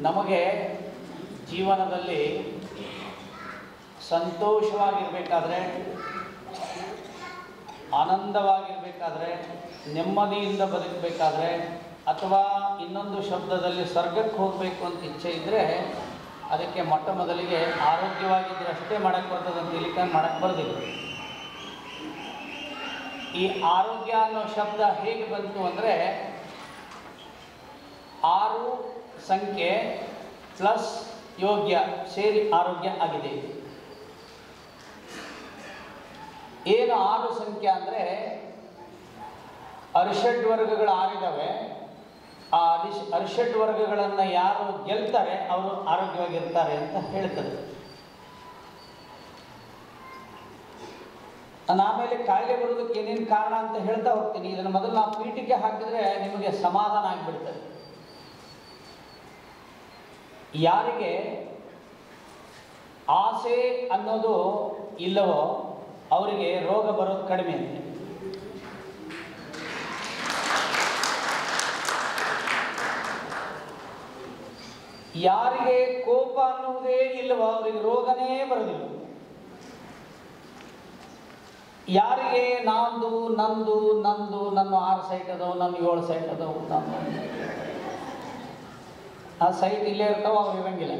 ನಮಗೆ ಜೀವನದಲ್ಲಿ ಸಂತೋಷವಾಗಿರಬೇಕಾದ್ರೆ, ಆನಂದವಾಗಿರಬೇಕಾದ್ರೆ, ನೆಮ್ಮದಿಯಿಂದ ಬದುಕಬೇಕಾದ್ರೆ, ಅಥವಾ ಇನ್ನೊಂದು ಶಬ್ದದಲ್ಲಿ ಸ್ವರ್ಗಕ್ಕೆ ಹೋಗಬೇಕು ಅಂತ ಇಚ್ಛೆ ಇದ್ದರೆ ಅದಕ್ಕೆ ಮೊಟ್ಟ ಮೊದಲಿಗೆ ಆರೋಗ್ಯವಾಗಿದ್ದರೆ ಅಷ್ಟೇ ಮಾಡೋಕ್ಕೆ ಬರ್ತದೆ ಅಂತ ಇಲ್ಲಿಕ ಮಾಡೋಕ್ಕೆ ಬರೋದಿಲ್ಲ. ಈ ಆರೋಗ್ಯ ಅನ್ನೋ ಶಬ್ದ ಹೇಗೆ ಬಂತು ಅಂದರೆ 6 ಸಂಖ್ಯೆ ಪ್ಲಸ್ ಯೋಗ್ಯ ಸೇರಿ ಆರೋಗ್ಯ ಆಗಿದೆ. ಏನು 6 ಸಂಖ್ಯೆ ಅಂದರೆ ಅರಿಷಡ್ ವರ್ಗಗಳು 6 ಇದ್ದಾವೆ. ಆ ಅರಿಷಡ್ ವರ್ಗಗಳನ್ನು ಯಾರು ಗೆಲ್ತಾರೆ ಅವರು ಆರೋಗ್ಯವಾಗಿರ್ತಾರೆ ಅಂತ ಹೇಳ್ತದೆ. ನಾನು ಆಮೇಲೆ ಕಾಯಿಲೆ ಬರೋದಕ್ಕೆ ಏನೇನು ಕಾರಣ ಅಂತ ಹೇಳ್ತಾ ಹೋಗ್ತೀನಿ. ಇದನ್ನು ಮೊದಲು ನಾವು ಪೀಠಿಕೆ ಹಾಕಿದರೆ ನಿಮಗೆ ಸಮಾಧಾನ ಆಗಿಬಿಡ್ತದೆ. ಯಾರಿಗೆ ಆಸೆ ಅನ್ನೋದು ಇಲ್ಲವೋ ಅವರಿಗೆ ರೋಗ ಬರೋದು ಕಡಿಮೆ ಅಂತೆ. ಯಾರಿಗೆ ಕೋಪ ಅನ್ನುವುದೇ ಇಲ್ಲವೋ ಅವರಿಗೆ ರೋಗನೇ ಬರೋದಿಲ್ಲ. ಯಾರಿಗೆ ನಂದು ನಂದು ನಂದು ನನ್ನ 6 ಸೈಟ್ ಅದಾವೆ, ನನ್ನ 7 ಸೈಟ್ ಅದಾವೆ, ನನ್ನ ಆ ಸೈಟ್ ಇಲ್ಲೇ ಇರ್ತಾವೆ, ಅವ್ರು ಇರಂಗಿಲ್ಲ,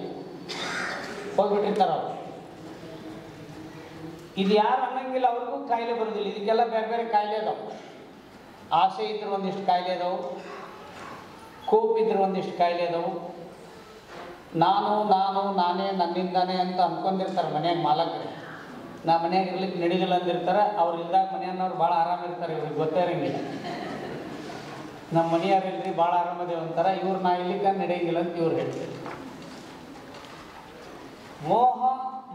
ಹೋಗ್ಬಿಟ್ಟಿರ್ತಾರ ಅವ್ರು. ಇದು ಯಾರು ಅನ್ನಂಗಿಲ್ಲ, ಅವ್ರಿಗೂ ಕಾಯಿಲೆ ಬರೋದಿಲ್ಲ. ಇದಕ್ಕೆಲ್ಲ ಬೇರೆ ಬೇರೆ ಕಾಯಿಲೆ ಅದಾವೆ. ಆಸೆ ಇದ್ರೆ ಒಂದಿಷ್ಟು ಕಾಯಿಲೆ ಅದಾವೆ, ಕೋಪ ಇದ್ರೆ ಒಂದಿಷ್ಟು ಕಾಯಿಲೆ ಅದಾವೆ. ನಾನು ನಾನು ನಾನೇ ನನ್ನಿಂದಾನೇ ಅಂತ ಅಂದ್ಕೊಂಡಿರ್ತಾರೆ ಮನ್ಯಾಗ ಮಾಲಕರು. ನಾ ಮನ್ಯಾಗ ಇರ್ಲಿಕ್ಕೆ ನಡೀದಿಲ್ಲ ಅಂದಿರ್ತಾರೆ. ಅವ್ರು ಇಲ್ದಾಗ ಮನೆಯವ್ರು ಭಾಳ ಆರಾಮಿರ್ತಾರೆ, ಇವ್ರಿಗೆ ಗೊತ್ತೇ ಇರಂಗಿಲ್ಲ. ನಮ್ಮ ಮನೆಯವ್ರಿಲ್ರಿ ಭಾಳ ಆರಾಮದೇವು ಅಂತಾರೆ, ಇವ್ರು ನಾ ಇಲ್ಲಿಗೆ ನಡೆಯಂಗಿಲ್ಲ ಅಂತ ಇವ್ರು ಹೇಳ್ತಾರೆ.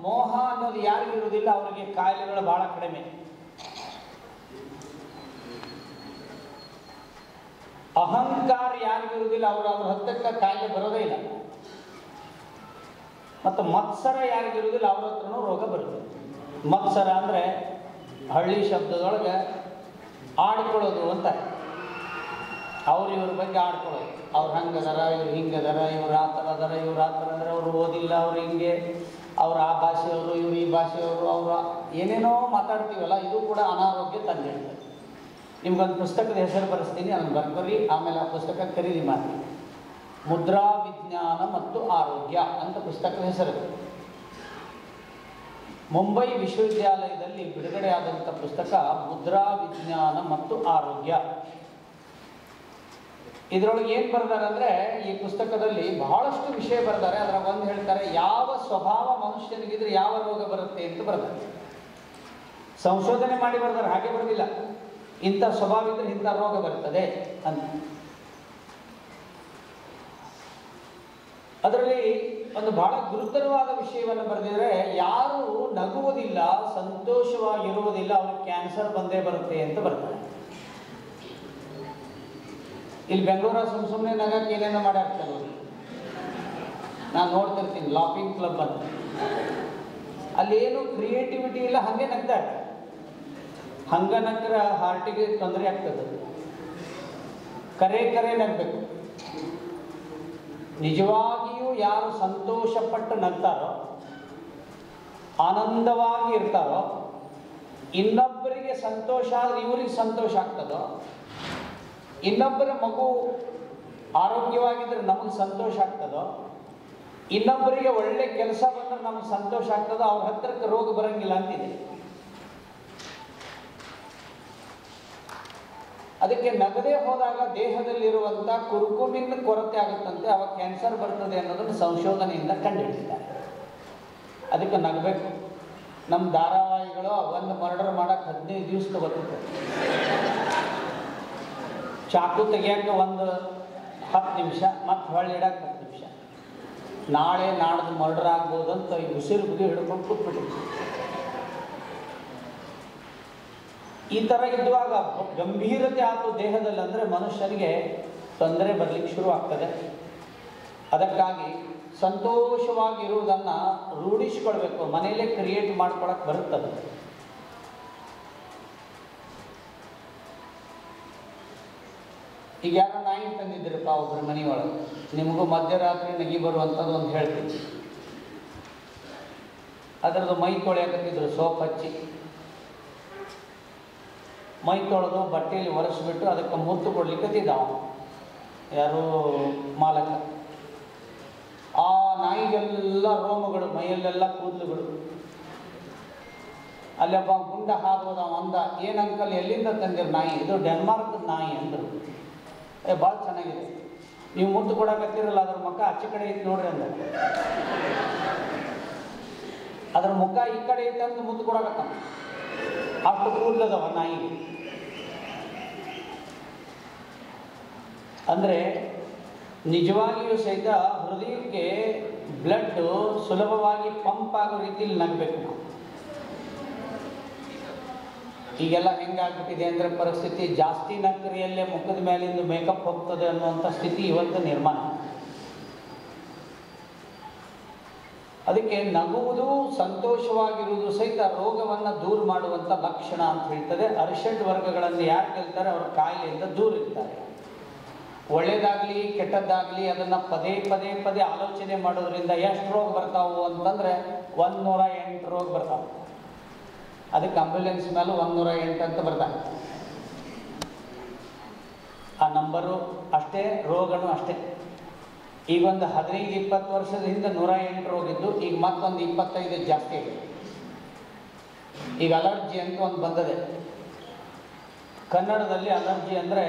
ಮೋಹ ಅನ್ನೋದು ಯಾರಿಗೂ ಇರುವುದಿಲ್ಲ, ಅವರಿಗೆ ಕಾಯಿಲೆಗಳು ಭಾಳ ಕಡಿಮೆ. ಅಹಂಕಾರ ಯಾರಿಗೂ ಇರುವುದಿಲ್ಲ, ಅವ್ರ ಹತ್ತಕ್ಕೆ ಕಾಯಿಲೆ ಬರೋದೇ ಇಲ್ಲ. ಮತ್ತು ಮತ್ಸರ ಯಾರಿಗಿರುವುದಿಲ್ಲ, ಅವ್ರ ಹತ್ರನೂ ರೋಗ ಬರುತ್ತೆ. ಮತ್ಸರ ಅಂದರೆ ಹಳ್ಳಿ ಶಬ್ದದೊಳಗೆ ಆಡ್ಕೊಳ್ಳೋದು ಅಂತಾರೆ. ಅವ್ರು ಇವ್ರ ಬಗ್ಗೆ ಆಡ್ಕೊಳ್ಳೋದು. ಅವ್ರು ಹಂಗದಾರ, ಇವ್ರು ಹಿಂಗದಾರ, ಇವ್ರು ಆ ಥರ ಅದಾರ, ಇವ್ರು ಆ ಥರ ಅಂದರೆ ಅವ್ರು ಓದಿಲ್ಲ, ಅವ್ರು ಹಿಂಗೆ, ಅವ್ರು ಆ ಭಾಷೆಯವರು, ಇವ್ರು ಈ ಭಾಷೆಯವರು, ಅವರು ಏನೇನೋ ಮಾತಾಡ್ತೀವಲ್ಲ, ಇದು ಕೂಡ ಅನಾರೋಗ್ಯ ತಂದಿಡ್ತಾರೆ. ನಿಮ್ಗೊಂದು ಪುಸ್ತಕದ ಹೆಸರು ಬರೆಸ್ತೀನಿ, ಅದನ್ನು ಬರ್ಕೊರಿ. ಆಮೇಲೆ ಆ ಪುಸ್ತಕ ಖರೀದಿ ಮಾಡಿ. ಮುದ್ರಾ ವಿಜ್ಞಾನ ಮತ್ತು ಆರೋಗ್ಯ ಅಂತ ಪುಸ್ತಕದ ಹೆಸರು. ಮುಂಬೈ ವಿಶ್ವವಿದ್ಯಾಲಯದಲ್ಲಿ ಬಿಡುಗಡೆಯಾದಂಥ ಪುಸ್ತಕ ಮುದ್ರಾ ವಿಜ್ಞಾನ ಮತ್ತು ಆರೋಗ್ಯ. ಇದರೊಳಗೆ ಏನು ಬರ್ತಾರೆ ಅಂದರೆ, ಈ ಪುಸ್ತಕದಲ್ಲಿ ಬಹಳಷ್ಟು ವಿಷಯ ಬರ್ತಾರೆ. ಅದರ ಒಂದು ಹೇಳ್ತಾರೆ, ಯಾವ ಸ್ವಭಾವ ಮನುಷ್ಯನಿಗಿದ್ರೆ ಯಾವ ರೋಗ ಬರುತ್ತೆ ಅಂತ ಬರ್ತಾರೆ. ಸಂಶೋಧನೆ ಮಾಡಿ ಬರ್ತಾರೆ, ಹಾಗೆ ಬರೋದಿಲ್ಲ. ಇಂಥ ಸ್ವಭಾವ ಇದ್ರೆ ಇಂಥ ರೋಗ ಬರ್ತದೆ ಅಂತ. ಅದರಲ್ಲಿ ಒಂದು ಬಹಳ ಗುರುತರವಾದ ವಿಷಯವನ್ನು ಬರೆದಿದ್ರೆ, ಯಾರು ನಗುವುದಿಲ್ಲ, ಸಂತೋಷವಾಗಿರುವುದಿಲ್ಲ, ಅವ್ರಿಗೆ ಕ್ಯಾನ್ಸರ್ ಬಂದೇ ಬರುತ್ತೆ ಅಂತ ಬರ್ತಾರೆ. ಇಲ್ಲಿ ಬೆಂಗಳೂರ ಸುಮ್ಮನೆ ನಗಕ್ಕೆ ಏನೇನೋ ಮಾಡ್ಯಾರ್ತಾರೆ. ನಾನು ನೋಡ್ತಿರ್ತೀನಿ ಲಾಫಿಂಗ್ ಕ್ಲಬ್ ಅಂತ. ಅಲ್ಲಿ ಏನು ಕ್ರಿಯೇಟಿವಿಟಿ ಇಲ್ಲ, ಹಾಗೆ ನಗ್ತಾರೆ. ಹಂಗ ನಗ್ರ ಹಾರ್ಟಿಗೆ ತೊಂದರೆ ಆಗ್ತದೆ. ಕರೆ ನಗಬೇಕು. ನಿಜವಾಗಿಯೂ ಯಾರು ಸಂತೋಷಪಟ್ಟು ನಗ್ತಾರೋ, ಆನಂದವಾಗಿ ಇರ್ತಾರೋ, ಇನ್ನೊಬ್ಬರಿಗೆ ಸಂತೋಷ ಆದರೆ ಇವರಿಗೆ ಸಂತೋಷ ಆಗ್ತದೋ, ಇನ್ನೊಬ್ಬರ ಮಗು ಆರೋಗ್ಯವಾಗಿದ್ದರೆ ನಮಗೆ ಸಂತೋಷ ಆಗ್ತದೋ, ಇನ್ನೊಬ್ಬರಿಗೆ ಒಳ್ಳೆ ಕೆಲಸ ಬಂದರೆ ನಮಗೆ ಸಂತೋಷ ಆಗ್ತದೋ, ಅವ್ರ ಹತ್ತಿರಕ್ಕೆ ರೋಗ ಬರೋಂಗಿಲ್ಲ ಅಂತಿದೆ. ಅದಕ್ಕೆ ನಗದೇ ಹೋದಾಗ ದೇಹದಲ್ಲಿರುವಂಥ ಕುರುಕುಮಿನ್ ಕೊರತೆ ಆಗುತ್ತಂತೆ, ಅವಾಗ ಕ್ಯಾನ್ಸರ್ ಬರ್ತದೆ ಅನ್ನೋದನ್ನು ಸಂಶೋಧನೆಯಿಂದ ಕಂಡುಹಿಡಿದಿದ್ದಾರೆ. ಅದಕ್ಕೆ ನಗಬೇಕು. ನಮ್ಮ ಧಾರಾವಾಹಿಗಳು ಒಂದು ಮರ್ಡರ್ ಮಾಡೋಕ್ಕೆ 15 ದಿವಸ ತಗೋತಿತ್ತು. ಚಾಕು ತೆಗಿಯೋಕ್ಕೆ ಒಂದು 10 ನಿಮಿಷ, ಮತ್ತು ಹೊಳ್ಳಿ ಇಡೋಕ್ಕೆ 10 ನಿಮಿಷ. ನಾಳೆ ನಾಡ್ದು ಮರ್ಡರ್ ಆಗ್ಬೋದು ಅಂತ ಈ ಉಸಿರು ಬುಗಿ ಹಿಡ್ಕೊಂಡು ಕೂತ್ಬಿಟ್ಟಿತ್ತು. ಈ ಥರ ಇದ್ದಾಗ ಗಂಭೀರತೆ ಆಯ್ತು ದೇಹದಲ್ಲಿ ಅಂದರೆ ಮನುಷ್ಯನಿಗೆ ತೊಂದರೆ ಬರಲಿಕ್ಕೆ ಶುರು ಆಗ್ತದೆ. ಅದಕ್ಕಾಗಿ ಸಂತೋಷವಾಗಿರುವುದನ್ನು ರೂಢಿಸ್ಕೊಳ್ಬೇಕು. ಮನೆಯಲ್ಲೇ ಕ್ರಿಯೇಟ್ ಮಾಡ್ಕೊಳಕ್ಕೆ ಬರುತ್ತದೆ. ಈಗ ಯಾರೋ ನಾಯಿ ತಂದಿದ್ರಪ್ಪ ಒಬ್ಬರು ಮನೆಯೊಳಗೆ, ನಿಮಗೂ ಮಧ್ಯರಾತ್ರಿ ನಗಿ ಬರುವಂಥದ್ದು ಒಂದು ಹೇಳ್ತೀನಿ. ಅದರದ್ದು ಮೈ ತೊಳೆಯಕತ್ತಿದ್ರು ಸೋಪ್ ಹಚ್ಚಿ, ಮೈ ತೊಳೆದು ಬಟ್ಟೆಯಲ್ಲಿ ಒರೆಸ್ಬಿಟ್ಟು ಅದಕ್ಕೆ ಮುತ್ತು ಕೊಡ್ಲಿಕ್ಕತ್ತಿದ್ದ ಯಾರು ಮಾಲಕ. ಆ ನಾಯಿಗೆಲ್ಲ ರೋಮಗಳು, ಮೈಯಲ್ಲೆಲ್ಲ ಕೂದಲುಗಳು. ಅಲ್ಲೊಬ್ಬ ಗುಂಡ ಹಾದೋದ ಅಂದ, ಏನು ಅಂಕಲ್ ಎಲ್ಲಿಂದ ತಂದಿರು ನಾಯಿ? ಇದು ಡೆನ್ಮಾರ್ಕ್ದ ನಾಯಿ ಅಂದರು. ಭಾಳ ಚೆನ್ನಾಗಿದೆ, ನೀವು ಮುತ್ತು ಕೊಡಕತ್ತಿರಲ್ಲ ಅದ್ರ ಮುಖ ಆಚೆ ಕಡೆ ಐತೆ ನೋಡ್ರಿ ಅಂದ. ಅದ್ರ ಮುಖ ಈ ಕಡೆ ಐತೆ ಅಂತ ಮುತ್ತು ಕೊಡಕತ್ತ, ಅಷ್ಟು ಕೂದಲದವ ನಾಯಿಗೆ. ಅಂದರೆ ನಿಜವಾಗಿಯೂ ಸಹಿತ ಹೃದಯಕ್ಕೆ ಬ್ಲಡ್ ಸುಲಭವಾಗಿ ಪಂಪ್ ಆಗೋ ರೀತಿಯಲ್ಲಿ ನಗಬೇಕು ನಾವು. ಈಗೆಲ್ಲ ಹೆಂಗಾಗ್ಬಿಟ್ಟಿದೆ ಅಂದರೆ ಪರಿಸ್ಥಿತಿ, ಜಾಸ್ತಿ ನಕ್ರಿಯಲ್ಲೇ ಮುಖದ ಮೇಲಿಂದ ಮೇಕಪ್ ಹೋಗ್ತದೆ ಅನ್ನುವಂಥ ಸ್ಥಿತಿ ಇವತ್ತು ನಿರ್ಮಾಣ. ಅದಕ್ಕೆ ನಗುವುದು, ಸಂತೋಷವಾಗಿರುವುದು ಸಹಿತ ರೋಗವನ್ನು ದೂರ ಮಾಡುವಂಥ ಲಕ್ಷಣ ಅಂತ ಹೇಳ್ತದೆ. ಅರಿಷಡ್ ವರ್ಗಗಳನ್ನು ಯಾರು ಗೆಲ್ತಾರೆ ಅವರು ಕಾಯಿಲೆಯಿಂದ ದೂರ ಇರ್ತಾರೆ. ಒಳ್ಳೇದಾಗಲಿ ಕೆಟ್ಟದ್ದಾಗಲಿ ಅದನ್ನು ಪದೇ ಪದೇ ಪದೇ ಆಲೋಚನೆ ಮಾಡೋದ್ರಿಂದ ಎಷ್ಟು ರೋಗ ಬರ್ತಾವು ಅಂತಂದರೆ 108 ರೋಗ ಬರ್ತಾವೆ. ಅದಕ್ಕೆ ಆಂಬ್ಯುಲೆನ್ಸ್ ಮೇಲೂ 108 ಅಂತ ಬರ್ತಾರೆ. ಆ ನಂಬರು ಅಷ್ಟೇ, ರೋಗನೂ ಅಷ್ಟೇ. ಈಗೊಂದು 15-20 ವರ್ಷದ ಹಿಂದೆ 108 ರೋಗ ಇದ್ದು, ಈಗ ಮತ್ತೊಂದು 25 ಜಾಸ್ತಿ ಆಗಿದೆ. ಈಗ ಅಲರ್ಜಿ ಅಂತ ಒಂದು ಬಂದದೆ. ಕನ್ನಡದಲ್ಲಿ ಅಲರ್ಜಿ ಅಂದರೆ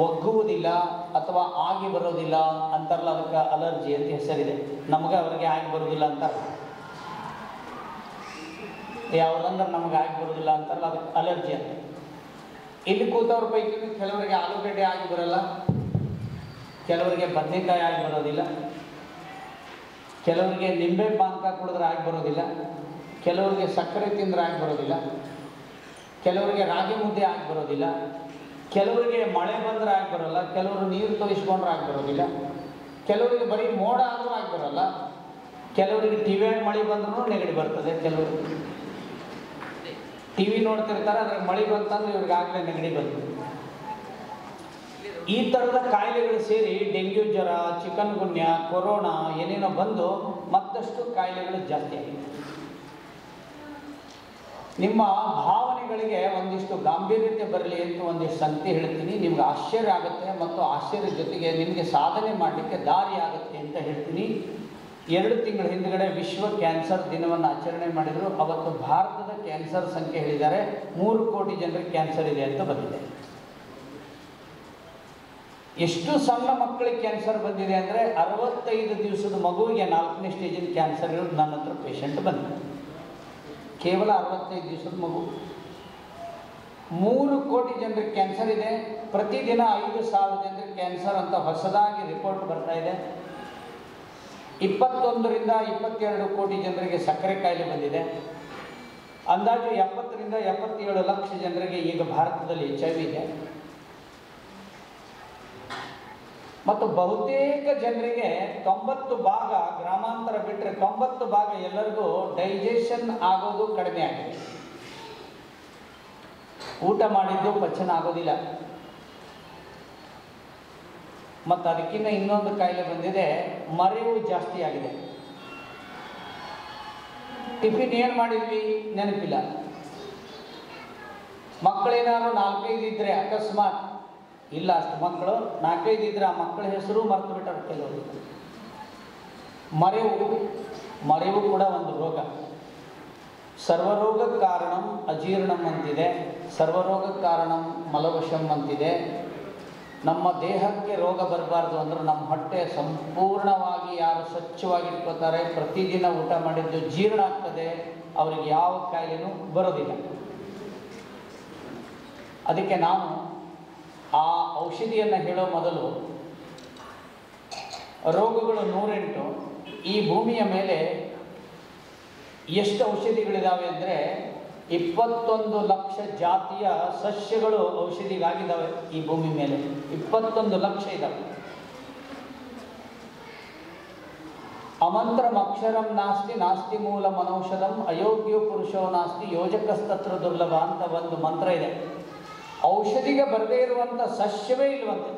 ಒಗ್ಗುವುದಿಲ್ಲ ಅಥವಾ ಆಗಿ ಬರೋದಿಲ್ಲ ಅಂತಾರಲ್ಲ, ಅದಕ್ಕೆ ಅಲರ್ಜಿ ಅಂತ ಹೆಸರಿದೆ. ನಮಗೆ ಅವರಿಗೆ ಆಗಿ ಬರೋದಿಲ್ಲ ಅಂತಾರೆ. ಯಾವುದಂದ್ರೆ ನಮಗೆ ಆಗಿ ಬರೋದಿಲ್ಲ ಅಂತಾರಲ್ಲ, ಅದಕ್ಕೆ ಅಲರ್ಜಿ ಅಂತ. ಇಲ್ಲಿ ಕೂತವ್ರ ಪೈಕಿ ಕೆಲವರಿಗೆ ಆಲೂಗಡ್ಡೆ ಆಗಿ ಬರೋಲ್ಲ, ಕೆಲವರಿಗೆ ಬದನೆಕಾಯಿ ಆಗಿ ಬರೋದಿಲ್ಲ, ಕೆಲವರಿಗೆ ನಿಂಬೆ ಪಾನಕ ಕುಡಿದ್ರೆ ಆಗಿ ಬರೋದಿಲ್ಲ, ಕೆಲವರಿಗೆ ಸಕ್ಕರೆ ತಿಂದ್ರೆ ಆಗಿ ಬರೋದಿಲ್ಲ, ಕೆಲವರಿಗೆ ರಾಗಿ ಮುದ್ದೆ ಆಗಿ ಬರೋದಿಲ್ಲ, ಕೆಲವರಿಗೆ ಮಳೆ ಬಂದ್ರೆ ಆಗಿ ಬರೋಲ್ಲ, ಕೆಲವರು ನೀರು ತೋಯಿಸ್ಕೊಂಡ್ರೆ ಆಗಿ ಬರೋದಿಲ್ಲ, ಕೆಲವರಿಗೆ ಬರೀ ಮೋಡ ಆದರೂ ಆಗಿ ಬರೋಲ್ಲ, ಕೆಲವರಿಗೆ ಟಿವಿ ಮಳೆ ಬಂದ್ರೂ ನೆಗಡಿ ಬರ್ತದೆ. ಕೆಲವರು ಟಿವಿ ನೋಡ್ತಿರ್ತಾರೆ, ಅದ್ರಾಗ ಮಳೆ ಬಂತಂದ್ರೆ ಇವ್ರಿಗೆ ಆಗಲೇ ನೆಗಡಿ ಬರ್ತದೆ. ಈ ಥರದ ಕಾಯಿಲೆಗಳು ಸೇರಿ ಡೆಂಗ್ಯೂ ಜ್ವರ, ಚಿಕನ್ ಗುನ್ಯ, ಕೊರೋನಾ ಏನೇನೋ ಬಂದು ಮತ್ತಷ್ಟು ಕಾಯಿಲೆಗಳು ಜಾಸ್ತಿ ಆಗಿದೆ. ನಿಮ್ಮ ಭಾವನೆಗಳಿಗೆ ಒಂದಿಷ್ಟು ಗಾಂಭೀರ್ಯತೆ ಬರಲಿ ಅಂತ ಒಂದಿಷ್ಟು ಸಂಗತಿ ಹೇಳ್ತೀನಿ. ನಿಮ್ಗೆ ಆಶ್ಚರ್ಯ ಆಗುತ್ತೆ ಮತ್ತು ಆಶ್ಚರ್ಯ ಜೊತೆಗೆ ನಿಮಗೆ ಸಾಧನೆ ಮಾಡಲಿಕ್ಕೆ ದಾರಿ ಆಗುತ್ತೆ ಅಂತ ಹೇಳ್ತೀನಿ. 2 ತಿಂಗಳ ಹಿಂದುಗಡೆ ವಿಶ್ವ ಕ್ಯಾನ್ಸರ್ ದಿನವನ್ನು ಆಚರಣೆ ಮಾಡಿದರು. ಅವತ್ತು ಭಾರತದ ಕ್ಯಾನ್ಸರ್ ಸಂಖ್ಯೆ ಹೇಳಿದ್ದಾರೆ 3 ಕೋಟಿ ಜನರಿಗೆ ಕ್ಯಾನ್ಸರ್ ಇದೆ ಅಂತ ಬಂದಿದೆ. ಎಷ್ಟು ಸಣ್ಣ ಮಕ್ಕಳಿಗೆ ಕ್ಯಾನ್ಸರ್ ಬಂದಿದೆ ಅಂದರೆ 65 ದಿವಸದ ಮಗುವಿಗೆ 4ನೇ ಸ್ಟೇಜಿನ ಕ್ಯಾನ್ಸರ್ ಇರೋದು ನನ್ನ ಹತ್ರ ಪೇಷಂಟ್ ಬಂದಿದೆ. ಕೇವಲ 65 ದಿವಸದ ಮಗು. 3 ಕೋಟಿ ಜನರಿಗೆ ಕ್ಯಾನ್ಸರ್ ಇದೆ. ಪ್ರತಿದಿನ 5,000 ಜನರಿಗೆ ಕ್ಯಾನ್ಸರ್ ಅಂತ ಹೊಸದಾಗಿ ರಿಪೋರ್ಟ್ ಬರ್ತಾ ಇದೆ. 21ರಿಂದ 22 ಕೋಟಿ ಜನರಿಗೆ ಸಕ್ಕರೆ ಕಾಯಿಲೆ ಬಂದಿದೆ. ಅಂದಾಜು 70ರಿಂದ 77 ಲಕ್ಷ ಜನರಿಗೆ ಈಗ ಭಾರತದಲ್ಲಿ HIV ಇದೆ. ಮತ್ತು ಬಹುತೇಕ ಜನರಿಗೆ 90 ಭಾಗ, ಗ್ರಾಮಾಂತರ ಬಿಟ್ಟರೆ 90 ಭಾಗ ಎಲ್ಲರಿಗೂ ಡೈಜೆಷನ್ ಆಗೋದು ಕಡಿಮೆ ಆಗಿದೆ. ಊಟ ಮಾಡಿದ್ದು ಪಚನ ಆಗೋದಿಲ್ಲ. ಮತ್ತು ಅದಕ್ಕಿಂತ ಇನ್ನೊಂದು ಕಾಯಿಲೆ ಬಂದಿದೆ, ಮರೆವು ಜಾಸ್ತಿ ಆಗಿದೆ. ಟಿಫಿನ್ ಏನು ಮಾಡಿದ್ವಿ ನೆನಪಿಲ್ಲ. ಮಕ್ಕಳೇನಾದ್ರು 4-5 ಇದ್ದರೆ ಅಕಸ್ಮಾತ್, ಇಲ್ಲ ಅಷ್ಟು ಮಕ್ಕಳು 4-5 ಇದ್ರೆ ಆ ಮಕ್ಕಳ ಹೆಸರು ಮರೆತು ಬಿಟ್ಟರು ಕೆಲವರು. ಮರೆವು ಕೂಡ ಒಂದು ರೋಗ. ಸರ್ವರೋಗ ಕಾರಣಂ ಅಜೀರ್ಣಂ ಅಂತಿದೆ, ಸರ್ವರೋಗ ಕಾರಣಂ ಮಲವಶಂ ಅಂತಿದೆ. ನಮ್ಮ ದೇಹಕ್ಕೆ ರೋಗ ಬರಬಾರ್ದು ಅಂದ್ರೆ ನಮ್ಮ ಹೊಟ್ಟೆ ಸಂಪೂರ್ಣವಾಗಿ ಯಾರು ಸ್ವಚ್ಛವಾಗಿ ಇಟ್ಕೋತಾರೆ, ಪ್ರತಿದಿನ ಊಟ ಮಾಡಿದ್ದು ಜೀರ್ಣ ಆಗ್ತದೆ, ಅವರಿಗೆ ಯಾವ ಕಾಯಿಲೆನೂ ಬರೋದಿಲ್ಲ. ಅದಕ್ಕೆ ನಾನು ಆ ಔಷಧಿಯನ್ನು ಹೇಳೋ ಮೊದಲು, ರೋಗಗಳು 108. ಈ ಭೂಮಿಯ ಮೇಲೆ ಎಷ್ಟು ಔಷಧಿಗಳಿದ್ದಾವೆ ಅಂದರೆ 21 ಲಕ್ಷ ಜಾತಿಯ ಸಸ್ಯಗಳು ಔಷಧಿಗಾಗಿದ್ದಾವೆ ಈ ಭೂಮಿ ಮೇಲೆ. 21 ಲಕ್ಷ ಇದ್ದಾವೆ. ಅಮಂತ್ರಂ ಅಕ್ಷರಂ ನಾಸ್ತಿ ನಾಸ್ತಿ ಮೂಲ ಮನೌಷಧಂ ಅಯೋಗ್ಯೋ ಪುರುಷೋ ನಾಸ್ತಿ ಯೋಜಕಸ್ತತ್ರ ದುರ್ಲಭ ಅಂತ ಒಂದು ಮಂತ್ರ ಇದೆ. ಔಷಧಿಗೆ ಬರದೇ ಇರುವಂಥ ಸಸ್ಯವೇ ಇಲ್ವಂತೆ.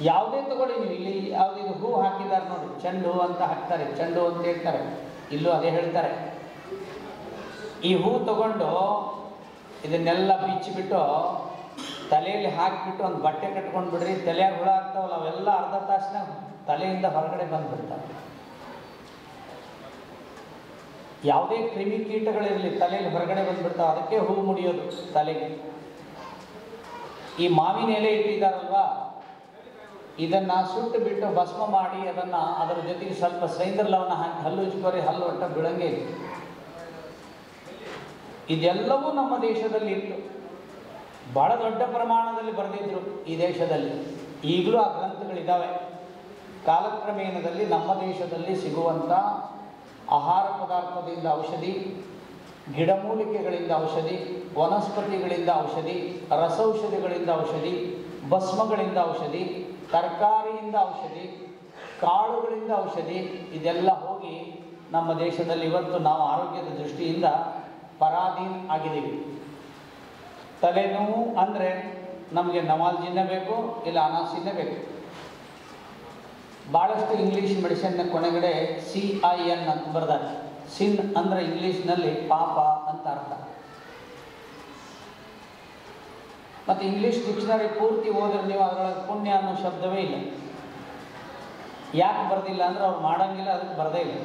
ಯಾವುದೇ ತಗೊಳ್ಳಿ ನೀವು, ಇಲ್ಲಿ ಯಾವುದಿದು ಹೂ ಹಾಕಿದ್ದಾರೆ ನೋಡಿ, ಚೆಂಡು ಹೂ ಅಂತ ಹಾಕ್ತಾರೆ, ಚೆಂಡು ಹೂ ಅಂತ ಹೇಳ್ತಾರೆ, ಇಲ್ಲೂ ಅದೇ ಹೇಳ್ತಾರೆ. ಈ ಹೂ ತಗೊಂಡು ಇದನ್ನೆಲ್ಲ ಬಿಚ್ಚಿಬಿಟ್ಟು ತಲೆಯಲ್ಲಿ ಹಾಕಿಬಿಟ್ಟು ಒಂದು ಬಟ್ಟೆ ಕಟ್ಕೊಂಡು ಬಿಡ್ರಿ, ತಲೆಯಾಗ ಹುಳ ಆಗ್ತಾವಲ್ಲ ಅವೆಲ್ಲ ಅರ್ಧ ತಾಸಿನಾಗ ತಲೆಯಿಂದ ಹೊರಗಡೆ ಬಂದುಬಿಡ್ತವೆ. ಯಾವುದೇ ಕ್ರಿಮಿಕೀಟಗಳಿರಲಿ ತಲೆಯಲ್ಲಿ ಹೊರಗಡೆ ಬಂದುಬಿಡ್ತಾವೆ, ಅದಕ್ಕೆ ಹೂ ಮುಡಿಯೋದು ತಲೆಗೆ. ಈ ಮಾವಿನ ಎಲೆ ಇಟ್ಟಿದ್ದಾರಲ್ವಾ, ಇದನ್ನು ಸುಟ್ಟು ಬಿಟ್ಟು ಭಸ್ಮ ಮಾಡಿ ಅದನ್ನು ಅದರ ಜೊತೆಗೆ ಸ್ವಲ್ಪ ಸೈಂದ್ರ ಲವಣ ಹಾಕಿ ಹಲ್ಲು ಉಜ್ಕೋರಿ, ಹಲ್ಲು ಒಟ್ಟ ಬೀಳಂಗೆ ಇದೆ. ಇದೆಲ್ಲವೂ ನಮ್ಮ ದೇಶದಲ್ಲಿ ಇತ್ತು, ಬಹಳ ದೊಡ್ಡ ಪ್ರಮಾಣದಲ್ಲಿ ಬರೆದಿದ್ರು ಈ ದೇಶದಲ್ಲಿ. ಈಗಲೂ ಆ ಗ್ರಂಥಗಳಿದ್ದಾವೆ. ಕಾಲಕ್ರಮೇಣದಲ್ಲಿ ನಮ್ಮ ದೇಶದಲ್ಲಿ ಸಿಗುವಂಥ ಆಹಾರ ಪದಾರ್ಥದಿಂದ ಔಷಧಿ, ಗಿಡಮೂಲಿಕೆಗಳಿಂದ ಔಷಧಿ, ವನಸ್ಪತಿಗಳಿಂದ ಔಷಧಿ, ರಸೌಷಧಿಗಳಿಂದ ಔಷಧಿ, ಭಸ್ಮಗಳಿಂದ ಔಷಧಿ, ತರಕಾರಿಯಿಂದ ಔಷಧಿ, ಕಾಳುಗಳಿಂದ ಔಷಧಿ, ಇದೆಲ್ಲ ಹೋಗಿ ನಮ್ಮ ದೇಶದಲ್ಲಿ ಇವತ್ತು ನಾವು ಆರೋಗ್ಯದ ದೃಷ್ಟಿಯಿಂದ ಪರಾಧೀನ ಆಗಿದ್ದೀವಿ. ತಲೆನೋವು ಅಂದರೆ ನಮಗೆ ನವಾಲ್ಜಿನೇ ಬೇಕು, ಇಲ್ಲ ಅನಾಸಿನೇ ಬೇಕು. ಭಾಳಷ್ಟು ಇಂಗ್ಲೀಷ್ ಮೆಡಿಸಿನ್ನ ಕೊನೆಗಡೆ CIN ಅಂತ ಬರ್ತಾರೆ. ಸಿನ್ ಅಂದರೆ ಇಂಗ್ಲೀಷ್ನಲ್ಲಿ ಪಾಪ ಅಂತ ಅರ್ಥ. ಮತ್ತು ಇಂಗ್ಲೀಷ್ ಡಿಕ್ಷನರಿ ಪೂರ್ತಿ ಓದಿದ್ರೆ ನೀವು ಅದರೊಳಗೆ ಪುಣ್ಯ ಅನ್ನೋ ಶಬ್ದವೇ ಇಲ್ಲ. ಯಾಕೆ ಬರ್ದಿಲ್ಲ ಅಂದರೆ ಅವ್ರು ಮಾಡೋಂಗಿಲ್ಲ, ಅದಕ್ಕೆ ಬರದೇ ಇಲ್ಲ.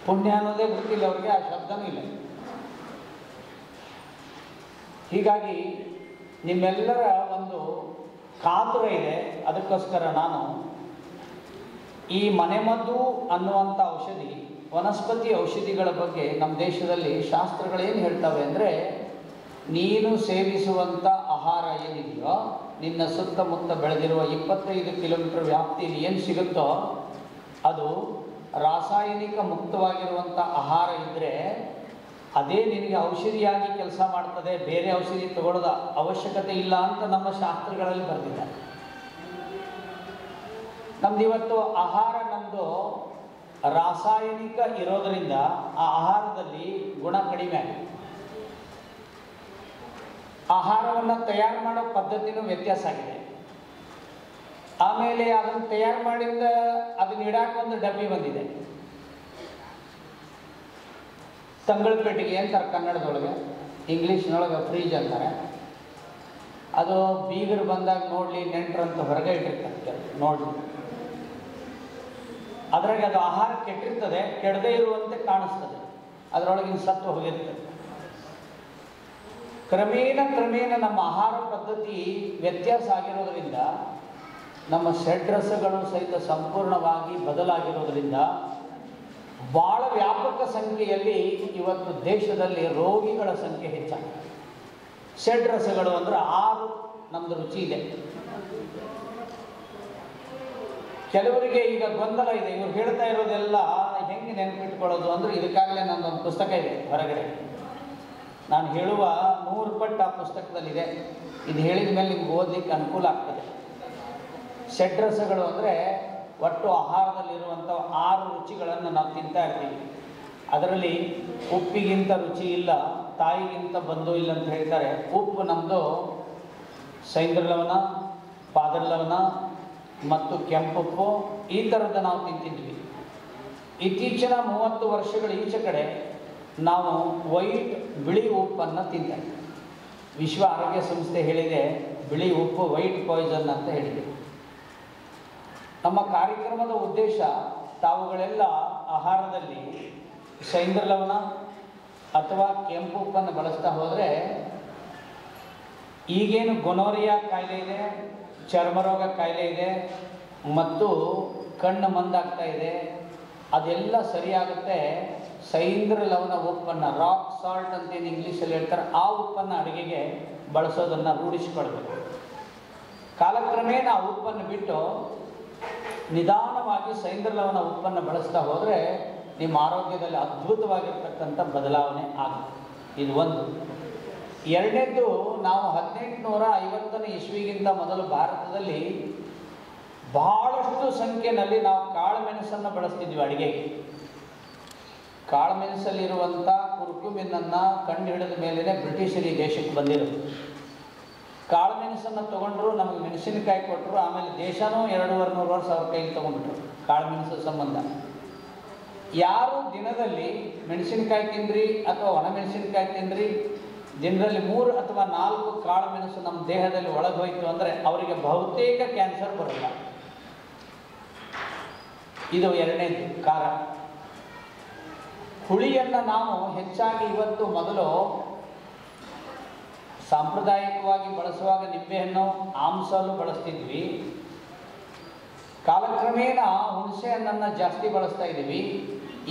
ಪುಣ್ಯ ಅನ್ನೋದೇ ಗೊತ್ತಿಲ್ಲ ಅವ್ರಿಗೆ, ಆ ಶಬ್ದನೂ ಇಲ್ಲ. ಹೀಗಾಗಿ ನಿಮ್ಮೆಲ್ಲರ ಒಂದು ಕಾತುರ ಇದೆ. ಅದಕ್ಕೋಸ್ಕರ ನಾನು ಈ ಮನೆಮದ್ದು ಅನ್ನುವಂಥ ಔಷಧಿ, ವನಸ್ಪತಿ ಔಷಧಿಗಳ ಬಗ್ಗೆ ನಮ್ಮ ದೇಶದಲ್ಲಿ ಶಾಸ್ತ್ರಗಳೇನು ಹೇಳ್ತವೆ ಅಂದರೆ, ನೀನು ಸೇವಿಸುವಂಥ ಆಹಾರ ಏನಿದೆಯೋ, ನಿನ್ನ ಸುತ್ತಮುತ್ತ ಬೆಳೆದಿರುವ 25 ಕಿಲೋಮೀಟರ್ ವ್ಯಾಪ್ತಿಯಲ್ಲಿ ಏನು ಸಿಗುತ್ತೋ ಅದು ರಾಸಾಯನಿಕ ಮುಕ್ತವಾಗಿರುವಂಥ ಆಹಾರ ಇದ್ದರೆ ಅದೇ ನಿನಗೆ ಔಷಧಿಯಾಗಿ ಕೆಲಸ ಮಾಡ್ತದೆ. ಬೇರೆ ಔಷಧಿ ತಗೊಳ್ಳೋದ ಅವಶ್ಯಕತೆ ಇಲ್ಲ ಅಂತ ನಮ್ಮ ಶಾಸ್ತ್ರಗಳಲ್ಲಿ ಬರೆದಿದ್ದಾರೆ. ನಮ್ದು ಇವತ್ತು ಆಹಾರ ನಮ್ಮದು ರಾಸಾಯನಿಕ ಇರೋದರಿಂದ ಆ ಆಹಾರದಲ್ಲಿ ಗುಣ ಕಡಿಮೆ ಆಗಿದೆ. ಆಹಾರವನ್ನು ತಯಾರು ಮಾಡೋ ಪದ್ಧತಿನೂ ವ್ಯತ್ಯಾಸ ಆಗಿದೆ. ಆಮೇಲೆ ಅದನ್ನು ತಯಾರು ಮಾಡಿದ ಅದನ್ನ ಇಡಾಕ ಒಂದು ಡಬ್ಬಿ ಬಂದಿದೆ, ತಂಗಳ ಪೆಟ್ಟಿಗೆ ಅಂತಾರೆ ಕನ್ನಡದೊಳಗೆ, ಇಂಗ್ಲೀಷ್ನೊಳಗೆ ಫ್ರೀಜ್ ಅಂತಾರೆ. ಅದು ಬೀಗರು ಬಂದಾಗ ನೋಡಲಿ, ನೆಂಟರಂತ ಹೊರಗೆ ಇಟ್ಟಿರ್ತಾರೆ ನೋಡಲಿ. ಅದ್ರಾಗ ಅದು ಆಹಾರ ಕೆಟ್ಟಿರ್ತದೆ, ಕೆಡದೇ ಇರುವಂತೆ ಕಾಣಿಸ್ತದೆ, ಅದರೊಳಗಿನ ಸತ್ವ ಹೋಗಿರ್ತದೆ. ಕ್ರಮೇಣ ನಮ್ಮ ಆಹಾರ ಪದ್ಧತಿ ವ್ಯತ್ಯಾಸ ಆಗಿರೋದ್ರಿಂದ ನಮ್ಮ ಷಡ್ರಸಗಳು ಸಹಿತ ಸಂಪೂರ್ಣವಾಗಿ ಬದಲಾಗಿರೋದ್ರಿಂದ ಭಾಳ ವ್ಯಾಪಕ ಸಂಖ್ಯೆಯಲ್ಲಿ ಇವತ್ತು ದೇಶದಲ್ಲಿ ರೋಗಿಗಳ ಸಂಖ್ಯೆ ಹೆಚ್ಚಾಗಿದೆ. ಷಡ್ರಸಗಳು ಅಂದರೆ 6 ನಮ್ಮದು ರುಚಿ ಇದೆ. ಕೆಲವರಿಗೆ ಈಗ ಗೊಂದಲ ಇದೆ, ಇವ್ರು ಹೇಳ್ತಾ ಇರೋದೆಲ್ಲ ಹೆಂಗೆ ನೆನಪಿಟ್ಕೊಳ್ಳೋದು ಅಂದರೆ, ಇದಕ್ಕಾಗಲೇ ನನ್ನೊಂದು ಪುಸ್ತಕ ಇದೆ ಹೊರಗಡೆ, ನಾನು ಹೇಳುವ 100 ಪಟ್ಟು ಆ ಪುಸ್ತಕದಲ್ಲಿದೆ. ಇದು ಹೇಳಿದ ಮೇಲೆ ನಿಮ್ಗೆ ಓದಲಿಕ್ಕೆ ಅನುಕೂಲ ಆಗ್ತದೆ. ಷಡ್ರಸಗಳು ಅಂದರೆ ಒಟ್ಟು ಆಹಾರದಲ್ಲಿರುವಂಥ 6 ರುಚಿಗಳನ್ನು ನಾವು ತಿಂತಾ ಇರ್ತೀವಿ. ಅದರಲ್ಲಿ ಉಪ್ಪಿಗಿಂತ ರುಚಿ ಇಲ್ಲ, ತಾಯಿಗಿಂತ ಬಂಧು ಇಲ್ಲ ಅಂತ ಹೇಳ್ತಾರೆ. ಉಪ್ಪು ನಮ್ಮದು ಸೈಂದ್ರ ಲವಣ, ಪಾದರ ಲವಣ ಮತ್ತು ಕೆಂಪುಪ್ಪು, ಈ ಥರದ ನಾವು ತಿಂತಿದ್ವಿ. ಇತ್ತೀಚಿನ 30 ವರ್ಷಗಳ ಈಚೆ ಕಡೆ ನಾವು ಬಿಳಿ ಉಪ್ಪನ್ನು ತಿಂತೇವೆ. ವಿಶ್ವ ಆರೋಗ್ಯ ಸಂಸ್ಥೆ ಹೇಳಿದೆ, ಬಿಳಿ ಉಪ್ಪು ವೈಟ್ ಪಾಯ್ಸನ್ ಅಂತ ಹೇಳಿದೆ. ನಮ್ಮ ಕಾರ್ಯಕ್ರಮದ ಉದ್ದೇಶ, ತಾವುಗಳೆಲ್ಲ ಆಹಾರದಲ್ಲಿ ಸೈಂದ್ರ ಲವಣ ಅಥವಾ ಕೆಂಪು ಉಪ್ಪನ್ನು ಬಳಸ್ತಾ ಹೋದರೆ, ಈಗೇನು ಗೊನೋರಿಯಾ ಕಾಯಿಲೆ ಇದೆ, ಚರ್ಮರೋಗ ಕಾಯಿಲೆ ಇದೆ ಮತ್ತು ಕಣ್ಣು ಮಂದಾಗ್ತಾ ಇದೆ, ಅದೆಲ್ಲ ಸರಿಯಾಗುತ್ತೆ. ಸೈಂದ್ರ ಲವಣ ಉಪ್ಪನ್ನು, ರಾಕ್ ಸಾಲ್ಟ್ ಅಂತೇನು ಇಂಗ್ಲೀಷಲ್ಲಿ ಹೇಳ್ತಾರೆ, ಆ ಉಪ್ಪನ್ನು ಅಡುಗೆಗೆ ಬಳಸೋದನ್ನು ರೂಢಿಸಿಕೊಳ್ಬೇಕು. ಕಾಲಕ್ರಮೇಣ ಆ ಉಪ್ಪನ್ನು ಬಿಟ್ಟು ನಿಧಾನವಾಗಿ ಸೈಂದ್ರ ಲವಣ ಉಪ್ಪನ್ನು ಬಳಸ್ತಾ ಹೋದರೆ ನಿಮ್ಮ ಆರೋಗ್ಯದಲ್ಲಿ ಅದ್ಭುತವಾಗಿರ್ತಕ್ಕಂಥ ಬದಲಾವಣೆ ಆಗುತ್ತೆ. ಇದು ಒಂದು. ಎರಡನೇದ್ದು, ನಾವು 1850ನೇ ಇಸ್ವಿಗಿಂತ ಮೊದಲು ಭಾರತದಲ್ಲಿ ಬಹಳಷ್ಟು ಸಂಖ್ಯೆಯಲ್ಲಿ ನಾವು ಕಾಳು ಮೆಣಸನ್ನು ಬಳಸ್ತಿದ್ವಿ ಅಡುಗೆಗೆ. ಕಾಳುಮೆಣಸಲ್ಲಿರುವಂಥ ಕುರ್ಕುಮಿನನ್ನು ಕಂಡು ಹಿಡಿದ ಮೇಲೇ ಬ್ರಿಟಿಷರು ಈ ದೇಶಕ್ಕೆ ಬಂದಿರೋದು. ಕಾಳುಮೆಣಸನ್ನು ತೊಗೊಂಡ್ರು, ನಮಗೆ ಮೆಣಸಿನಕಾಯಿ ಕೊಟ್ಟರು, ಆಮೇಲೆ ದೇಶನೂ 200-300 ವರ್ಷ ಅವ್ರ ಕೈಲಿ ತೊಗೊಂಡ್ಬಿಟ್ರು ಕಾಳುಮೆಣಸು ಸಂಬಂಧ. ಯಾರು ದಿನದಲ್ಲಿ ಮೆಣಸಿನಕಾಯಿ ತಿಂದ್ರಿ ಅಥವಾ ಒಣಮೆಣಸಿನಕಾಯಿ ತಿಂದ್ರಿ, ದಿನದಲ್ಲಿ 3 ಅಥವಾ 4 ಕಾಳುಮೆಣಸು ನಮ್ಮ ದೇಹದಲ್ಲಿ ಒಳಗೆ ಹೋಯಿತು ಅಂದರೆ ಅವರಿಗೆ ಬಹುತೇಕ ಕ್ಯಾನ್ಸರ್ ಬರಲ್ಲ. ಇದು ಎರಡನೇದು. ಖಾರ ಹುಳಿಯನ್ನು ನಾವು ಹೆಚ್ಚಾಗಿ ಇವತ್ತು ಮೊದಲು ಸಾಂಪ್ರದಾಯಿಕವಾಗಿ ಬಳಸುವಾಗ ನಿಂಬೆಹಣ್ಣು ಆಮ್ಸಲು ಬಳಸ್ತಿದ್ವಿ. ಕಾಲಕ್ರಮೇಣ ಹುಣಸೆಹಣ್ಣನ್ನು ಜಾಸ್ತಿ ಬಳಸ್ತಾ ಇದ್ದೀವಿ.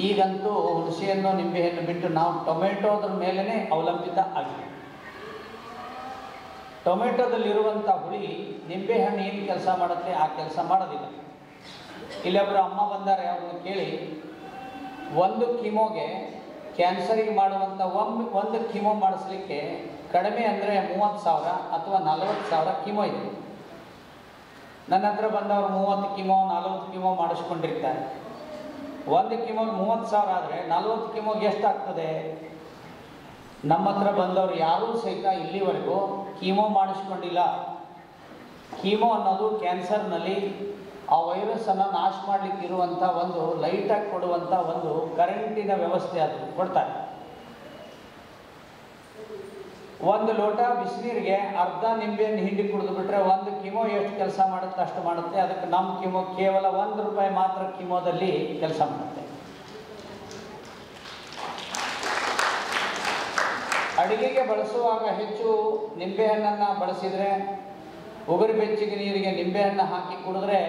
ಈಗಂತೂ ಹುಣಸೆಹಣ್ಣು ನಿಂಬೆಹಣ್ಣು ಬಿಟ್ಟು ನಾವು ಟೊಮೆಟೋದ್ರ ಮೇಲೇ ಅವಲಂಬಿತ ಆಗಿದೆ. ಟೊಮೆಟೊದಲ್ಲಿರುವಂಥ ಹುಳಿ ನಿಂಬೆಹಣ್ಣು ಏನು ಕೆಲಸ ಮಾಡುತ್ತೆ ಆ ಕೆಲಸ ಮಾಡೋದಿಲ್ಲ. ಇಲ್ಲೊಬ್ಬರು ಅಮ್ಮ ಬಂದಾರೆ, ಅವ್ರನ್ನ ಕೇಳಿ, ಒಂದು ಕಿಮೋಗೆ ಕ್ಯಾನ್ಸರಿಗೆ ಮಾಡುವಂಥ ಒಂದು ಕಿಮೋ ಮಾಡಿಸ್ಲಿಕ್ಕೆ ಕಡಿಮೆ ಅಂದರೆ 30,000 ಅಥವಾ 40,000 ಕಿಮೋ ಇದೆ. ನನ್ನ ಹತ್ರ ಬಂದವರು 30 ಕಿಮೋ 40 ಕಿಮೋ ಮಾಡಿಸ್ಕೊಂಡಿರ್ತಾರೆ. ಒಂದು ಕಿಮೋಗೆ 30,000 ಆದರೆ 40 ಕಿಮೋಗೆ ಎಷ್ಟಾಗ್ತದೆ? ನಮ್ಮ ಹತ್ರ ಬಂದವರು ಯಾರೂ ಸಹಿತ ಇಲ್ಲಿವರೆಗೂ ಕೀಮೋ ಮಾಡಿಸ್ಕೊಂಡಿಲ್ಲ. ಕೀಮೋ ಅನ್ನೋದು ಕ್ಯಾನ್ಸರ್ನಲ್ಲಿ ಆ ವೈರಸ್ಸನ್ನು ನಾಶ ಮಾಡಲಿಕ್ಕೆ ಇರುವಂಥ ಒಂದು ಲೈಟಾಗಿ ಕೊಡುವಂಥ ಒಂದು ಕರೆಂಟಿನ ವ್ಯವಸ್ಥೆ ಅದು ಕೊಡ್ತಾರೆ. ಒಂದು ಲೋಟ ಬಿಸಿನೀರಿಗೆ ಅರ್ಧ ನಿಂಬೆಯನ್ನು ಹಿಂಡಿ ಕುಡಿದು ಬಿಟ್ರೆ ಒಂದು ಕಿಮೋ ಎಷ್ಟು ಕೆಲಸ ಮಾಡುತ್ತೆ ಅಷ್ಟು ಮಾಡುತ್ತೆ. ಅದಕ್ಕೆ ನಮ್ಮ ಕಿಮೋ ಕೇವಲ ₹1 ಮಾತ್ರ ಕಿಮೋದಲ್ಲಿ ಕೆಲಸ ಮಾಡುತ್ತೆ. ಅಡಿಗೆಗೆ ಬಳಸುವಾಗ ಹೆಚ್ಚು ನಿಂಬೆಹಣ್ಣನ್ನು ಬಳಸಿದರೆ, ಉಗುರು ಬೆಚ್ಚಗೆ ನೀರಿಗೆ ನಿಂಬೆಹಣ್ಣು ಹಾಕಿ ಕುಡಿದ್ರೆ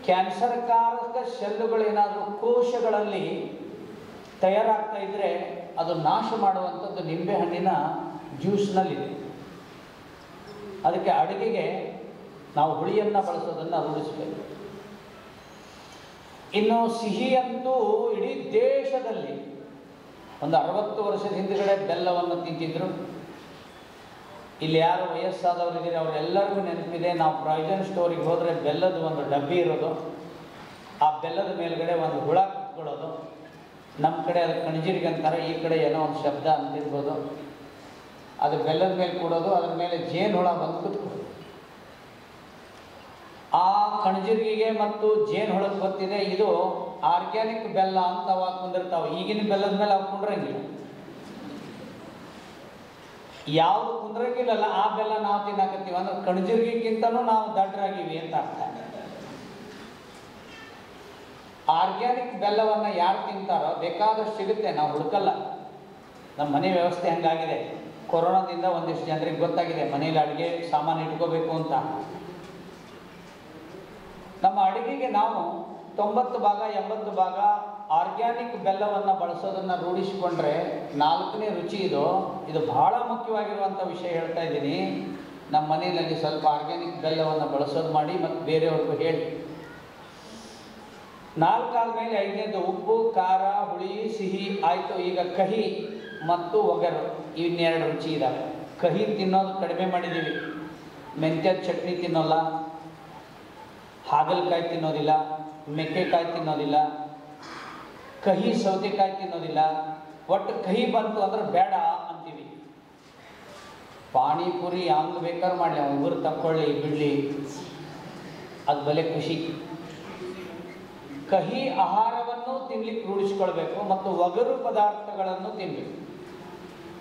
ಕ್ಯಾನ್ಸರ್ಕಾರಕ ಸೆಲ್ಲುಗಳೇನಾದರೂ ಕೋಶಗಳಲ್ಲಿ ತಯಾರಾಗ್ತಾ ಇದ್ದರೆ ಅದು ನಾಶ ಮಾಡುವಂಥದ್ದು ನಿಂಬೆಹಣ್ಣಿನ ಜ್ಯೂಸ್ನಲ್ಲಿದೆ. ಅದಕ್ಕೆ ಅಡುಗೆಗೆ ನಾವು ಹುಳಿಯನ್ನು ಬಳಸೋದನ್ನು ರೂಢಿಸಬೇಕು. ಇನ್ನು ಸಿಹಿಯಂತೂ ಇಡೀ ದೇಶದಲ್ಲಿ ಒಂದು 60 ವರ್ಷದ ಹಿಂದುಗಡೆ ಬೆಲ್ಲವನ್ನು ತಿಂತಿದ್ರು. ಇಲ್ಲಿ ಯಾರು ವಯಸ್ಸಾದವರು ಇದ್ದೀರಿ ಅವರೆಲ್ಲರಿಗೂ ನೆನಪಿದೆ, ನಾವು ಪ್ರಾವಿಷನ್ ಸ್ಟೋರಿಗೆ ಹೋದರೆ ಬೆಲ್ಲದ ಒಂದು ಡಬ್ಬಿ ಇರೋದು, ಆ ಬೆಲ್ಲದ ಮೇಲ್ಗಡೆ ಒಂದು ಹುಳ ಕುತ್ಕೊಳ್ಳೋದು. ನಮ್ಮ ಕಡೆ ಅದು ಕಣಜಿರಿಗೆ ಅಂತಾರೆ, ಈ ಕಡೆ ಏನೋ ಒಂದು ಶಬ್ದ ಅಂತಿರ್ಬೋದು. ಅದು ಬೆಲ್ಲದ ಮೇಲೆ ಕೂಡೋದು, ಅದ್ರ ಮೇಲೆ ಜೇನು ಹುಳ ಬಂದು ಕುತ್ಕೊಳ್ಳೋದು. ಆ ಕಣಜಿರ್ಗಿಗೆ ಮತ್ತು ಜೇನು ಹುಳಕ್ಕೆ ಗೊತ್ತಿದೆ ಇದು ಆರ್ಗ್ಯಾನಿಕ್ ಬೆಲ್ಲ ಅಂತ ಅವಾಗ ಕುಂದಿರ್ತಾವೆ. ಈಗಿನ ಬೆಲ್ಲದ ಮೇಲೆ ಅವು ಕುಂಡ್ರಂಗಿಲ್ಲ. ಯಾವುದು ಕುಂದ್ರಂಗಿಲ್ಲಲ್ಲ ಆ ಬೆಲ್ಲ ನಾವು ತಿನ್ನಾಕತ್ತೀವಿ ಅಂದ್ರೆ ಕಣಜಿರ್ಗಿಗಿಂತನೂ ನಾವು ದಡ್ಡರಾಗಿವಿ ಅಂತ ಅರ್ಥ. ಆರ್ಗ್ಯಾನಿಕ್ ಬೆಲ್ಲವನ್ನು ಯಾರು ತಿಂತಾರೋ ಬೇಕಾದಷ್ಟು ಸಿಗುತ್ತೆ, ನಾವು ಹುಡುಕಲ್ಲ. ನಮ್ಮ ಮನೆ ವ್ಯವಸ್ಥೆ ಹಂಗಾಗಿದೆ. ಕೊರೋನಾದಿಂದ ಒಂದಿಷ್ಟು ಜನರಿಗೆ ಗೊತ್ತಾಗಿದೆ ಮನೇಲಿ ಅಡುಗೆ ಸಾಮಾನು ಇಟ್ಕೋಬೇಕು ಅಂತ. ನಮ್ಮ ಅಡುಗೆಗೆ ನಾವು 90 ಭಾಗ 80 ಭಾಗ ಆರ್ಗ್ಯಾನಿಕ್ ಬೆಲ್ಲವನ್ನು ಬಳಸೋದನ್ನು ರೂಢಿಸಿಕೊಂಡ್ರೆ 4ನೇ ರುಚಿ ಇದು ಬಹಳ ಮುಖ್ಯವಾಗಿರುವಂಥ ವಿಷಯ ಹೇಳ್ತಾ ಇದ್ದೀನಿ. ನಮ್ಮ ಮನೆಯಲ್ಲಿ ಸ್ವಲ್ಪ ಆರ್ಗ್ಯಾನಿಕ್ ಬೆಲ್ಲವನ್ನು ಬಳಸೋದು ಮಾಡಿ ಮತ್ತು ಬೇರೆಯವ್ರಿಗೂ ಹೇಳಿ. 4 ಆದಮೇಲೆ 5ನೇದು ಉಪ್ಪು, ಖಾರ, ಹುಳಿ, ಸಿಹಿ ಆಯಿತು. ಈಗ ಕಹಿ ಮತ್ತು ಒಗರು ಇನ್ನೆರಡು ರುಚಿ ಇದ್ದಾವೆ. ಕಹಿ ತಿನ್ನೋದು ಕಡಿಮೆ ಮಾಡಿದ್ದೀವಿ. ಮೆಂತ್ಯದ ಚಟ್ನಿ ತಿನ್ನೋಲ್ಲ, ಹಾಗಲಕಾಯಿ ತಿನ್ನೋದಿಲ್ಲ, ಮೆಕ್ಕೆಕಾಯಿ ತಿನ್ನೋದಿಲ್ಲ, ಕಹಿ ಸೌತೆಕಾಯಿ ತಿನ್ನೋದಿಲ್ಲ. ಒಟ್ಟು ಕಹಿ ಬಂತು ಅಂದ್ರೆ ಬೇಡ ಅಂತೀವಿ. ಪಾನಿಪುರಿ ಹಂಗೆ ಬೇಕಾದ್ರೆ ಮಾಡಲಿ, ಉಗುರು ತಕ್ಕೊಳ್ಳಿ ಬಿಡಲಿ, ಅದು ಬಲೆ ಖುಷಿ. ಕಹಿ ಆಹಾರವನ್ನು ತಿನ್ಲಿಕ್ಕೆ ರೂಢಿಸ್ಕೊಳ್ಬೇಕು ಮತ್ತು ಒಗರು ಪದಾರ್ಥಗಳನ್ನು ತಿನ್ನಬೇಕು.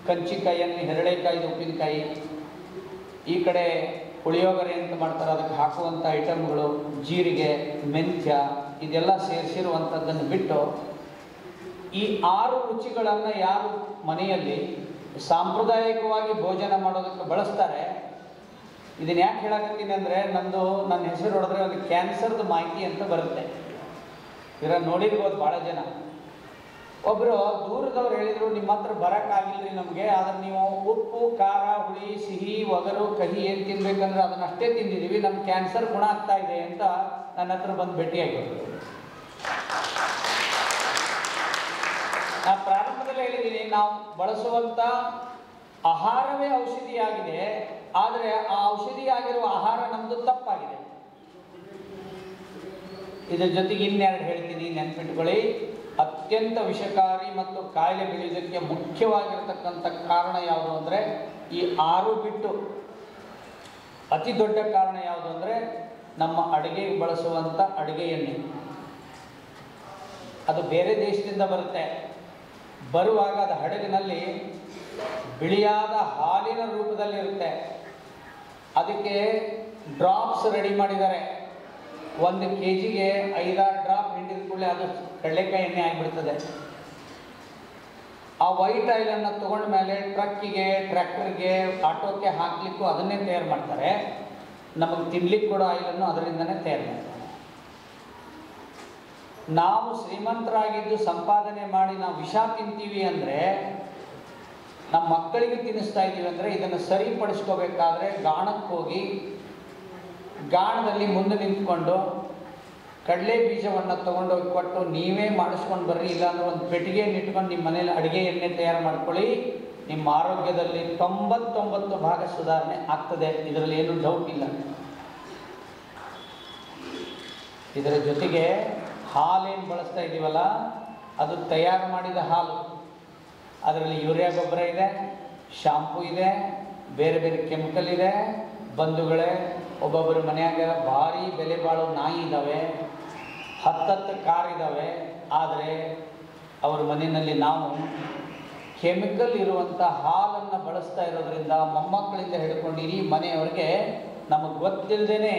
ಕಂಚಿಕಾಯಿಯನ್ನು, ಹೆರಳೆಕಾಯಿ, ಉಪ್ಪಿನಕಾಯಿ, ಈ ಕಡೆ ಪುಳಿಯೋಗರೆ ಅಂತ ಮಾಡ್ತಾರೆ ಅದಕ್ಕೆ ಹಾಕುವಂಥ ಐಟಮ್ಗಳು, ಜೀರಿಗೆ, ಮೆಂತ್ಯ, ಇದೆಲ್ಲ ಸೇರಿಸಿರುವಂಥದ್ದನ್ನು ಬಿಟ್ಟು ಈ 6 ರುಚಿಗಳನ್ನು ಯಾರು ಮನೆಯಲ್ಲಿ ಸಾಂಪ್ರದಾಯಿಕವಾಗಿ ಭೋಜನ ಮಾಡೋದಕ್ಕೆ ಬಳಸ್ತಾರೆ. ಇದನ್ನು ಯಾಕೆ ಹೇಳಕತ್ತೀನಿ ಅಂದರೆ ನನ್ನ ಹೆಸರು ಹೊಡೆದ್ರೆ ಒಂದು ಕ್ಯಾನ್ಸರ್ದು ಮಾಹಿತಿ ಅಂತ ಬರುತ್ತೆ. ಇದರ ನೋಡಿರ್ಬೋದು ಭಾಳ ಜನ. ಒಬ್ಬರು ದೂರದವ್ರು ಹೇಳಿದರು, ನಿಮ್ಮ ಹತ್ರ ಬರೋಕ್ಕಾಗಿಲ್ಲರಿ ನಮಗೆ, ಆದರೆ ನೀವು ಉಪ್ಪು, ಖಾರ, ಹುಳಿ, ಸಿಹಿ, ಒಗರು, ಕಹಿ ಏನು ತಿನ್ಬೇಕಂದ್ರೆ ಅದನ್ನಷ್ಟೇ ತಿಂದಿದ್ದೀವಿ, ನಮ್ಮ ಕ್ಯಾನ್ಸರ್ ಗುಣ ಆಗ್ತಾ ಇದೆ ಅಂತ ನನ್ನ ಹತ್ರ ಬಂದು ಭೇಟಿಯಾಗಿದ್ರು. ನಾನು ಪ್ರಾರಂಭದಲ್ಲಿ ಹೇಳಿದ್ದೀನಿ, ನಾವು ಬಳಸುವಂಥ ಆಹಾರವೇ ಔಷಧಿಯಾಗಿದೆ, ಆದರೆ ಆ ಔಷಧಿಯಾಗಿರುವ ಆಹಾರ ನಮ್ಮದು ತಪ್ಪಾಗಿದೆ. ಇದ್ರ ಜೊತೆಗೆ ಇನ್ನೆರಡು ಹೇಳ್ತೀನಿ, ನೆನ್ಪಿಟ್ಕೊಳ್ಳಿ. ಅತ್ಯಂತ ವಿಷಕಾರಿ ಮತ್ತು ಕಾಯಿಲೆ ಬೆಳೆಯೋದಕ್ಕೆ ಮುಖ್ಯವಾಗಿರತಕ್ಕಂಥ ಕಾರಣ ಯಾವುದು ಅಂದರೆ ಈ 6 ಬಿಟ್ಟು ಅತಿ ದೊಡ್ಡ ಕಾರಣ ಯಾವುದು ಅಂದರೆ ನಮ್ಮ ಅಡುಗೆಗೆ ಬಳಸುವಂಥ ಅಡುಗೆ ಎಣ್ಣೆ. ಅದು ಬೇರೆ ದೇಶದಿಂದ ಬರುತ್ತೆ. ಬರುವಾಗ ಅದು ಹಡಗಿನಲ್ಲಿ ಬಿಳಿಯಾದ ಹಾಲಿನ ರೂಪದಲ್ಲಿರುತ್ತೆ. ಅದಕ್ಕೆ ಡ್ರಾಪ್ಸ್ ರೆಡಿ ಮಾಡಿದ್ದಾರೆ. 1 kgಗೆ 5-6 ಡ್ರಾಪ್ ಹಿಂಡಿದ ಕೂಡಲೇ ಅದು ಕಡಲೆಕಾಯಿ ಎಣ್ಣೆ ಆಗಿಬಿಡ್ತದೆ. ಆ ವೈಟ್ ಆಯಿಲನ್ನು ತೊಗೊಂಡ ಮೇಲೆ ಟ್ರಕ್ಕಿಗೆ, ಟ್ರ್ಯಾಕ್ಟರ್ಗೆ, ಆಟೋಕ್ಕೆ ಹಾಕಲಿಕ್ಕೂ ಅದನ್ನೇ ತಯಾರು ಮಾಡ್ತಾರೆ. ನಮಗೆ ತಿನ್ಲಿಕ್ಕೆ ಕೊಡೋ ಆಯಿಲನ್ನು ಅದರಿಂದನೇ ತಯಾರು ಮಾಡ್ತಾರೆ. ನಾವು ಶ್ರೀಮಂತರಾಗಿದ್ದು ಸಂಪಾದನೆ ಮಾಡಿ ನಾವು ವಿಷ ತಿಂತೀವಿ ಅಂದರೆ, ನಮ್ಮ ಮಕ್ಕಳಿಗೆ ತಿನ್ನಿಸ್ತಾ ಇದ್ದೀವಿ ಅಂದರೆ, ಇದನ್ನು ಸರಿಪಡಿಸ್ಕೋಬೇಕಾದ್ರೆ ಗಾಣಕ್ಕೆ ಹೋಗಿ ಗಾಣದಲ್ಲಿ ಮುಂದೆ ನಿಂತ್ಕೊಂಡು ಕಡಲೆ ಬೀಜವನ್ನು ತೊಗೊಂಡೋಗಿ ಕೊಟ್ಟು ನೀವೇ ಮಾಡಿಸ್ಕೊಂಡು ಬರ್ರಿ, ಇಲ್ಲಾಂದ್ರೆ ಒಂದು ಪೆಟ್ಟಿಗೆಯನ್ನು ಇಟ್ಕೊಂಡು ನಿಮ್ಮ ಮನೇಲಿ ಅಡುಗೆ ಎಣ್ಣೆ ತಯಾರು ಮಾಡ್ಕೊಳ್ಳಿ. ನಿಮ್ಮ ಆರೋಗ್ಯದಲ್ಲಿ 99% ಸುಧಾರಣೆ ಆಗ್ತದೆ. ಇದರಲ್ಲಿ ಏನೂ ಡೌಟ್ ಇಲ್ಲ. ಇದರ ಜೊತೆಗೆ ಹಾಲೇನು ಬಳಸ್ತಾ ಇದ್ದೀವಲ್ಲ, ಅದು ತಯಾರು ಮಾಡಿದ ಹಾಲು. ಅದರಲ್ಲಿ ಯೂರಿಯಾ ಗೊಬ್ಬರ ಇದೆ, ಶಾಂಪೂ ಇದೆ, ಬೇರೆ ಬೇರೆ ಕೆಮಿಕಲ್ ಇದೆ. ಬಂಧುಗಳೇ, ಒಬ್ಬೊಬ್ಬರ ಮನೆಯಾಗ ಭಾರಿ ಬೆಲೆ ಬಾಳೋ ನಾಯಿ ಇದ್ದಾವೆ, 10 ಕಾರ್ ಇದ್ದಾವೆ. ಆದರೆ ಅವ್ರ ಮನೆಯಲ್ಲಿ ನಾವು ಕೆಮಿಕಲ್ ಇರುವಂಥ ಹಾಲನ್ನು ಬಳಸ್ತಾ ಇರೋದ್ರಿಂದ ಮೊಮ್ಮಕ್ಕಳಿಂದ ಹಿಡ್ಕೊಂಡು ಇಡೀ ಮನೆಯವ್ರಿಗೆ ನಮಗೆ ಗೊತ್ತಿಲ್ಲದೇ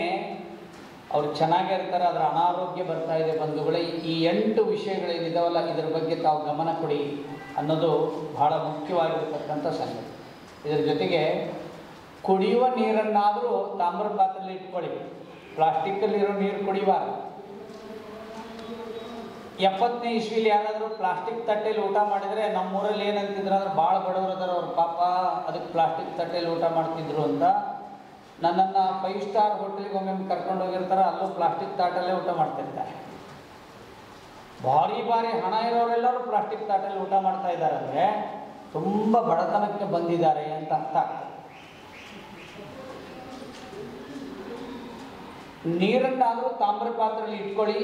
ಅವ್ರು ಚೆನ್ನಾಗೇ ಇರ್ತಾರೆ, ಅದರ ಅನಾರೋಗ್ಯ ಬರ್ತಾ ಇದೆ. ಬಂಧುಗಳೇ, ಈ 8 ವಿಷಯಗಳೇನಿದಾವಲ್ಲ, ಇದರ ಬಗ್ಗೆ ತಾವು ಗಮನ ಕೊಡಿ ಅನ್ನೋದು ಬಹಳ ಮುಖ್ಯವಾಗಿರ್ತಕ್ಕಂಥ ಸಂಗತಿ. ಇದರ ಜೊತೆಗೆ ಕುಡಿಯುವ ನೀರನ್ನಾದರೂ ತಾಮ್ರ ಪಾತ್ರೆಯಲ್ಲಿ ಇಟ್ಕೊಳ್ಳಿ. ಪ್ಲಾಸ್ಟಿಕ್ಕಲ್ಲಿರೋ ನೀರು ಕುಡಿಬಾರ್ದು. 70ನೇ ಇಸ್ವಿಲಿ ಯಾರಾದರೂ ಪ್ಲಾಸ್ಟಿಕ್ ತಟ್ಟೆಯಲ್ಲಿ ಊಟ ಮಾಡಿದರೆ, ನಮ್ಮೂರಲ್ಲಿ ಏನಂತಿದ್ರು ಅಂದ್ರೆ, ಭಾಳ ಬಡವರು ಅದಾರ ಅವ್ರ ಪಾಪ, ಅದಕ್ಕೆ ಪ್ಲಾಸ್ಟಿಕ್ ತಟ್ಟೆಯಲ್ಲಿ ಊಟ ಮಾಡ್ತಿದ್ರು ಅಂತ. ನನ್ನನ್ನು 5 ಸ್ಟಾರ್ ಹೋಟೆಲ್ಗೆ ಒಮ್ಮೆ ಕರ್ಕೊಂಡು ಹೋಗಿರ್ತಾರೆ, ಅಲ್ಲೂ ಪ್ಲಾಸ್ಟಿಕ್ ತಾಟಲ್ಲೇ ಊಟ ಮಾಡ್ತಿರ್ತಾರೆ. ಭಾರಿ ಹಣ ಇರೋರೆಲ್ಲರೂ ಪ್ಲಾಸ್ಟಿಕ್ ತಾಟಲ್ಲಿ ಊಟ ಮಾಡ್ತಾ ಇದ್ದಾರೆ ಅಂದರೆ ತುಂಬ ಬಡತನಕ್ಕೆ ಬಂದಿದ್ದಾರೆ ಅಂತ ಅರ್ಥ ಆಗ್ತದೆ. ನೀರನ್ನಾದರೂ ತಾಮ್ರ ಪಾತ್ರೆಯಲ್ಲಿ ಇಟ್ಕೊಳ್ಳಿ.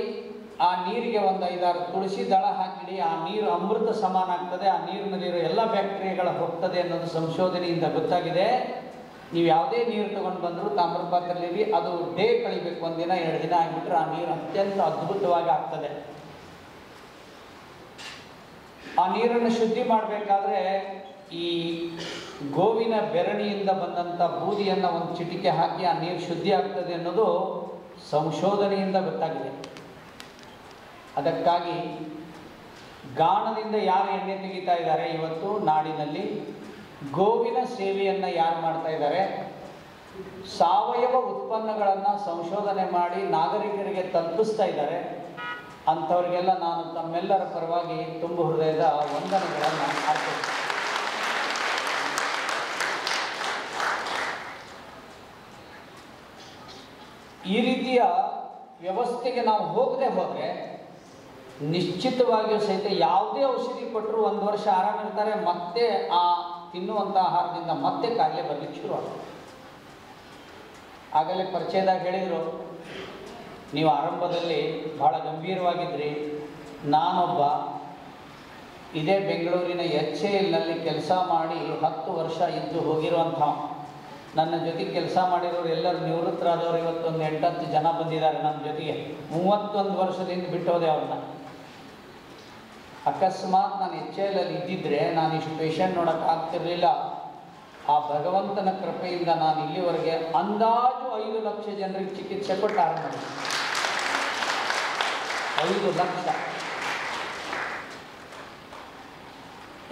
ಆ ನೀರಿಗೆ ಒಂದು 5-6 ತುಳಸಿ ದಳ ಹಾಕಿಡಿ. ಆ ನೀರು ಅಮೃತ ಸಮಾನ ಆಗ್ತದೆ. ಆ ನೀರಿನಲ್ಲಿರೋ ಎಲ್ಲ ಬ್ಯಾಕ್ಟೀರಿಯಾಗಳ ಹೋಗ್ತದೆ ಅನ್ನೋದು ಸಂಶೋಧನೆಯಿಂದ ಗೊತ್ತಾಗಿದೆ. ನೀವು ಯಾವುದೇ ನೀರು ತೊಗೊಂಡು ಬಂದರೂ ತಾಮ್ರ ಪಾತ್ರೆಯಲ್ಲಿ ಅದು ಡೇ ಕಳಿಬೇಕು, 1 ದಿನ 2 ದಿನ ಆಗಿಬಿಟ್ರೆ ಆ ನೀರು ಅತ್ಯಂತ ಅದ್ಭುತವಾಗಿ ಆಗ್ತದೆ. ಆ ನೀರನ್ನು ಶುದ್ಧಿ ಮಾಡಬೇಕಾದ್ರೆ ಈ ಗೋವಿನ ಬೆರಣಿಯಿಂದ ಬಂದಂಥ ಬೂದಿಯನ್ನು ಒಂದು ಚಿಟಿಕೆ ಹಾಕಿ ಆ ನೀರು ಶುದ್ಧಿ ಆಗ್ತದೆ ಅನ್ನೋದು ಸಂಶೋಧನೆಯಿಂದ ಗೊತ್ತಾಗಿದೆ. ಅದಕ್ಕಾಗಿ ಗಾಣದಿಂದ ಯಾರು ಎಣ್ಣೆ ತೆಗಿತಾ ಇದ್ದಾರೆ ಇವತ್ತು ನಾಡಿನಲ್ಲಿ, ಗೋವಿನ ಸೇವೆಯನ್ನು ಯಾರು ಮಾಡ್ತಾ ಇದ್ದಾರೆ, ಸಾವಯವ ಉತ್ಪನ್ನಗಳನ್ನು ಸಂಶೋಧನೆ ಮಾಡಿ ನಾಗರಿಕರಿಗೆ ತಲುಪಿಸ್ತಾ ಇದ್ದಾರೆ, ಅಂಥವ್ರಿಗೆಲ್ಲ ನಾನು ತಮ್ಮೆಲ್ಲರ ಪರವಾಗಿ ತುಂಬ ಹೃದಯದ ವಂದನೆಗಳನ್ನು ಅರ್ಪಿಸ್ತೇನೆ. ಈ ರೀತಿಯ ವ್ಯವಸ್ಥೆಗೆ ನಾವು ಹೋಗದೆ ಹೋದರೆ ನಿಶ್ಚಿತವಾಗಿಯೂ ಸಹಿತ ಯಾವುದೇ ಔಷಧಿ ಕೊಟ್ಟರು 1 ವರ್ಷ ಆರಾಮಿರ್ತಾರೆ, ಮತ್ತೆ ಆ ತಿನ್ನುವಂಥ ಆಹಾರದಿಂದ ಮತ್ತೆ ಕಾಯಿಲೆ ಬರಲಿಕ್ಕೆ ಶುರು ಆಗ್ತದೆ. ಆಗಲೇ ಪರಿಚಯದಾಗ ಹೇಳಿದರು, ನೀವು ಆರಂಭದಲ್ಲಿ ಭಾಳ ಗಂಭೀರವಾಗಿದ್ರಿ. ನಾನೊಬ್ಬ ಇದೇ ಬೆಂಗಳೂರಿನ HALನಲ್ಲಿ ಕೆಲಸ ಮಾಡಿ 10 ವರ್ಷ ಇದ್ದು ಹೋಗಿರುವಂಥ, ನನ್ನ ಜೊತೆಗೆ ಕೆಲಸ ಮಾಡಿರೋರು ಎಲ್ಲರೂ ನಿವೃತ್ತರಾದವರು ಇವತ್ತೊಂದು 8-10 ಜನ ಬಂದಿದ್ದಾರೆ ನನ್ನ ಜೊತೆಗೆ. 31 ವರ್ಷದಿಂದ ಬಿಟ್ಟು ಹೋದೆ ಅವ್ರನ್ನ. ಅಕಸ್ಮಾತ್ ನಾನು HALಲ್ಲಿ ಇದ್ದಿದ್ದರೆ ನಾನು ಇಷ್ಟು ಪೇಷಂಟ್ ನೋಡೋಕೆ ಆಗ್ತಿರಲಿಲ್ಲ. ಆ ಭಗವಂತನ ಕೃಪೆಯಿಂದ ನಾನು ಇಲ್ಲಿವರೆಗೆ ಅಂದಾಜು 5 ಲಕ್ಷ ಜನರಿಗೆ ಚಿಕಿತ್ಸೆ ಕೊಟ್ಟು ಆರಂಭ ಮಾಡಿದೆ. 5 ಲಕ್ಷ.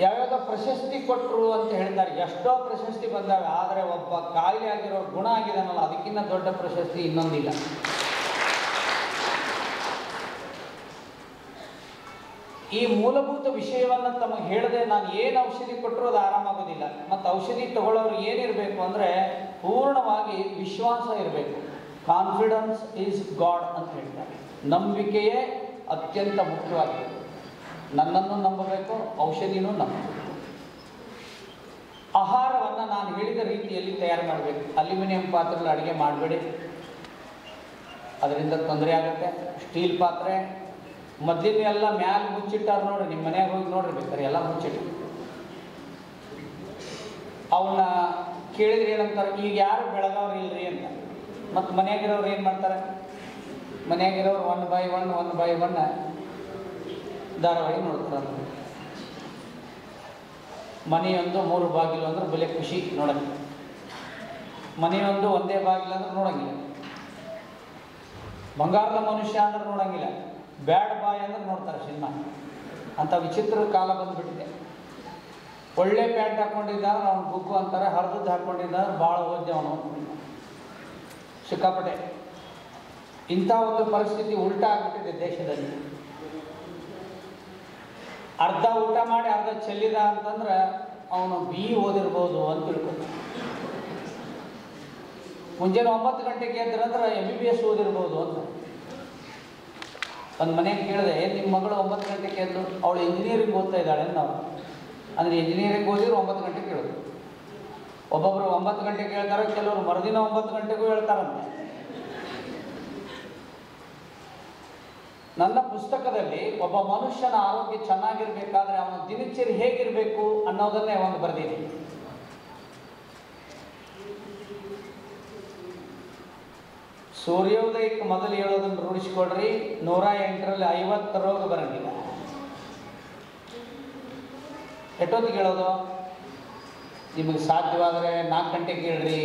ಯಾವ್ಯಾವ ಪ್ರಶಸ್ತಿ ಕೊಟ್ಟರು ಅಂತ ಹೇಳ್ತಾರೆ, ಎಷ್ಟೋ ಪ್ರಶಸ್ತಿ ಬಂದಾವೆ. ಆದರೆ ಒಬ್ಬ ಕಾಯಿಲೆ ಆಗಿರೋ ಗುಣ ಆಗಿದಾನಲ್ಲ, ಅದಕ್ಕಿಂತ ದೊಡ್ಡ ಪ್ರಶಸ್ತಿ ಇನ್ನೊಂದಿಲ್ಲ. ಈ ಮೂಲಭೂತ ವಿಷಯವನ್ನು ತಮಗೆ ಹೇಳದೆ ನಾನು ಏನು ಔಷಧಿ ಕೊಟ್ಟರು ಅದು ಆರಾಮಾಗೋದಿಲ್ಲ. ಮತ್ತು ಔಷಧಿ ತಗೊಳ್ಳೋರು ಏನಿರಬೇಕು ಅಂದರೆ ಪೂರ್ಣವಾಗಿ ವಿಶ್ವಾಸ ಇರಬೇಕು. ಕಾನ್ಫಿಡೆನ್ಸ್ ಈಸ್ ಗಾಡ್ ಅಂತ ಹೇಳ್ತಾರೆ. ನಂಬಿಕೆಯೇ ಅತ್ಯಂತ ಮುಖ್ಯವಾಗಿದೆ. ನನ್ನನ್ನು ನಂಬಬೇಕು, ಔಷಧಿನೂ ನಂಬಬೇಕು. ಆಹಾರವನ್ನು ನಾನು ಹೇಳಿದ ರೀತಿಯಲ್ಲಿ ತಯಾರು ಮಾಡಬೇಕು. ಅಲ್ಯೂಮಿನಿಯಂ ಪಾತ್ರೆಯಲ್ಲಿ ಅಡುಗೆ ಮಾಡಬೇಡಿ, ಅದರಿಂದ ತೊಂದರೆ ಆಗುತ್ತೆ. ಸ್ಟೀಲ್ ಪಾತ್ರೆ, ಮೊದಲಿನ ಎಲ್ಲ ಮ್ಯಾಲ ಮುಚ್ಚಿಟ್ಟಾರ ನೋಡ್ರಿ, ನಿಮ್ಮ ಮನ್ಯಾಗ ಹೋಗಿ ನೋಡ್ರಿ ಬೇಕಾರೆ ಎಲ್ಲ ಮುಚ್ಚಿಟ್ಟು. ಅವನ್ನ ಕೇಳಿದ್ರೆ ಏನಂತಾರೆ, ಈಗ ಯಾರು ಬೆಳಗಾವ್ರು ಇಲ್ರಿ ಅಂತ. ಮತ್ತು ಮನೆಯಾಗಿರೋರು ಏನು ಮಾಡ್ತಾರೆ, ಮನೆಯಾಗಿರೋರು 1/1 ಧಾರಾವಾಹಿ ನೋಡ್ತಾರೆ. ಮನೆಯೊಂದು 3 ಬಾಗಿಲು ಅಂದ್ರೆ ಬಲೆ ಖುಷಿ ನೋಡೋಕ್ಕೆ. ಮನೆಯೊಂದು ಒಂದೇ ಬಾಗಿಲು ಅಂದ್ರೆ ನೋಡೋಂಗಿಲ್ಲ. ಬಂಗಾರದ ಮನುಷ್ಯ ಅಂದ್ರೆ ನೋಡೋಂಗಿಲ್ಲ. ಬ್ಯಾಡ್ ಬಾಯ್ ಅಂದ್ರೆ ನೋಡ್ತಾರೆ ಸಿನಿಮಾ. ಅಂಥ ವಿಚಿತ್ರ ಕಾಲ ಬಂದುಬಿಟ್ಟಿದೆ. ಒಳ್ಳೆ ಪ್ಯಾಂಟ್ ಹಾಕ್ಕೊಂಡಿದ್ದಾದ್ರೆ ಅವ್ನು ಬುಕ್ಕು ಅಂತಾರೆ, ಹರಿದದ್ದು ಹಾಕ್ಕೊಂಡಿದ್ದಾದ್ರೆ ಭಾಳ ಓದ್ದೆ ಅವನು ಸಿಕ್ಕಾಪಟ್ಟೆ. ಇಂಥ ಒಂದು ಪರಿಸ್ಥಿತಿ ಉಲ್ಟಾ ಆಗಿಬಿಟ್ಟಿದೆ ದೇಶದಲ್ಲಿ. ಅರ್ಧ ಊಟ ಮಾಡಿ ಅರ್ಧ ಚೆಲ್ಲಿದ ಅಂತಂದ್ರೆ ಅವನು ಓದಿರ್ಬೋದು ಅಂತ ತಿಳ್ಕೊತಾನೆ. ಮುಂಜಾನೆ 9 ಗಂಟೆಗೆ ಎದ್ರಂದ್ರೆ MBBS ಓದಿರ್ಬೋದು ಅಂತ. ಒಂದು ಮನೆಗೆ ಕೇಳಿದೆ, ನಿಮ್ಮ ಮಗಳು 9 ಗಂಟೆಗೆ ಎದ್ದು ಅವಳು ಇಂಜಿನಿಯರಿಂಗ್ ಓದ್ತಾ ಇದ್ದಾಳೆ ನಾವು. ಅಂದರೆ ಇಂಜಿನಿಯರಿಂಗ್ ಓದಿದ್ರು 9 ಗಂಟೆಗೆ ಕೇಳೋದು. ಒಬ್ಬೊಬ್ಬರು 9 ಗಂಟೆಗೆ ಹೇಳ್ತಾರೆ, ಕೆಲವರು ಮರುದಿನ 9 ಗಂಟೆಗೂ ಹೇಳ್ತಾರಂತೆ. ನನ್ನ ಪುಸ್ತಕದಲ್ಲಿ ಒಬ್ಬ ಮನುಷ್ಯನ ಆರೋಗ್ಯ ಚೆನ್ನಾಗಿರ್ಬೇಕಾದ್ರೆ ಅವನ ದಿನಚರಿ ಹೇಗಿರಬೇಕು ಅನ್ನೋದನ್ನೇ ಒಂದು ಬರೆದಿದ್ದೀನಿ. ಸೂರ್ಯೋದಯಕ್ಕೆ ಮೊದಲು ಹೇಳೋದನ್ನು ರೂಢಿಸಿಕೊಡ್ರಿ. 108ರಲ್ಲಿ 50 ರೋಗ ಬರಂಗಿಲ್ಲ. ಎಷ್ಟೊತ್ತಿಗೆ ಹೇಳೋದು? ನಿಮಗೆ ಸಾಧ್ಯವಾದರೆ 4 ಗಂಟೆಗೆ ಹೇಳ್ರಿ,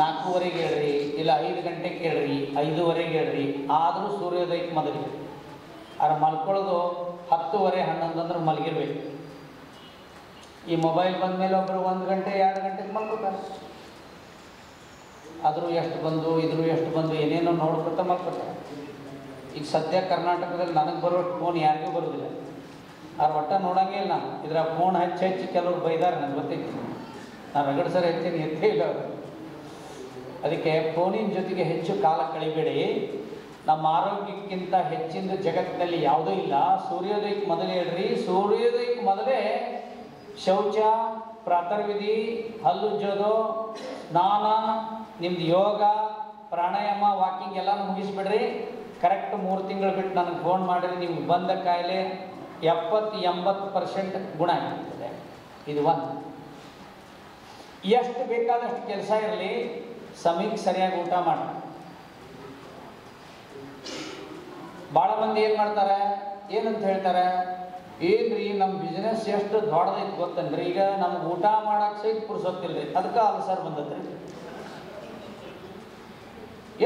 4:15 ಹೇಳ್ರಿ, ಇಲ್ಲ 5 ಗಂಟೆಗೆ ಹೇಳ್ರಿ, 5:15 ಹೇಳ್ರಿ. ಆದರೂ ಸೂರ್ಯೋದಯಕ್ಕೆ ಮೊದಲು ಆದ್ರೆ ಮಲ್ಕೊಳ್ಳೋದು 10:30 11 ಅಂದ್ರೆ ಮಲಗಿರ್ಬೇಕು. ಈ ಮೊಬೈಲ್ ಬಂದ ಮೇಲೆ ಒಬ್ಬರು 1 ಗಂಟೆ 2 ಗಂಟೆಗೆ ಮಲ್ಕೋತಾರೆ. ಆದರೂ ಎಷ್ಟು ಬಂದು ಇದ್ರೂ ಎಷ್ಟು ಬಂದು ಏನೇನೋ ನೋಡ್ಕೊತ ಮಲ್ಕೋತಾರೆ. ಈಗ ಸದ್ಯ ಕರ್ನಾಟಕದಲ್ಲಿ ನನಗೆ ಬರೋಷ್ಟು ಫೋನ್ ಯಾರಿಗೂ ಬರೋದಿಲ್ಲ. ಆದ್ರೆ ಒಟ್ಟ ನೋಡೋಂಗೇ ಇಲ್ಲ ನಾನು. ಇದರ ಫೋನ್ ಹೆಚ್ಚು ಕೆಲವ್ರು ಬೈದಾರೆ, ನನಗೆ ಗೊತ್ತೈತಿ. ನಾನು ರಗಡ್ ಸರ್ ಹೆಚ್ಚೇನು ಎತ್ತೇ ಇಲ್ಲ. ಅದಕ್ಕೆ ಫೋನಿನ ಜೊತೆಗೆ ಹೆಚ್ಚು ಕಾಲ ಕಳಿಬೇಡಿ. ನಮ್ಮ ಆರೋಗ್ಯಕ್ಕಿಂತ ಹೆಚ್ಚಿನ ಜಗತ್ತಿನಲ್ಲಿ ಯಾವುದೂ ಇಲ್ಲ. ಸೂರ್ಯೋದಯಕ್ಕೆ ಮೊದಲೇ ಹೇಳ್ರಿ. ಸೂರ್ಯೋದಯಕ್ಕೆ ಮೊದಲೇ ಶೌಚ, ಪ್ರಾತರ್ವಿಧಿ, ಹಲ್ಲುಜ್ಜೋದು, ಸ್ನಾನ, ನಿಮ್ದು ಯೋಗ, ಪ್ರಾಣಾಯಾಮ, ವಾಕಿಂಗ್ ಎಲ್ಲನೂ ಮುಗಿಸ್ಬಿಡ್ರಿ. ಕರೆಕ್ಟ್ 3 ತಿಂಗಳು ಬಿಟ್ಟು ನನಗೆ ಫೋನ್ ಮಾಡಿರಿ. ನಿಮ್ಗೆ ಬಂದ ಕಾಯಿಲೆ 70-80% ಗುಣ ಆಗಿರ್ತದೆ. ಇದು ಒಂದು. ಎಷ್ಟು ಬೇಕಾದಷ್ಟು ಕೆಲಸ ಇರಲಿ, ಸಮಯಕ್ಕೆ ಸರಿಯಾಗಿ ಊಟ ಮಾಡಿ. ಭಾಳ ಮಂದಿ ಏನು ಮಾಡ್ತಾರೆ, ಏನಂತ ಹೇಳ್ತಾರೆ, ಏನ್ರಿ ನಮ್ಮ ಬಿಸ್ನೆಸ್ ಎಷ್ಟು ದೊಡ್ಡದೈತೆ ಗೊತ್ತನ್ರಿ, ಈಗ ನಮ್ಗೆ ಊಟ ಮಾಡೋಕೆ ಸಹಿತ ಪುರ್ಸೊತ್ತಿಲ್ಲ ರೀ, ಅದಕ್ಕೆ ಅಲ್ಸರ್ ಬಂದತ್ರಿ.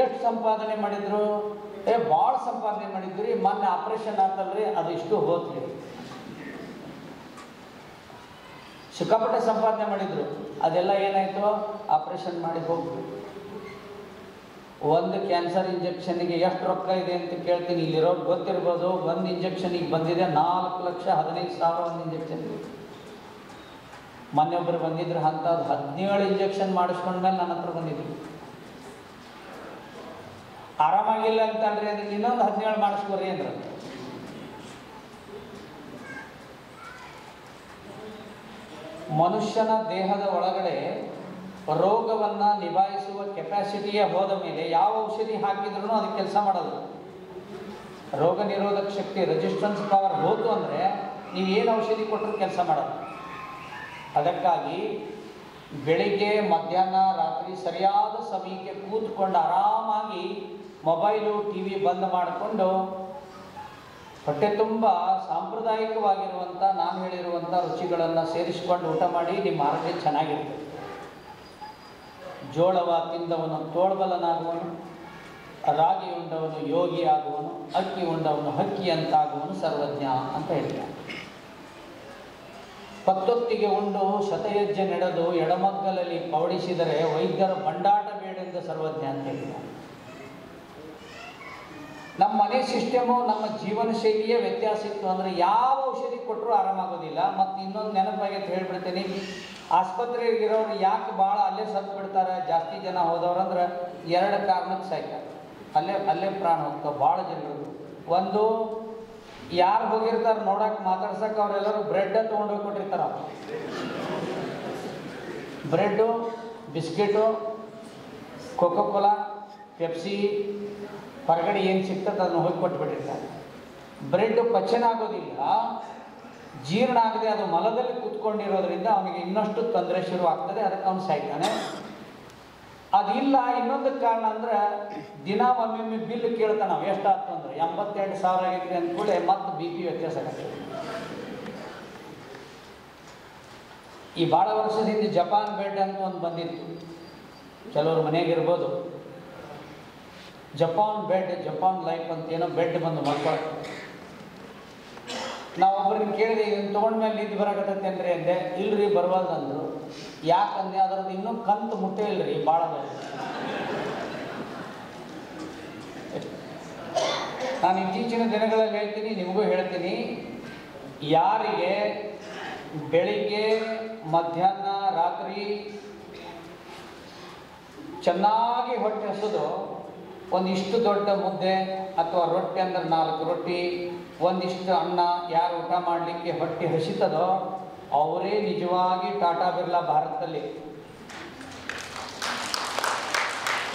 ಎಷ್ಟು ಸಂಪಾದನೆ ಮಾಡಿದ್ರು? ಭಾಳ ಸಂಪಾದನೆ ಮಾಡಿದ್ರಿ. ಮೊನ್ನೆ ಆಪ್ರೇಷನ್ ಆಗ್ತಲ್ರಿ, ಅದು ಇಷ್ಟು ಹೋತ್ರಿ. ಸಿಕ್ಕಾಪಟ್ಟೆ ಸಂಪಾದನೆ ಮಾಡಿದ್ರು, ಅದೆಲ್ಲ ಏನಾಯಿತು? ಆಪ್ರೇಷನ್ ಮಾಡಿ ಹೋಗ್ಬಿಟ್ಟು. ಒಂದು ಕ್ಯಾನ್ಸರ್ ಇಂಜೆಕ್ಷನ್ಗೆ ಎಷ್ಟು ರೊಕ್ಕ ಇದೆ ಅಂತ ಕೇಳ್ತೀನಿ. ಇಲ್ಲಿರೋರು ಗೊತ್ತಿರ್ಬೋದು. ಒಂದು ಇಂಜೆಕ್ಷನಿಗೆ ಬಂದಿದೆ 4,15,000 ಒಂದು ಇಂಜೆಕ್ಷನ್. ಮೊನ್ನೆೊಬ್ಬರು ಬಂದಿದ್ರು, ಅಂಥದ್ದು 17 ಇಂಜೆಕ್ಷನ್ ಮಾಡಿಸ್ಕೊಂಡ್ಮೇಲೆ ನನ್ನ ಹತ್ರ ಬಂದಿದ್ರು. ಆರಾಮಾಗಿಲ್ಲ ಅಂತಂದ್ರೆ ಅದಕ್ಕೆ ಇನ್ನೊಂದು 17 ಮಾಡಿಸ್ಕೊರಿ ಅಂದ್ರೆ. ಮನುಷ್ಯನ ದೇಹದ ಒಳಗಡೆ ರೋಗವನ್ನು ನಿಭಾಯಿಸುವ ಕೆಪಾಸಿಟಿಯೇ ಹೋದ ಮೇಲೆ ಯಾವ ಔಷಧಿ ಹಾಕಿದ್ರೂ ಅದಕ್ಕೆ ಕೆಲಸ ಮಾಡೋದು. ರೋಗ ನಿರೋಧಕ ಶಕ್ತಿ, ರೆಸಿಸ್ಟೆನ್ಸ್ ಪವರ್ ಹೋತು ಅಂದರೆ ನೀವು ಏನು ಔಷಧಿ ಕೊಟ್ಟರು ಕೆಲಸ ಮಾಡೋದು. ಅದಕ್ಕಾಗಿ ಬೆಳಿಗ್ಗೆ, ಮಧ್ಯಾಹ್ನ, ರಾತ್ರಿ ಸರಿಯಾದ ಸಮಯಕ್ಕೆ ಕೂತ್ಕೊಂಡು ಆರಾಮಾಗಿ ಮೊಬೈಲು, TV ಬಂದ್ ಮಾಡಿಕೊಂಡು ಹೊಟ್ಟೆ ತುಂಬ ಸಾಂಪ್ರದಾಯಿಕವಾಗಿರುವಂಥ, ನಾನು ಹೇಳಿರುವಂಥ ರುಚಿಗಳನ್ನು ಸೇರಿಸಿಕೊಂಡು ಊಟ ಮಾಡಿ ನಿಮ್ಮ ಆರೋಗ್ಯ ಚೆನ್ನಾಗಿರ್ತದೆ. ಜೋಳವ ತಿಂದವನು ತೋಳ್ಬಲನಾಗುವನು, ರಾಗಿ ಉಂಡವನು ಯೋಗಿ ಆಗುವನು, ಅಕ್ಕಿ ಉಂಡವನು ಹಕ್ಕಿ ಅಂತಾಗುವನು ಸರ್ವಜ್ಞ ಅಂತ ಹೇಳ್ತಾನೆ. ಪತ್ತೊತ್ತಿಗೆ ಉಂಡು ಶತಯಜ್ಜೆ ನಡೆದು ಎಡಮಗ್ಗಲಲ್ಲಿ ಪೌಡಿಸಿದರೆ ವೈದ್ಯರ ಬಂಡಾಟ ಬೇಡೆಂದ ಸರ್ವಜ್ಞ ಅಂತ ಹೇಳ್ತಾನೆ. ನಮ್ಮ ಮನೆ ಸಿಸ್ಟಮು, ನಮ್ಮ ಜೀವನ ಶೈಲಿಯೇ ವ್ಯತ್ಯಾಸ ಇತ್ತು ಅಂದರೆ ಯಾವ ಔಷಧಿ ಕೊಟ್ಟರು ಆರಾಮಾಗೋದಿಲ್ಲ. ಮತ್ತು ಇನ್ನೊಂದು ನೆನಪಾಗಿ ಅಂತ ಹೇಳ್ಬಿಡ್ತೀನಿ, ಆಸ್ಪತ್ರೆಗಿರೋರು ಯಾಕೆ ಭಾಳ ಅಲ್ಲೇ ಸತ್ತು ಬಿಡ್ತಾರೆ ಜಾಸ್ತಿ ಜನ ಹೋದವ್ರಂದ್ರೆ 2 ಕಾರಣಕ್ಕೆ ಸಾಯ್ತಾರೆ. ಅಲ್ಲೇ ಪ್ರಾಣ ಹೋಗ್ತಾವೆ ಭಾಳ ಜನರು. ಒಂದು, ಯಾರು ಹೋಗಿರ್ತಾರೆ ನೋಡಕ್ಕೆ ಮಾತಾಡ್ಸಕ್ಕೆ ಅವರೆಲ್ಲರೂ ಬ್ರೆಡ್ ತೊಗೊಂಡೋಗಿ ಕೊಟ್ಟಿರ್ತಾರೆ. Bread, biscuit, cocoa Cola, Pepsi, ಹೊರಗಡೆ ಏನು ಸಿಗ್ತದೆ ಅದನ್ನು ಹೋಗಿ ಕೊಟ್ಬಿಟ್ಟಿರ್ತಾರೆ. ಬ್ರೆಡ್ ಪಚನ ಆಗೋದಿಲ್ಲ, ಜೀರ್ಣ ಆಗದೆ ಅದು ಮಲದಲ್ಲಿ ಕೂತ್ಕೊಂಡಿರೋದ್ರಿಂದ ಅವನಿಗೆ ಇನ್ನಷ್ಟು ತೊಂದರೆ ಶುರುವಾಗ್ತದೆ, ಅದಕ್ಕೆ ಅವನು ಸಾಯ್ತಾನೆ. ಅದಿಲ್ಲ ಇನ್ನೊಂದು ಕಾರಣ ಅಂದ್ರೆ ದಿನ ಒಮ್ಮೊಮ್ಮೆ ಬಿಲ್ ಕೇಳ್ತಾನೆ ನಾವು, ಎಷ್ಟಾಯ್ತು ಅಂದ್ರೆ 82,000 ಆಗೈತ್ರಿ ಅಂದ್ಕೂಡಲೇ ಮತ್ತೆ BP ವ್ಯತ್ಯಾಸ ಆಗ್ತದೆ. ಈ ಭಾಳ ವರ್ಷದಿಂದ ಜಪಾನ್ ಬೆಡ್ ಅಂತ ಒಂದು ಬಂದಿತ್ತು, ಕೆಲವರು ಮನೆಯಾಗಿರ್ಬೋದು. ಜಪಾನ್ ಬೆಡ್, ಜಪಾನ್ ಲೈಫ್ ಅಂತ ಏನೋ ಬೆಡ್ ಬಂದು ಮಕ್ಕಳು. ನಾವು ಒಬ್ಬರಿಗೆ ಕೇಳಿದೆ, ಇದನ್ನು ತೊಗೊಂಡ್ಮೇಲೆ ನಿದ್ದೆ ಬರಾಕತ್ತೇನ್ರಿ ಅಂದೆ. ಇಲ್ರಿ ಬರವಲ್ದಂದ್ರು. ಯಾಕಂದ್ರೆ ಅದರದ್ದು ಇನ್ನೂ ಕಂತು ಮುಟ್ಟೆ ಇಲ್ರಿ, ಭಾಳ ನಾನು ಇತ್ತೀಚಿನ ದಿನಗಳಲ್ಲಿ ಹೇಳ್ತೀನಿ, ನಿಮಗೂ ಹೇಳ್ತೀನಿ, ಯಾರಿಗೆ ಬೆಳಿಗ್ಗೆ ಮಧ್ಯಾಹ್ನ ರಾತ್ರಿ ಚೆನ್ನಾಗಿ ಹೊಟ್ಟೆ ಹಸೋದು, ಒಂದಿಷ್ಟು ದೊಡ್ಡ ಮುದ್ದೆ ಅಥವಾ ರೊಟ್ಟಿ ಅಂದ್ರೆ 4 ರೊಟ್ಟಿ, ಒಂದಿಷ್ಟು ಅನ್ನ ಯಾರು ಊಟ ಮಾಡಲಿಕ್ಕೆ ಹೊಟ್ಟೆ ಹಸಿತದೋ ಅವರೇ ನಿಜವಾಗಿ ಟಾಟಾ ಬಿರ್ಲಾ ಭಾರತದಲ್ಲಿ.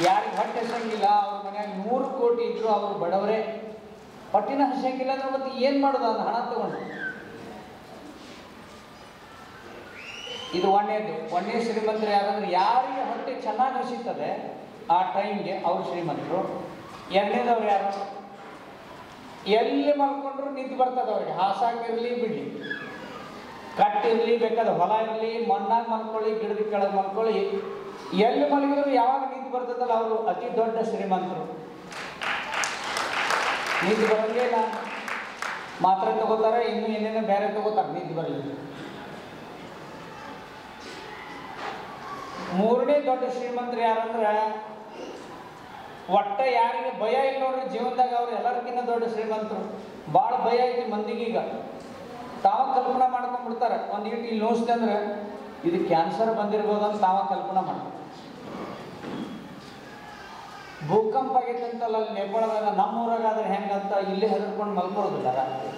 ಯಾರಿಗೆ ಹೊಟ್ಟೆ ಹಸಂಗಿಲ್ಲ, ಅವ್ರ ಮನೆಯಾಗ 100 ಕೋಟಿ ಇದ್ರು ಅವರು ಬಡವರೇ. ಹೊಟ್ಟಿನ ಹಸಂಗಿಲ್ಲ ಅಂದ್ರೆ ಮತ್ತೆ ಏನು ಮಾಡೋದು, ಅದು ಹಣ ತಗೊಂಡು. ಇದು ಒಂದೇ ಶ್ರೀಮಂತರು ಯಾರಂದ್ರೆ ಯಾರಿಗೆ ಹೊಟ್ಟೆ ಚೆನ್ನಾಗಿ ಹಸಿತದೆ ಆ ಟೈಮ್ಗೆ ಅವ್ರು ಶ್ರೀಮಂತರು. ಎರಡನೇದವ್ರು ಯಾರು, ಎಲ್ಲಿ ಮಲ್ಕೊಂಡ್ರು ನಿಂತು ಬರ್ತದೆ ಅವ್ರಿಗೆ. ಹಾಸಾಗಿರಲಿ ಬಿಡಿ, ಕಟ್ಟಿರಲಿ, ಬೇಕಾದ ಹೊಲ ಇರಲಿ, ಮಣ್ಣಾಗ ಮಲ್ಕೊಳ್ಳಿ, ಗಿಡದ ಕೆಳಗೆ ಮಲ್ಕೊಳ್ಳಿ, ಎಲ್ಲಿ ಮಲಗಿದ್ರು ಯಾವಾಗ ನಿಂತು ಬರ್ತದಲ್ಲ ಅವರು ಅತಿ ದೊಡ್ಡ ಶ್ರೀಮಂತರು. ನಿಂತು ಬರೋಂಗೇ ಇಲ್ಲ, ಮಾತ್ರೆ ತಗೋತಾರೆ, ಇನ್ನೂ ಏನೇನೋ ಬೇರೆ ತಗೋತಾರೆ, ನಿಂತು ಬರಲಿಲ್ಲ. ಮೂರನೇ ದೊಡ್ಡ ಶ್ರೀಮಂತರು ಯಾರಂದ್ರೆ ಒಟ್ಟ ಯಾರಿಗೆ ಭಯ ಇಲ್ಲ ನೋಡ್ರಿ ಜೀವನದಾಗ, ಅವ್ರು ಎಲ್ಲರಿಗಿಂತ ದೊಡ್ಡ ಶ್ರೀಮಂತರು. ಭಾಳ ಭಯ ಐತಿ ಮಂದಿಗೀಗ, ತಾವ ಕಲ್ಪನಾ ಮಾಡ್ಕೊಂಡ್ಬಿಡ್ತಾರೆ. ಒಂದು ಇಟ್ಟು ಇಲ್ಲಿ ನೋಯಿಸ್ದೆ ಅಂದ್ರೆ ಇದು ಕ್ಯಾನ್ಸರ್ ಬಂದಿರ್ಬೋದು ಅಂತ ತಾವ ಕಲ್ಪನಾ ಮಾಡ್ತಾರೆ. ಭೂಕಂಪ ಆಗೈತಂತಲ್ಲ ಅಲ್ಲಿ ನೇಪಾಳದಾಗ, ನಮ್ಮೂರಾಗಾದ್ರೆ ಹೆಂಗಂತ ಇಲ್ಲಿ ಹೆದರ್ಕೊಂಡು ಮಲ್ಕೊಳ್ಳೋದಿಲ್ಲ ರಾತ್ರಿ.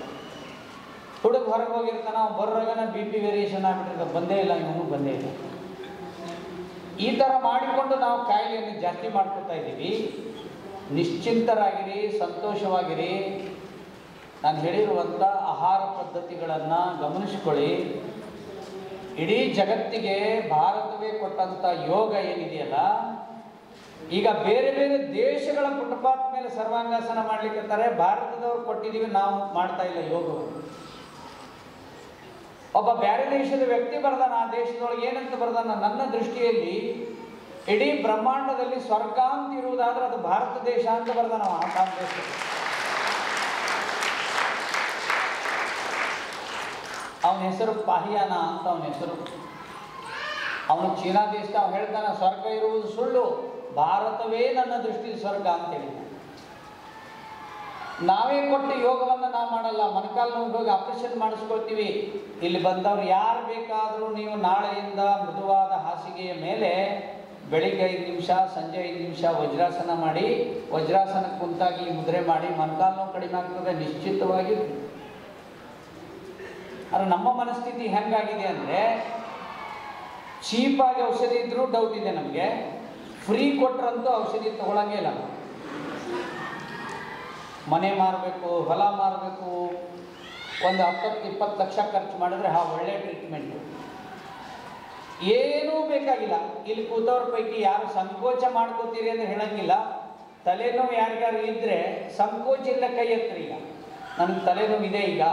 ಹುಡುಗ ಹೊರಗೆ ಹೋಗಿರ್ತಾನ, ಅವ್ನು ಬರೋಗನ BP ವೇರಿಯೇಷನ್ ಆಗ್ಬಿಟ್ಟಿರ್ತಾನೆ, ಬಂದೇ ಇಲ್ಲ, ಇವನು ಬಂದೇ ಇಲ್ಲ. ಈ ಥರ ಮಾಡಿಕೊಂಡು ನಾವು ಕಾಯಿಲೆಯನ್ನು ಜಾಸ್ತಿ ಮಾಡ್ಕೊತಾ ಇದ್ದೀವಿ. ನಿಶ್ಚಿಂತರಾಗಿರಿ, ಸಂತೋಷವಾಗಿರಿ. ನಾನು ಹೇಳಿರುವಂಥ ಆಹಾರ ಪದ್ಧತಿಗಳನ್ನು ಗಮನಿಸ್ಕೊಳ್ಳಿ. ಇಡೀ ಜಗತ್ತಿಗೆ ಭಾರತವೇ ಕೊಟ್ಟಂಥ ಯೋಗ ಏನಿದೆಯಲ್ಲ, ಈಗ ಬೇರೆ ಬೇರೆ ದೇಶಗಳ ಫುಟ್ಪಾತ್ ಮೇಲೆ ಸರ್ವಾಂಗಾಸನ ಮಾಡ್ಲಿಕ್ಕೆ ಭಾರತದವ್ರು ಕೊಟ್ಟಿದ್ದೀವಿ, ನಾವು ಮಾಡ್ತಾ ಇಲ್ಲ ಯೋಗ. ಒಬ್ಬ ಬೇರೆ ದೇಶದ ವ್ಯಕ್ತಿ ಬರ್ದಾನ, ಆ ದೇಶದೊಳಗೆ ಏನಂತ ಬರ್ದಾನ, ನನ್ನ ದೃಷ್ಟಿಯಲ್ಲಿ ಇಡೀ ಬ್ರಹ್ಮಾಂಡದಲ್ಲಿ ಸ್ವರ್ಗ ಅಂತ ಇರುವುದಾದ್ರೆ ಅದು ಭಾರತ ದೇಶ ಅಂತ ಬರ್ದಾನ. ಆ ದೇಶ ಅವನ ಹೆಸರು ಪಾಹಿಯಾನ ಅಂತ ಅವನ ಹೆಸರು. ಅವನು ಚೀನಾ ದೇಶ, ಅವನು ಹೇಳ್ತಾನೆ ಸ್ವರ್ಗ ಇರುವುದು ಸುಳ್ಳು, ಭಾರತವೇ ನನ್ನ ದೃಷ್ಟಿಯಲ್ಲಿ ಸ್ವರ್ಗ ಅಂತೇಳಿ. ನಾವೇ ಕೊಟ್ಟು ಯೋಗವನ್ನು ನಾವು ಮಾಡಲ್ಲ, ಮೊಣಕಾಲು ನೋವು ಹೋಗಿ ಆಪರೇಷನ್ ಮಾಡಿಸ್ಕೊಳ್ತೀವಿ. ಇಲ್ಲಿ ಬಂದವರು ಯಾರು ಬೇಕಾದರೂ ನೀವು ನಾಳೆಯಿಂದ ಮೃದುವಾದ ಹಾಸಿಗೆಯ ಮೇಲೆ ಬೆಳಿಗ್ಗೆ 5 ನಿಮಿಷ, ಸಂಜೆ 5 ನಿಮಿಷ ವಜ್ರಾಸನ ಮಾಡಿ, ವಜ್ರಾಸನಕ್ಕೆ ಕುಂತಾಗಿ ಮುದ್ರೆ ಮಾಡಿ, ಮೊಣಕಾಲು ನೋವು ಕಡಿಮೆ ಆಗ್ತದೆ ನಿಶ್ಚಿತವಾಗಿ. ಆದರೆ ನಮ್ಮ ಮನಸ್ಥಿತಿ ಹೆಂಗಾಗಿದೆ ಅಂದರೆ, ಚೀಪಾಗಿ ಔಷಧಿ ಇದ್ರೂ ಡೌಟ್ ಇದೆ ನಮಗೆ, ಫ್ರೀ ಕೊಟ್ಟರಂತೂ ಔಷಧಿ ತಗೊಳ್ಳಂಗೇ ಇಲ್ಲ. ಮನೆ ಮಾರಬೇಕು, ಹೊಲ ಮಾರಬೇಕು, ಒಂದು 10-20 ಲಕ್ಷ ಖರ್ಚು ಮಾಡಿದ್ರೆ ಒಳ್ಳೆ ಟ್ರೀಟ್ಮೆಂಟು. ಏನೂ ಬೇಕಾಗಿಲ್ಲ. ಇಲ್ಲಿ ಕೂತವ್ರ ಪೈಕಿ ಯಾರು ಸಂಕೋಚ ಮಾಡ್ಕೋತೀರಿ ಅಂತ ಹೇಳಂಗಿಲ್ಲ. ತಲೆನೋವು ಯಾರಿಗಾರು ಇದ್ದರೆ ಸಂಕೋಚ ಇಲ್ಲ ಕೈ ಎತ್ತರಿ. ಈಗ ನನಗೆ ತಲೆನೋವು ಇದೆ ಈಗ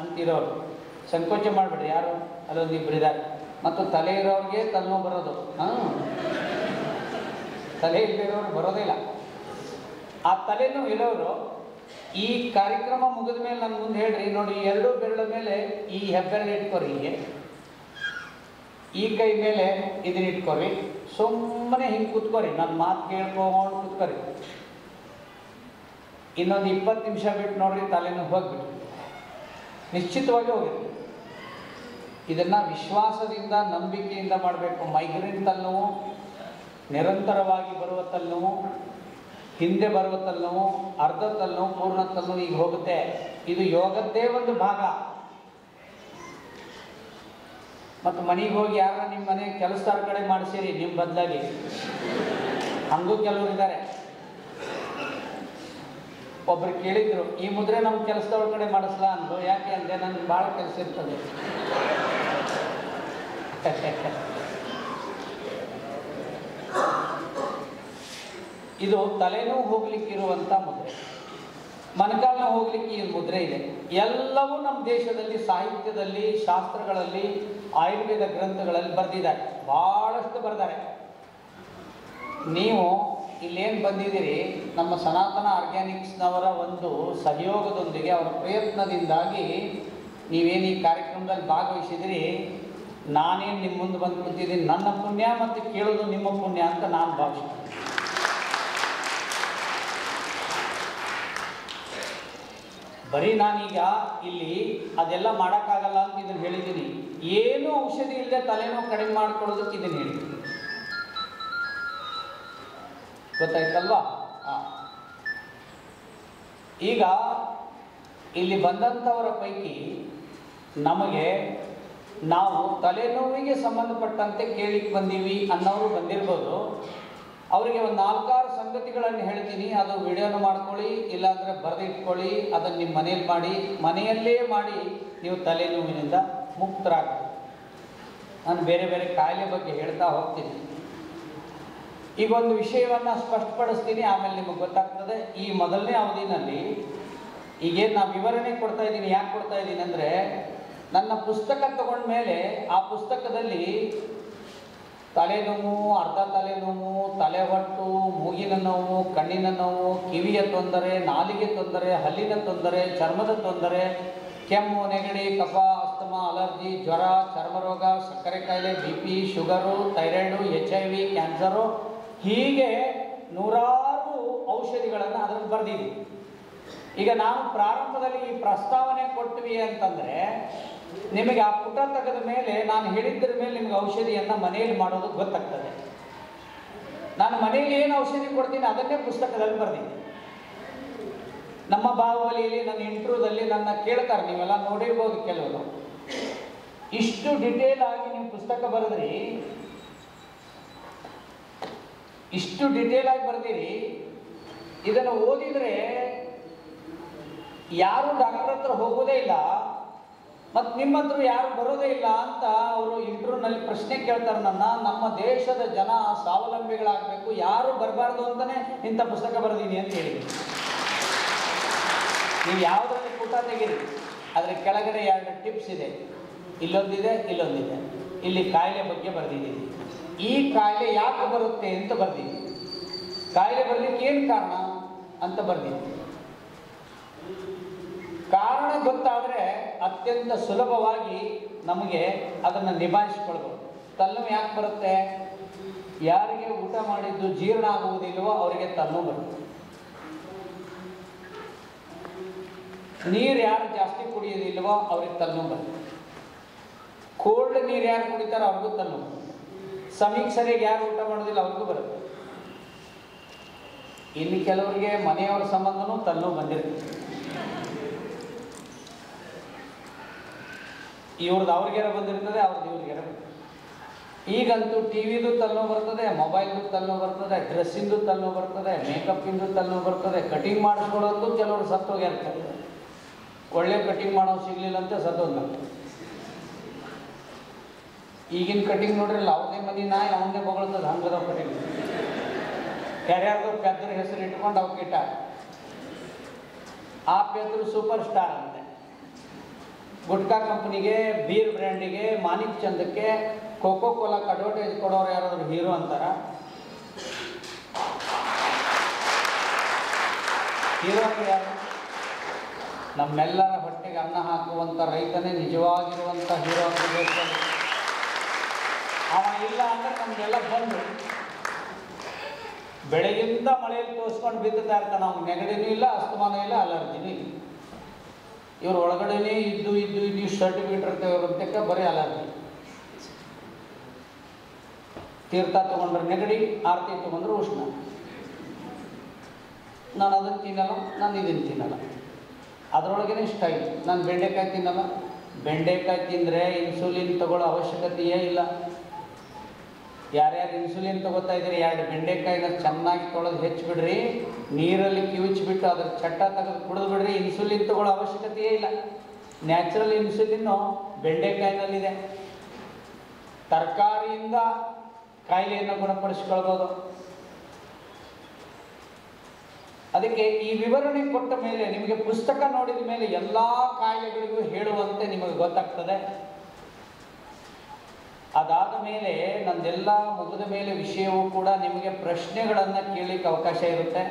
ಅಂತಿರೋರು ಸಂಕೋಚ ಮಾಡಿಬಿಡ್ರಿ. ಯಾರು ಅಲ್ಲೊಂದು ಇಬ್ಬರು ಇದ್ದಾರೆ. ಮತ್ತು ತಲೆ ಇರೋರಿಗೆ ತಲೆನೋವು ಬರೋದು, ತಲೆ ಇಲ್ಲಿರೋರು ಬರೋದಿಲ್ಲ. ಆ ತಲೆನೋವು ಇರೋರು ಈ ಕಾರ್ಯಕ್ರಮ ಮುಗಿದ ಮೇಲೆ ನನ್ನ ಮುಂದೆ ಹೇಳ್ರಿ, ನೋಡಿ 2 ಬೆರಳ ಮೇಲೆ ಈ ಹೆಬ್ಬೆರಳು ಇಟ್ಕೋರಿ, ಹೀಗೆ ಈ ಕೈ ಮೇಲೆ ಇದನ್ನ ಇಟ್ಕೋರಿ, ಸುಮ್ಮನೆ ಹಿಂಗೆ ಕೂತ್ಕೋರಿ, ನನ್ನ ಮಾತು ಕೇಳ್ಕೊಂಡು ಕೂತ್ಕೋರಿ. ಇನ್ನೊಂದು 20 ನಿಮಿಷ ಬಿಟ್ಟು ನೋಡ್ರಿ, ತಲೆನೋವು ಹೋಗ್ಬಿಟ್ಟು ನಿಶ್ಚಿತವಾಗಿ ಹೋಗಿರಿ. ಇದನ್ನು ವಿಶ್ವಾಸದಿಂದ, ನಂಬಿಕೆಯಿಂದ ಮಾಡಬೇಕು. ಮೈಗ್ರೇನ್ ತಲೆನೋವು, ನಿರಂತರವಾಗಿ ಬರುವ ತಲೆನೋವು, ಹಿಂದೆ ಬರುವ ತಲೆನೋವು, ಅರ್ಧ ತಲೆನೋವು, ಪೂರ್ಣ ತಲೆನೋವು ಈಗ ಹೋಗುತ್ತೆ. ಇದು ಯೋಗದ್ದೇ ಒಂದು ಭಾಗ. ಮತ್ತು ಮನೆಗೆ ಹೋಗಿ ಯಾರ ನಿಮ್ಮ ಮನೆ ಕೆಲಸದಾರ ಕಡೆ ಮಾಡಿಸಿರಿ ನಿಮ್ಮ ಬದಲಾಗಿ, ಹಂಗೂ ಕೆಲವರು ಇದ್ದಾರೆ. ಒಬ್ರು ಕೇಳಿದ್ರು, ಈ ಮುದ್ರೆ ನಮ್ಮ ಕೆಲಸದವ್ರ ಕಡೆ ಮಾಡಿಸ್ಲಾ ಅಂದ್ರು. ಯಾಕೆ ಅಂದರೆ ನನಗೆ ಭಾಳ ಕೆಲಸ ಇರ್ತದೆ. ಇದು ತಲೆನೋವು ಹೋಗ್ಲಿಕ್ಕಿರುವಂಥ ಮುದ್ರೆ, ಮೊಣಕಾಲು ಹೋಗ್ಲಿಕ್ಕೆ ಈ ಮುದ್ರೆ ಇದೆ. ಎಲ್ಲವೂ ನಮ್ಮ ದೇಶದಲ್ಲಿ ಸಾಹಿತ್ಯದಲ್ಲಿ, ಶಾಸ್ತ್ರಗಳಲ್ಲಿ, ಆಯುರ್ವೇದ ಗ್ರಂಥಗಳಲ್ಲಿ ಬರೆದಿದ್ದಾರೆ, ಭಾಳಷ್ಟು ಬರೆದಾರೆ. ನೀವು ಇಲ್ಲೇನು ಬಂದಿದ್ದೀರಿ, ನಮ್ಮ ಸನಾತನ ಆರ್ಗ್ಯಾನಿಕ್ಸ್ನವರ ಒಂದು ಸಹಯೋಗದೊಂದಿಗೆ, ಅವರ ಪ್ರಯತ್ನದಿಂದಾಗಿ ನೀವೇನು ಈ ಕಾರ್ಯಕ್ರಮದಲ್ಲಿ ಭಾಗವಹಿಸಿದಿರಿ. ನಾನೇನು ನಿಮ್ಮ ಮುಂದೆ ಬಂದು ಕೂತಿದ್ದೀನಿ, ನನ್ನ ಪುಣ್ಯ ಮತ್ತು ಕೇಳೋದು ನಿಮ್ಮ ಪುಣ್ಯ ಅಂತ ನಾನು ಭಾವಿಸ್ತೀನಿ. ಬರೀ ನಾನೀಗ ಇಲ್ಲಿ ಅದೆಲ್ಲ ಮಾಡೋಕ್ಕಾಗಲ್ಲ ಅಂತ ಇದನ್ನು ಹೇಳಿದ್ದೀನಿ. ಏನೂ ಔಷಧಿ ಇಲ್ಲದೆ ತಲೆನೋವು ಕಡಿಮೆ ಮಾಡ್ಕೊಳ್ಳೋದಕ್ಕೆ ಇದನ್ನು ಹೇಳಿದ್ದೀನಿ. ಗೊತ್ತಾಯ್ತಲ್ವಾ? ಈಗ ಇಲ್ಲಿ ಬಂದಂಥವರ ಪೈಕಿ ನಮಗೆ ನಾವು ತಲೆನೋವಿಗೆ ಸಂಬಂಧಪಟ್ಟಂತೆ ಕೇಳಿಕ್ಕೆ ಬಂದೀವಿ ಅನ್ನೋರು ಬಂದಿರ್ಬೋದು. ಅವರಿಗೆ ಒಂದು 4-6 ಸಂಗತಿಗಳನ್ನು ಹೇಳ್ತೀನಿ. ಅದು ವಿಡಿಯೋನ ಮಾಡ್ಕೊಳ್ಳಿ, ಇಲ್ಲಾಂದರೆ ಬರೆದಿಟ್ಕೊಳ್ಳಿ. ಅದನ್ನು ನಿಮ್ಮ ಮನೇಲಿ ಮಾಡಿ, ಮನೆಯಲ್ಲೇ ಮಾಡಿ ನೀವು ತಲೆನೋವಿನಿಂದ ಮುಕ್ತರಾಗ್ತೀವಿ. ನಾನು ಬೇರೆ ಬೇರೆ ಕಾಯಿಲೆ ಬಗ್ಗೆ ಹೇಳ್ತಾ ಹೋಗ್ತೀನಿ. ಈಗ ಒಂದು ವಿಷಯವನ್ನು ಸ್ಪಷ್ಟಪಡಿಸ್ತೀನಿ, ಆಮೇಲೆ ನಿಮಗೆ ಗೊತ್ತಾಗ್ತದೆ. ಈ ಮೊದಲನೇ ಅವಧಿನಲ್ಲಿ ಈಗೇನು ನಾನು ವಿವರಣೆ ಕೊಡ್ತಾ ಇದ್ದೀನಿ. ಯಾಕೆ ಕೊಡ್ತಾ ಇದ್ದೀನಿ ಅಂದರೆ, ನನ್ನ ಪುಸ್ತಕ ತಗೊಂಡ ಮೇಲೆ ಆ ಪುಸ್ತಕದಲ್ಲಿ ತಲೆನೋವು, ಅರ್ಧ ತಲೆನೋವು, ತಲೆಹೊಟ್ಟು, ಮೂಗಿನ ನೋವು, ಕಣ್ಣಿನ ನೋವು, ಕಿವಿಯ ತೊಂದರೆ, ನಾಲಿಗೆ ತೊಂದರೆ, ಹಲ್ಲಿನ ತೊಂದರೆ, ಚರ್ಮದ ತೊಂದರೆ, ಕೆಮ್ಮು, ನೆಗಡಿ, ಕಫ, ಅಸ್ತಮ, ಅಲರ್ಜಿ, ಜ್ವರ, ಚರ್ಮರೋಗ, ಸಕ್ಕರೆ ಕಾಯಿಲೆ, BP, sugar, thyroid, HIV, cancer, ಹೀಗೆ 100 ಔಷಧಿಗಳನ್ನು ಅದರಲ್ಲಿ ಬರೆದಿದ್ದೀವಿ. ಈಗ ನಾವು ಪ್ರಾರಂಭದಲ್ಲಿ ಈ ಪ್ರಸ್ತಾವನೆ ಕೊಟ್ವಿ ಅಂತಂದರೆ, ನಿಮಗೆ ಆ ಪುಟ ತೆಗೆದ ಮೇಲೆ ನಾನು ಹೇಳಿದ್ರ ಮೇಲೆ ನಿಮಗೆ ಔಷಧಿಯನ್ನು ಮನೆಯಲ್ಲಿ ಮಾಡೋದು ಗೊತ್ತಾಗ್ತದೆ. ನಾನು ಮನೆಯಲ್ಲಿ ಏನು ಔಷಧಿ ಕೊಡ್ತೀನಿ ಅದನ್ನೇ ಪುಸ್ತಕದಲ್ಲಿ ಬರೆದಿದ್ದೀನಿ. ನಮ್ಮ ಬಾಹುಬಲಿಯಲ್ಲಿ ನನ್ನ ಇಂಟರ್ವ್ಯೂದಲ್ಲಿ ನನ್ನ ಕೇಳ್ತಾರೆ, ನೀವೆಲ್ಲ ನೋಡಿರ್ಬೋದು ಕೆಲವರು. ಇಷ್ಟು ಡಿಟೇಲ್ ಆಗಿ ನೀವು ಪುಸ್ತಕ ಬರೆದ್ರಿ, ಇಷ್ಟು ಡಿಟೇಲ್ ಆಗಿ ಬರೆದಿರಿ, ಇದನ್ನು ಓದಿದರೆ ಯಾರು ಡಾಕ್ಟರ್ ಹತ್ರ ಹೋಗೋದೇ ಇಲ್ಲ ಮತ್ತು ನಿಮ್ಮ ಹತ್ರ ಯಾರು ಬರೋದೇ ಇಲ್ಲ ಅಂತ ಅವರು ಇಂಟರ್ವ್ಯೂನಲ್ಲಿ ಪ್ರಶ್ನೆ ಕೇಳ್ತಾರೆ ನನ್ನ. ನಮ್ಮ ದೇಶದ ಜನ ಸ್ವಾವಲಂಬಿಗಳಾಗಬೇಕು, ಯಾರು ಬರಬಾರ್ದು ಅಂತಲೇ ಇಂಥ ಪುಸ್ತಕ ಬರೆದೀನಿ ಅಂತ ಹೇಳಿ. ನೀವು ಯಾವುದರಲ್ಲಿ ಪುಟ ತೆಗೀರಿ, ಅದರ ಕೆಳಗಡೆ 2 ಟಿಪ್ಸ್ ಇದೆ, ಇಲ್ಲೊಂದಿದೆ, ಇಲ್ಲೊಂದಿದೆ. ಇಲ್ಲಿ ಕಾಯಿಲೆ ಬಗ್ಗೆ ಬರೆದಿದ್ದೀನಿ. ಈ ಕಾಯಿಲೆ ಯಾಕೆ ಬರುತ್ತೆ ಅಂತ ಬರ್ದಿದ್ದೀನಿ, ಕಾಯಿಲೆ ಬರಲಿಕ್ಕೆ ಏನು ಕಾರಣ ಅಂತ ಬರ್ದಿದ್ದೀನಿ. ಕಾರಣ ಗೊತ್ತಾದರೆ ಅತ್ಯಂತ ಸುಲಭವಾಗಿ ನಮಗೆ ಅದನ್ನು ನಿಭಾಯಿಸ್ಕೊಳ್ಬೋದು. ತಲೆನೋವು ಯಾಕೆ ಬರುತ್ತೆ? ಯಾರಿಗೆ ಊಟ ಮಾಡಿದ್ದು ಜೀರ್ಣ ಆಗುವುದಿಲ್ವೋ ಅವರಿಗೆ ತಲೆನೋವು ಬರುತ್ತೆ. ನೀರು ಯಾರು ಜಾಸ್ತಿ ಕುಡಿಯೋದಿಲ್ವೋ ಅವ್ರಿಗೆ ತಲೆನೋವು ಬರುತ್ತೆ. ಕೋಲ್ಡ್ ನೀರು ಯಾರು ಕುಡಿತಾರೋ ಅವ್ರಿಗೂ ತಲೆನೋವು ಬರುತ್ತೆ. ಸಮಯಕ್ಕೆ ಸರಿಯಾಗಿ ಯಾರು ಊಟ ಮಾಡೋದಿಲ್ಲ ಅವ್ರಿಗೂ ಬರುತ್ತೆ. ಇನ್ನು ಕೆಲವರಿಗೆ ಮನೆಯವರ ಸಂಬಂಧನೂ ತಲೆನೋವು ಬಂದಿರುತ್ತೆ. ಇವ್ರದ್ದು ಅವ್ರಿಗೆರ ಬಂದಿರ್ತದೆ, ಅವ್ರದ್ದು ಇವ್ರಿಗೆರ ಬರ್ತದೆ. ಈಗಂತೂ ಟಿವಿದು ತಲೆನೋವು ಬರ್ತದೆ, ಮೊಬೈಲ್ದು ತಲೆನೋವು ಬರ್ತದೆ, ಡ್ರೆಸ್ಸಿಂದು ತಲೆನೋವು ಬರ್ತದೆ, ಮೇಕಪ್ಪಿಂದು ತಲೆನೋವು ಬರ್ತದೆ, ಕಟಿಂಗ್ ಮಾಡಿಸ್ಕೊಳ್ಳೋದು ಕೆಲವರು ಸತ್ತೋಗಿರ್ತಾರೆ. ಒಳ್ಳೆ ಕಟಿಂಗ್ ಮಾಡೋದು ಸಿಗಲಿಲ್ಲ ಅಂತ ಸತ್ತೋದ. ಈಗಿನ ಕಟಿಂಗ್ ನೋಡ್ರಿಲ್ಲ, ಅವನೇ ಮನೆ ನಾಯಿ ಅವನೇ ಬೊಗಳ್ತದೆ, ಹಂಗದ ಕಟಿಂಗ್. ಯಾರ್ಯಾರ್ದು ಪೆದ್ರ ಹೆಸರು ಇಟ್ಕೊಂಡು ಅವ್ಕೆ ಇಟ್ಟ. ಆ ಪೆದ್ರು ಸೂಪರ್ ಸ್ಟಾರ್ ಅಂತೆ. ಗುಟ್ಕಾ ಕಂಪ್ನಿಗೆ, ಬೀರ್ ಬ್ರ್ಯಾಂಡಿಗೆ, ಮಾನಿಕ್ ಚಂದಕ್ಕೆ, ಕೋಕೋ ಕೋಲಾಕ್ಕೆ ಅಡ್ವರ್ಟೈಸ್ ಕೊಡೋರು ಯಾರಾದರೂ ಹೀರೋ ಅಂತಾರ? ಹೀರೋ ಅಂದ್ರೆ ಯಾರು? ನಮ್ಮೆಲ್ಲರ ಹೊಟ್ಟೆಗೆ ಅನ್ನ ಹಾಕುವಂಥ ರೈತನೇ ನಿಜವಾಗಿರುವಂಥ ಹೀರೋ ಅಂತ ಹೇಳ್ತಾರೆ. ಅವ ಇಲ್ಲ ಅಂದ್ರೆ ನಮಗೆಲ್ಲ ಬಂದು ಬೆಳಗಿಂದ ಮಳೆಯಲ್ಲಿ ತೋರಿಸ್ಕೊಂಡು ಬಿತ್ತುತ್ತಾ ಇರ್ತಾನೆ. ಅವ್ನು ನೆಗಡಿನೂ ಇಲ್ಲ, ಅಸ್ತಮಾನೂ ಇಲ್ಲ, ಅಲರ್ಜಿನೂ ಇಲ್ಲ. ಇವ್ರು ಒಳಗಡೆನೇ ಇದ್ದು ಸರ್ಟಿಫಿಕೇಟ್ ಇರ್ತೇವೆ ಅಂತಕ್ಕೆ ಬರೀ ಅಲರ್ಜಿ. ತೀರ್ಥ ತೊಗೊಂಡ್ರೆ ನೆಗಡಿ, ಆರತಿ ತೊಗೊಂಡ್ರೆ ಉಷ್ಣ. ನಾನು ಅದನ್ನು ತಿನ್ನಲ್ಲ, ನಾನು ಇದನ್ನು ತಿನ್ನಲ್ಲ, ಅದರೊಳಗೇ ಸ್ಟೈಲ್. ನಾನು ಬೆಂಡೆಕಾಯಿ ತಿನ್ನಲ್ಲ. ಬೆಂಡೆಕಾಯಿ ತಿಂದರೆ ಇನ್ಸುಲಿನ್ ತಗೊಳ್ಳೋ ಅವಶ್ಯಕತೆಯೇ ಇಲ್ಲ. ಯಾರ್ಯಾರು ಇನ್ಸುಲಿನ್ ತಗೋತಾ ಇದ್ದೀರಿ, 2 ಬೆಂಡೆಕಾಯಿನ ಚೆನ್ನಾಗಿ ತೊಳೆದು ಹೆಚ್ಚಿಬಿಡ್ರಿ, ನೀರಲ್ಲಿ ಕಿವುಚಿಬಿಟ್ಟು ಅದ್ರ ಚಟ್ಟ ತೆಗೆದು ಕುಡಿದು ಬಿಡ್ರಿ. ಇನ್ಸುಲಿನ್ ತಗೊಳ್ಳೋ ಅವಶ್ಯಕತೆಯೇ ಇಲ್ಲ. ನ್ಯಾಚುರಲ್ ಇನ್ಸುಲಿನ್ನು ಬೆಂಡೆಕಾಯಿನಲ್ಲಿದೆ. ತರಕಾರಿಯಿಂದ ಕಾಯಿಲೆಯನ್ನು ಗುಣಪಡಿಸ್ಕೊಳ್ಬೋದು. ಅದಕ್ಕೆ ಈ ವಿವರಣೆ ಕೊಟ್ಟ ಮೇಲೆ, ನಿಮಗೆ ಪುಸ್ತಕ ನೋಡಿದ ಮೇಲೆ ಎಲ್ಲ ಕಾಯಿಲೆಗಳಿಗೂ ಹೇಳುವಂತೆ ನಿಮಗೆ ಗೊತ್ತಾಗ್ತದೆ. ಅದಾದ ಮೇಲೆ ನಂದೆಲ್ಲ ಮುಗಿದ ಮೇಲೆ ವಿಷಯವೂ ಕೂಡ ನಿಮಗೆ ಪ್ರಶ್ನೆಗಳನ್ನು ಕೇಳಲಿಕ್ಕೆ ಅವಕಾಶ ಇರುತ್ತೆ.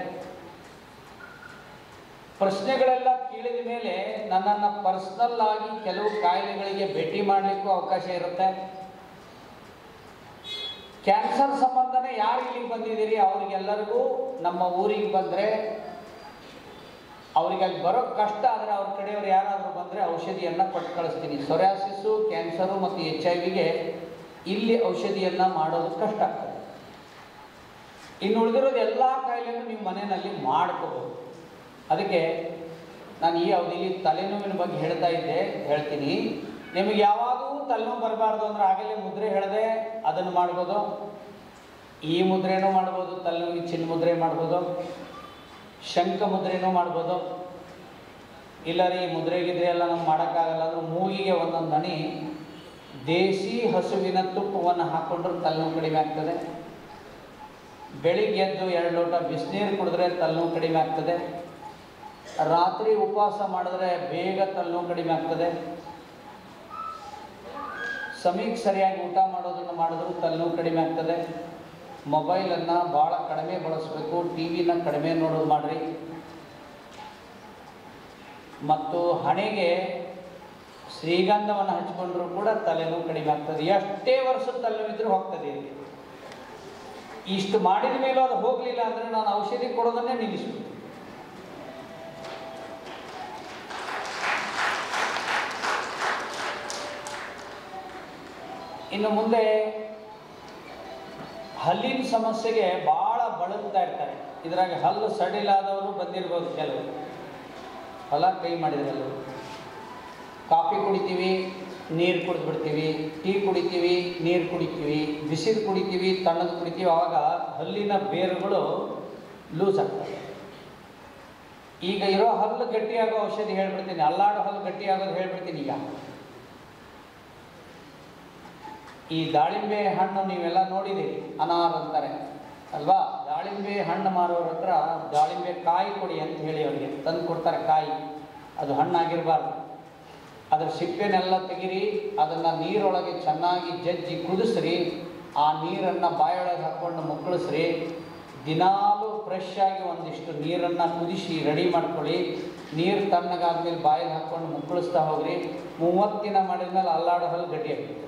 ಪ್ರಶ್ನೆಗಳೆಲ್ಲ ಕೇಳಿದ ಮೇಲೆ ನನ್ನನ್ನು ಪರ್ಸ್ನಲ್ ಆಗಿ ಕೆಲವು ಕಾಯಿಲೆಗಳಿಗೆ ಭೇಟಿ ಮಾಡಲಿಕ್ಕೂ ಅವಕಾಶ ಇರುತ್ತೆ. ಕ್ಯಾನ್ಸರ್ ಸಂಬಂಧನೇ ಯಾರು ಇಲ್ಲಿಗೆ ಬಂದಿದ್ದೀರಿ ಅವರಿಗೆಲ್ಲರಿಗೂ ನಮ್ಮ ಊರಿಗೆ ಬಂದರೆ, ಅವರಿಗೆ ಅಲ್ಲಿ ಬರೋ ಕಷ್ಟ ಆದರೆ ಅವ್ರ ಕಡೆಯವರು ಯಾರಾದರೂ ಬಂದರೆ ಔಷಧಿಯನ್ನು ಕೊಟ್ಟು ಕಳಿಸ್ತೀನಿ. ಸೊರಿಯಾಸಿಸ್ಸು, ಕ್ಯಾನ್ಸರು ಮತ್ತು HIV ಇಲ್ಲಿ ಔಷಧಿಯನ್ನು ಮಾಡೋದು ಕಷ್ಟ ಆಗ್ತದೆ. ಇನ್ನು ಉಳಿದಿರೋದು ಎಲ್ಲ ಕಾಯಿಲೆಯನ್ನು ನೀವು ಮನೆಯಲ್ಲಿ ಮಾಡ್ಕೋಬೋದು. ಅದಕ್ಕೆ ನಾನು ಈ ಅವಧಿಯಲ್ಲಿ ತಲೆನೋವಿನ ಬಗ್ಗೆ ಹೇಳ್ತೀನಿ. ನಿಮಗೆ ಯಾವಾಗೂ ತಲೆನೋವು ಬರಬಾರ್ದು ಅಂದರೆ ಆಗಲೇ ಮುದ್ರೆ ಹೇಳಿದೆ, ಅದನ್ನು ಮಾಡ್ಬೋದು. ಈ ಮುದ್ರೆನೂ ಮಾಡ್ಬೋದು, ತಲೆನೋವಿಗೆ ಚಿನ್ನ ಮುದ್ರೆ ಮಾಡ್ಬೋದು, ಶಂಖ ಮುದ್ರೆನೂ ಮಾಡ್ಬೋದು. ಇಲ್ಲ ರೀ ಮುದ್ರೆಗಿದ್ರೆ ಎಲ್ಲ ನಮ್ಗೆ ಮಾಡೋಕ್ಕಾಗಲ್ಲ ಅಂದ್ರೆ ಮೂಗಿಗೆ ಒಂದೊಂದು ಹನಿ ದೇಸಿ ಹಸುವಿನ ತುಪ್ಪವನ್ನು ಹಾಕ್ಕೊಂಡ್ರೆ ತಲೆನೋವು ಕಡಿಮೆ ಆಗ್ತದೆ. ಬೆಳಿಗ್ಗೆ ಎದ್ದು 2 ಲೋಟ ಬಿಸಿನೀರು ಕುಡಿದ್ರೆ ತಲೆನೋವು ಕಡಿಮೆ ಆಗ್ತದೆ. ರಾತ್ರಿ ಉಪವಾಸ ಮಾಡಿದ್ರೆ ಬೇಗ ತಲೆನೋವು ಕಡಿಮೆ ಆಗ್ತದೆ. ಸಮಯಕ್ಕೆ ಸರಿಯಾಗಿ ಊಟ ಮಾಡೋದನ್ನು ಮಾಡಿದ್ರೂ ತಲೆನೋವು ಕಡಿಮೆ ಆಗ್ತದೆ. ಮೊಬೈಲನ್ನು ಭಾಳ ಕಡಿಮೆ ಬಳಸಬೇಕು, ಟಿವಿನ ಕಡಿಮೆ ನೋಡೋದು ಮಾಡಿರಿ. ಮತ್ತು ಹಣೆಗೆ ಶ್ರೀಗಂಧವನ್ನು ಹಚ್ಕೊಂಡ್ರೂ ಕೂಡ ತಲೆನೋವು ಕಡಿಮೆ ಆಗ್ತದೆ. ಎಷ್ಟೇ ವರ್ಷದ ತಲೆನೋವಿದ್ರೂ ಹೋಗ್ತದೆ. ಇಷ್ಟು ಮಾಡಿದ ಮೇಲೂ ಅದು ಹೋಗಲಿಲ್ಲ ಅಂದರೆ ನಾನು ಔಷಧಿ ಕೊಡೋದನ್ನೇ ನಿಲ್ಲಿಸ್ಬಿಡ್ತೀನಿ. ಇನ್ನು ಮುಂದೆ ಹಲ್ಲಿನ ಸಮಸ್ಯೆಗೆ ಭಾಳ ಬಳಲ್ತಾ ಇರ್ತಾರೆ. ಇದರಾಗ ಹಲ್ಲು ಸಡಿಲಾದವರು ಬಂದಿರ್ಬೋದು ಕೆಲವರು. ಹೊಲ ಕೈ ಮಾಡಿದ್ರಲ್ಲ, ಕಾಫಿ ಕುಡಿತೀವಿ, ನೀರು ಕುಡಿದ್ಬಿಡ್ತೀವಿ, ಟೀ ಕುಡಿತೀವಿ, ನೀರು ಕುಡಿತೀವಿ, ಬಿಸಿದು ಕುಡಿತೀವಿ, ತಣ್ಣದು ಕುಡಿತೀವಿ. ಆವಾಗ ಹಲ್ಲಿನ ಬೇರುಗಳು ಲೂಸ್ ಆಗ್ತವೆ. ಈಗ ಇರೋ ಹಲ್ಲು ಗಟ್ಟಿಯಾಗೋ ಔಷಧಿ ಹೇಳ್ಬಿಡ್ತೀನಿ, ಅಲ್ಲಾಡೋ ಹಲ್ಲು ಗಟ್ಟಿಯಾಗೋದು ಹೇಳ್ಬಿಡ್ತೀನಿ. ಈಗ ಈ ದಾಳಿಂಬೆ ಹಣ್ಣು ನೀವೆಲ್ಲ ನೋಡಿದ್ದೀರಿ, ಅನಾರ್ ಅಂತಾರೆ ಅಲ್ವಾ? ದಾಳಿಂಬೆ ಹಣ್ಣು ಮಾರೋರ ಹತ್ರ ದಾಳಿಂಬೆ ಕಾಯಿ ಕೊಡಿ ಅಂತ ಹೇಳಿ ಅವರಿಗೆ ತಂದು ಕೊಡ್ತಾರೆ. ಕಾಯಿ ಅದು ಹಣ್ಣಾಗಿರಬಾರ್ದು. ಅದರ ಸಿಪ್ಪೆನೆಲ್ಲ ತೆಗಿರಿ, ಅದನ್ನು ನೀರೊಳಗೆ ಚೆನ್ನಾಗಿ ಜಜ್ಜಿ ಕುದಿಸ್ರಿ. ಆ ನೀರನ್ನು ಬಾಯೊಳಗೆ ಹಾಕ್ಕೊಂಡು ಮುಕ್ಕಳಿಸ್ರಿ. ದಿನಾಲೂ ಫ್ರೆಶ್ ಆಗಿ ಒಂದಿಷ್ಟು ನೀರನ್ನು ಕುದಿಸಿ ರೆಡಿ ಮಾಡ್ಕೊಳ್ಳಿ. ನೀರು ತಣ್ಣಗಾದ್ಮೇಲೆ ಬಾಯಲ್ಲಿ ಹಾಕ್ಕೊಂಡು ಮುಕ್ಕಳಿಸ್ತಾ ಹೋಗ್ರಿ. 30 ದಿನ ಮಾಡಿದ್ಮೇಲೆ ಅಲ್ಲಾಡೋ ಹಲ್ಲು ಗಟ್ಟಿಯಾಗಿರ್ತದೆ.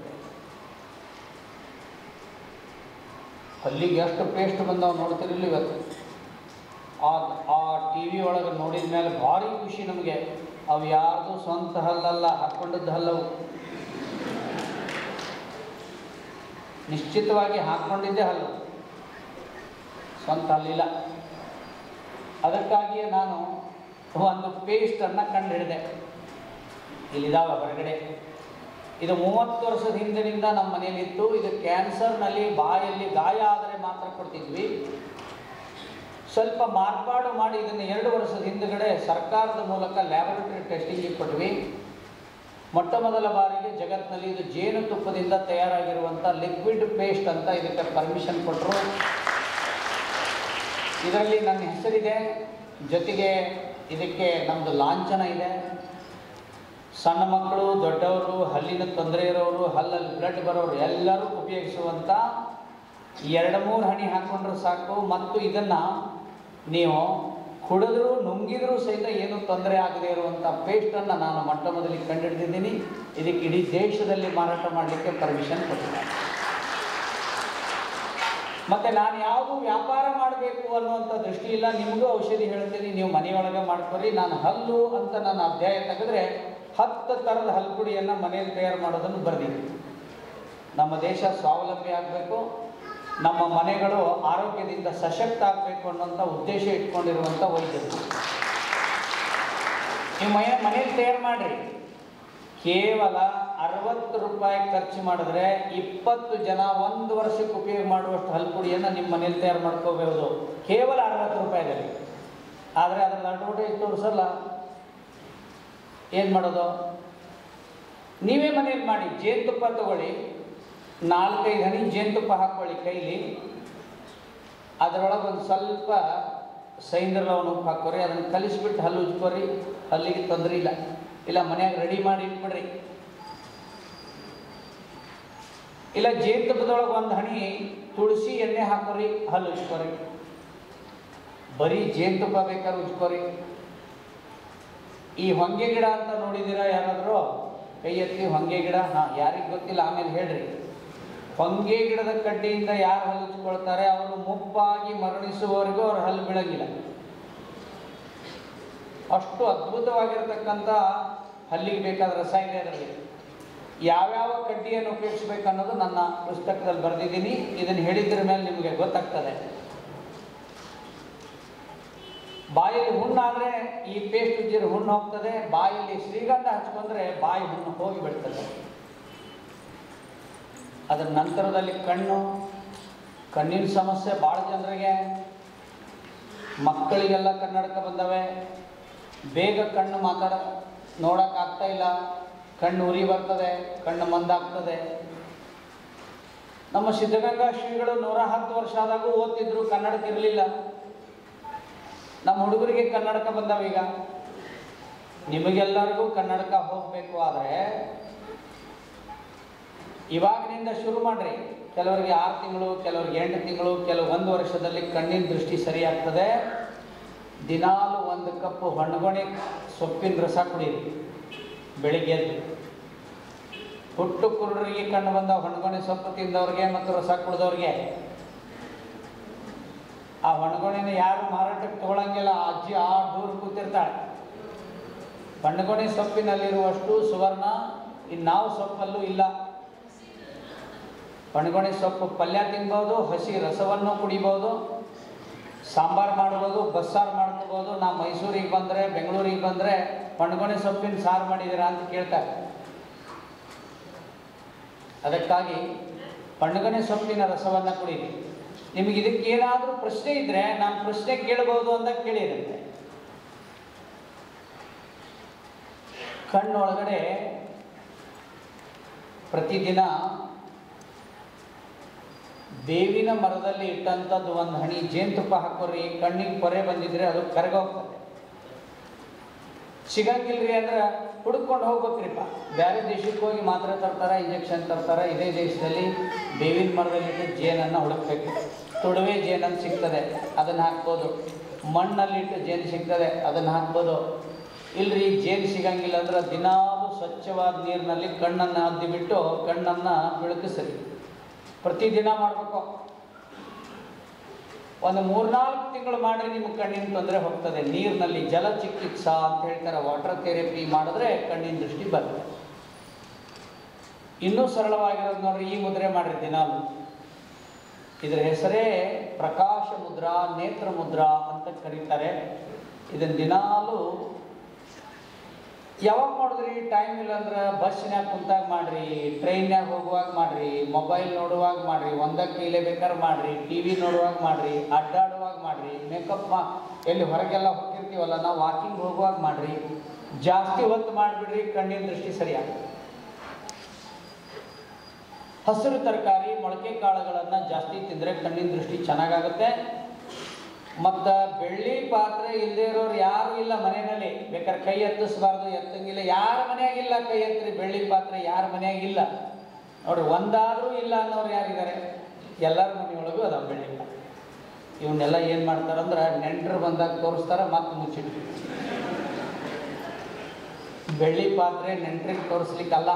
ಹಲ್ಲಿಗೆ ಎಷ್ಟು ಪೇಸ್ಟ್ ಬಂದವು ನೋಡ್ತಿರಲಿಲ್ಲ ಇವತ್ತು. ಆ ಟಿ ವಿ ಒಳಗೆ ನೋಡಿದ ಮೇಲೆ ಭಾರಿ ಖುಷಿ ನಮಗೆ. ಅವು ಯಾರ್ದು ಸ್ವಂತ ಹಲ್ಲಲ್ಲ, ಹಾಕ್ಕೊಂಡದ್ದು ಹಲ್ಲವು. ನಿಶ್ಚಿತವಾಗಿ ಹಾಕ್ಕೊಂಡಿದ್ದೇ ಹಲ್ಲು, ಸ್ವಂತ ಹಲ್ಲಿಲ್ಲ. ಅದಕ್ಕಾಗಿಯೇ ನಾನು ಒಂದು ಪೇಸ್ಟನ್ನು ಕಂಡು ಹಿಡಿದೆ. ಇಲ್ಲಿದ್ದಾವೆ ಹೊರಗಡೆ. ಇದು 30 ವರ್ಷದ ಹಿಂದಿನಿಂದ ನಮ್ಮ ಮನೆಯಲ್ಲಿತ್ತು. ಇದು ಕ್ಯಾನ್ಸರ್ನಲ್ಲಿ ಬಾಯಲ್ಲಿ ಗಾಯ ಆದರೆ ಮಾತ್ರ ಕೊಡ್ತಿದ್ವಿ. ಸ್ವಲ್ಪ ಮಾರ್ಪಾಡು ಮಾಡಿ ಇದನ್ನು 2 ವರ್ಷದ ಹಿಂದುಗಡೆ ಸರ್ಕಾರದ ಮೂಲಕ ಲ್ಯಾಬೊರೇಟರಿ ಟೆಸ್ಟಿಂಗಿಗೆ ಕೊಟ್ವಿ. ಮೊಟ್ಟ ಮೊದಲ ಬಾರಿಗೆ ಜಗತ್ತಿನಲ್ಲಿ ಇದು ಜೇನುತುಪ್ಪದಿಂದ ತಯಾರಾಗಿರುವಂಥ ಲಿಕ್ವಿಡ್ ಪೇಸ್ಟ್ ಅಂತ ಇದಕ್ಕೆ ಪರ್ಮಿಷನ್ ಕೊಟ್ಟರು. ಇದರಲ್ಲಿ ನನ್ನ ಹೆಸರಿದೆ, ಜೊತೆಗೆ ಇದಕ್ಕೆ ನಮ್ಮದು ಲಾಂಛನ ಇದೆ. ಸಣ್ಣ ಮಕ್ಕಳು, ದೊಡ್ಡವರು, ಹಲ್ಲಿನ ತೊಂದರೆ ಇರೋರು, ಹಲ್ಲಲ್ಲಿ ಬ್ಲಡ್ ಬರೋರು ಎಲ್ಲರೂ ಉಪಯೋಗಿಸುವಂಥ 2-3 ಹನಿ ಹಾಕ್ಕೊಂಡ್ರೆ ಸಾಕು. ಮತ್ತು ಇದನ್ನು ನೀವು ಕುಡಿದ್ರೂ ನುಂಗಿದ್ರೂ ಸಹಿತ ಏನೂ ತೊಂದರೆ ಆಗದೇ ಇರುವಂಥ ಪೇಸ್ಟನ್ನು ನಾನು ಮೊಟ್ಟ ಮೊದಲಿಗೆ ಕಂಡುಹಿಡಿದಿದ್ದೀನಿ. ಇದಕ್ಕೆ ಇಡೀ ದೇಶದಲ್ಲಿ ಮಾರಾಟ ಮಾಡಲಿಕ್ಕೆ ಪರ್ಮಿಷನ್ ಕೊಟ್ಟಿದ್ದಾರೆ. ಮತ್ತು ನಾನು ಯಾವುದು ವ್ಯಾಪಾರ ಮಾಡಬೇಕು ಅನ್ನುವಂಥ ದೃಷ್ಟಿ ಇಲ್ಲ. ನಿಮಗೂ ಔಷಧಿ ಹೇಳ್ತೀನಿ, ನೀವು ಮನೆಯೊಳಗೆ ಮಾಡ್ಕೊರಿ. ನಾನು ಹಲ್ಲು ಅಂತ ನಾನು ಅಧ್ಯಾಯ ತೆಗೆದ್ರೆ 10 ಥರದ ಹಲ್ಪುಡಿಯನ್ನು ಮನೆಯಲ್ಲಿ ತಯಾರು ಮಾಡೋದನ್ನು ಬರೆದಿದ್ದೀನಿ. ನಮ್ಮ ದೇಶ ಸ್ವಾವಲಂಬಿ ಆಗಬೇಕು, ನಮ್ಮ ಮನೆಗಳು ಆರೋಗ್ಯದಿಂದ ಸಶಕ್ತ ಆಗಬೇಕು ಅನ್ನೋಂಥ ಉದ್ದೇಶ ಇಟ್ಕೊಂಡಿರುವಂಥ ವೈದ್ಯರು. ನೀವು ಮನೆಯಲ್ಲಿ ತಯಾರು ಮಾಡಿರಿ. ಕೇವಲ 60 ರೂಪಾಯಿ ಖರ್ಚು ಮಾಡಿದ್ರೆ 20 ಜನ 1 ವರ್ಷಕ್ಕೆ ಉಪಯೋಗ ಮಾಡುವಷ್ಟು ಹಲ್ಪುಡಿಯನ್ನು ನಿಮ್ಮ ಮನೇಲಿ ತಯಾರು ಮಾಡ್ಕೋಬಹುದು, ಕೇವಲ 60 ರೂಪಾಯಿದಲ್ಲಿ. ಆದರೆ ಅದರ ಅಡ್ವರ್ಟೈಸ್ ತೋರಿಸಲ್ಲ. ಏನು ಮಾಡೋದು? ನೀವೇ ಮನೇಲಿ ಮಾಡಿ. ಜೇನುತುಪ್ಪ ತಗೊಳ್ಳಿ, 4-5 ಹನಿ ಜೇನುತುಪ್ಪ ಹಾಕ್ಕೊಳ್ಳಿ ಕೈಲಿ. ಅದರೊಳಗೆ ಒಂದು ಸ್ವಲ್ಪ ಸೈಂದ್ರ ಲವಣ ಉಪ್ಪು ಹಾಕೋರಿ, ಅದನ್ನು ಕಲಿಸ್ಬಿಟ್ಟು ಹಲ್ಲು ಉಜ್ಕೋರಿ, ಹಲ್ಲಿಗೆ ತೊಂದರೆ ಇಲ್ಲ. ಇಲ್ಲ ಮನ್ಯಾಗ ರೆಡಿ ಮಾಡಿ ಇಟ್ಬಿಡ್ರಿ. ಇಲ್ಲ ಜೇನುತುಪ್ಪದೊಳಗೆ ಒಂದು ಹನಿ ತುಳಸಿ ಎಣ್ಣೆ ಹಾಕೋರಿ, ಹಲ್ಲು ಉಜ್ಕೋರಿ. ಬರೀ ಜೇನುತುಪ್ಪ ಬೇಕಾದ್ರೆ ಉಜ್ಕೋರಿ. ಈ ಹೊಂಗೆ ಗಿಡ ಅಂತ ನೋಡಿದ್ದೀರಾ ಯಾರಾದರೂ? ಕೈ ಎತ್ತಿ. ಹೊಂಗೆ ಗಿಡ? ಹಾಂ, ಯಾರಿಗೆ ಗೊತ್ತಿಲ್ಲ ಆಮೇಲೆ ಹೇಳ್ರಿ. ಹೊಂಗೆ ಗಿಡದ ಕಡ್ಡಿಯಿಂದ ಯಾರು ಹಲ್ಲು ಉಜ್ಕೊಳ್ತಾರೆ ಅವರು ಮುಪ್ಪಾಗಿ ಮರಣಿಸುವವರೆಗೂ ಅವ್ರ ಹಲ್ಲು ಬೀಳಂಗಿಲ್ಲ. ಅಷ್ಟು ಅದ್ಭುತವಾಗಿರ್ತಕ್ಕಂಥ ಹಲ್ಲಿಗೆ ಬೇಕಾದ ರಸ ಇದೆ ಅದರಲ್ಲಿ. ಯಾವ್ಯಾವ ಕಡ್ಡಿಯನ್ನು ಉಪಯೋಗಿಸ್ಬೇಕು ಅನ್ನೋದು ನನ್ನ ಪುಸ್ತಕದಲ್ಲಿ ಬರೆದಿದ್ದೀನಿ. ಇದನ್ನು ಹೇಳಿದ್ರ ಮೇಲೆ ನಿಮಗೆ ಗೊತ್ತಾಗ್ತದೆ. ಬಾಯಲ್ಲಿ ಹುಣ್ಣಾದರೆ ಈ ಪೇಸ್ಟ್ ಉಜ್ಜಿರ ಹುಣ್ಣು ಹೋಗ್ತದೆ. ಬಾಯಲ್ಲಿ ಶ್ರೀಗಂಧ ಹಚ್ಕೊಂಡ್ರೆ ಬಾಯಿ ಹುಣ್ಣು ಹೋಗಿ ಬಿಡ್ತದೆ. ಅದರ ನಂತರದಲ್ಲಿ ಕಣ್ಣಿನ ಸಮಸ್ಯೆ ಭಾಳ ಜನರಿಗೆ. ಮಕ್ಕಳಿಗೆಲ್ಲ ಕನ್ನಡಕ ಬಂದವೆ. ಬೇಗ ಕಣ್ಣು ನೋಡೋಕ್ಕಾಗ್ತಾ ಇಲ್ಲ. ಕಣ್ಣು ಉರಿ ಬರ್ತದೆ, ಕಣ್ಣು ಮಂದಾಗ್ತದೆ. ನಮ್ಮ ಸಿದ್ಧಗಂಗಾ ಶ್ರೀಗಳು 110 ವರ್ಷ ಆದಾಗೂ ಓದ್ತಿದ್ರು, ಕನ್ನಡಕ ಇರಲಿಲ್ಲ. ನಮ್ಮ ಹುಡುಗರಿಗೆ ಕನ್ನಡಕ ಬಂದವೀಗ. ನಿಮಗೆಲ್ಲರಿಗೂ ಕನ್ನಡಕ ಹೋಗಬೇಕು. ಆದರೆ ಇವಾಗಿನಿಂದ ಶುರು ಮಾಡ್ರಿ. ಕೆಲವರಿಗೆ 6 ತಿಂಗಳು, ಕೆಲವರಿಗೆ 8 ತಿಂಗಳು, ಕೆಲವು 1 ವರ್ಷದಲ್ಲಿ ಕಣ್ಣಿನ ದೃಷ್ಟಿ ಸರಿಯಾಗ್ತದೆ. ದಿನಾಲು 1 ಕಪ್ ಹೊಣ್ಗೊಣೆ ಸೊಪ್ಪಿನ ರಸ ಕುಡೀರಿ ಬೆಳಿಗ್ಗೆ ಎದ್ದು. ಹುಟ್ಟು ಕುರುಡರಿಗೆ ಕಣ್ಣು ಬಂದ ಹೊಣ್ಗೊಣೆ ಸೊಪ್ಪು ತಿಂದವ್ರಿಗೆ ಮತ್ತು ರಸ ಕುಡಿದವ್ರಿಗೆ. ಆ ಹೊಣ್ಗೊಣೆನ ಯಾರು ಮಾರಾಟಕ್ಕೆ ತಗೊಳಂಗಿಲ್ಲ. ಅಜ್ಜಿ ದೂರ ಕೂತಿರ್ತಾಳೆ. ಹೊಣ್ಗೊಣೆ ಸೊಪ್ಪಿನಲ್ಲಿರುವಷ್ಟು ಸುವರ್ಣ ಇನ್ಯಾವ ಸೊಪ್ಪಲ್ಲೂ ಇಲ್ಲ. ಹೊಣ್ಗೊಣೆ ಸೊಪ್ಪು ಪಲ್ಯ ತಿನ್ಬೋದು, ಹಸಿ ರಸವನ್ನು ಕುಡಿಬೋದು, ಸಾಂಬಾರು ಮಾಡ್ಬೋದು, ಬಸ್ಸಾರು ಮಾಡ್ಕೋಬೋದು. ನಾ ಮೈಸೂರಿಗೆ ಬಂದರೆ, ಬೆಂಗಳೂರಿಗೆ ಬಂದರೆ ಹೊಣ್ಗೊಣೆ ಸೊಪ್ಪಿನ ಸಾರು ಮಾಡಿದ್ದೀರಾ ಅಂತ ಕೇಳ್ತಾರೆ. ಅದಕ್ಕಾಗಿ ಹೊಣ್ಗೊಣೆ ಸೊಪ್ಪಿನ ರಸವನ್ನು ಕುಡೀರಿ. ನಿಮಗೆ ಇದಕ್ಕೆ ಏನಾದರೂ ಪ್ರಶ್ನೆ ಇದ್ದರೆ ನಾನು ಪ್ರಶ್ನೆ ಕೇಳಬಹುದು ಅಂತ ಕೇಳಿರುತ್ತೆ. ಕಣ್ಣೊಳಗಡೆ ಪ್ರತಿದಿನ ಬೇವಿನ ಮರದಲ್ಲಿ ಇಟ್ಟಂಥದ್ದು 1 ಹನಿ ಜೇನುತುಪ್ಪ ಹಾಕೋರಿ. ಕಣ್ಣಿಗೆ ಪೊರೆ ಬಂದಿದ್ರೆ ಅದು ಕರಗೋಗ್ತದೆ. ಸಿಗಂಗಿಲ್ರಿ ಅಂದ್ರೆ ಹುಡುಕೊಂಡು ಹೋಗ್ಬೇಕ್ರಿಪ್ಪ. ಬೇರೆ ದೇಶಕ್ಕೆ ಹೋಗಿ ಮಾತ್ರೆ ತರ್ತಾರೆ, ಇಂಜೆಕ್ಷನ್ ತರ್ತಾರೆ. ಇದೇ ದೇಶದಲ್ಲಿ ಬೇವಿನ ಮರದಲ್ಲಿಟ್ಟು ಜೇನನ್ನು ಹುಡುಕ್ಬೇಕು. ತುಡುವೆ ಜೇನನ್ನು ಸಿಗ್ತದೆ, ಅದನ್ನು ಹಾಕ್ಬೋದು. ಮಣ್ಣಲ್ಲಿಟ್ಟು ಜೇನು ಸಿಗ್ತದೆ, ಅದನ್ನು ಹಾಕ್ಬೋದು. ಇಲ್ರಿ ಜೇನು ಸಿಗಂಗಿಲ್ಲ ಅಂದ್ರೆ ದಿನಾಲು ಸ್ವಚ್ಛವಾದ ನೀರಿನಲ್ಲಿ ಕಣ್ಣನ್ನು ಅದ್ದಿಬಿಟ್ಟು ಕಣ್ಣನ್ನು ಬೆಳಕಿಸರಿ. ಪ್ರತಿದಿನ ಮಾಡಬೇಕು. ಒಂದು 3-4 ತಿಂಗಳು ಮಾಡಿದ್ರೆ ನಿಮ್ಮ ಕಣ್ಣಿನ ತೊಂದರೆ ಹೋಗ್ತದೆ. ನೀರಿನಲ್ಲಿ ಜಲ ಚಿಕಿತ್ಸಾ ಅಂತ ಹೇಳ್ತಾರೆ, ವಾಟರ್ ಥೆರಪಿ ಮಾಡಿದ್ರೆ ಕಣ್ಣಿನ ದೃಷ್ಟಿ ಬರುತ್ತೆ. ಇನ್ನೂ ಸರಳವಾಗಿರೋದು ನೋಡ್ರಿ, ಈ ಮುದ್ರೆ ಮಾಡಿರಿ ದಿನಾಲು. ಇದರ ಹೆಸರೇ ಪ್ರಕಾಶ ಮುದ್ರಾ, ನೇತ್ರ ಮುದ್ರಾ ಅಂತ ಕರೀತಾರೆ. ಇದನ್ನು ದಿನಾಲು ಯಾವಾಗ ಮಾಡಿದ್ರಿ? ಟೈಮ್ ಇಲ್ಲ ಅಂದ್ರೆ ಬಸ್ಸಿನಾಗ ಕುಂತಾಗ ಮಾಡಿರಿ, ಟ್ರೈನ್ಯಾಗ ಹೋಗುವಾಗ ಮಾಡಿರಿ, ಮೊಬೈಲ್ ನೋಡುವಾಗ ಮಾಡಿರಿ, ಒಂದಕ್ಕೆ ಕೈಲೇ ಬೇಕಾದ್ರೆ ಮಾಡಿರಿ, TV ನೋಡುವಾಗ ಮಾಡಿರಿ, ಅಡ್ಡಾಡುವಾಗ ಮಾಡಿರಿ, ಮೇಕಪ್ ಎಲ್ಲಿ ಹೊರಗೆಲ್ಲ ಹೋಗಿರ್ತೀವಲ್ಲ ನಾವು ವಾಕಿಂಗ್ ಹೋಗುವಾಗ ಮಾಡಿರಿ. ಜಾಸ್ತಿ ಹೊತ್ತು ಮಾಡಿಬಿಡ್ರಿ, ಕಣ್ಣಿನ ದೃಷ್ಟಿ ಸರಿಯಾಗುತ್ತೆ. ಹಸಿರು ತರಕಾರಿ, ಮೊಳಕೆ ಕಾಳುಗಳನ್ನು ಜಾಸ್ತಿ ತಿಂದರೆ ಕಣ್ಣಿನ ದೃಷ್ಟಿ ಚೆನ್ನಾಗಾಗುತ್ತೆ. ಮತ್ತು ಬೆಳ್ಳಿ ಪಾತ್ರೆ ಇಲ್ಲದೆ ಇರೋರು ಯಾರೂ ಇಲ್ಲ ಮನೆಯಲ್ಲಿ. ಬೇಕಾದ್ರೆ ಕೈ ಎತ್ತಿಸ್ಬಾರ್ದು, ಎತ್ತಂಗಿಲ್ಲ. ಯಾರ ಮನೆಯಾಗಿಲ್ಲ ಕೈ ಎತ್ತರಿ. ಬೆಳ್ಳಿ ಪಾತ್ರೆ ಯಾರ ಮನೆಯಾಗಿಲ್ಲ ನೋಡ್ರಿ. ಒಂದಾದರೂ ಇಲ್ಲ ಅನ್ನೋರು ಯಾರಿದ್ದಾರೆ? ಎಲ್ಲರ ಮನೆಯೊಳಗೂ ಅದ ಬೆಳ್ಳಿ ಪಾತ್ರೆ. ಇವನ್ನೆಲ್ಲ ಏನು ಮಾಡ್ತಾರಂದ್ರೆ ನೆಂಟರು ಬಂದಾಗ ತೋರಿಸ್ತಾರೆ, ಮತ್ತೆ ಮುಚ್ಚಿಟ್ಟು. ಬೆಳ್ಳಿ ಪಾತ್ರೆ ನೆಂಟರಿಗೆ ತೋರಿಸ್ಲಿಕ್ಕಲ್ಲ.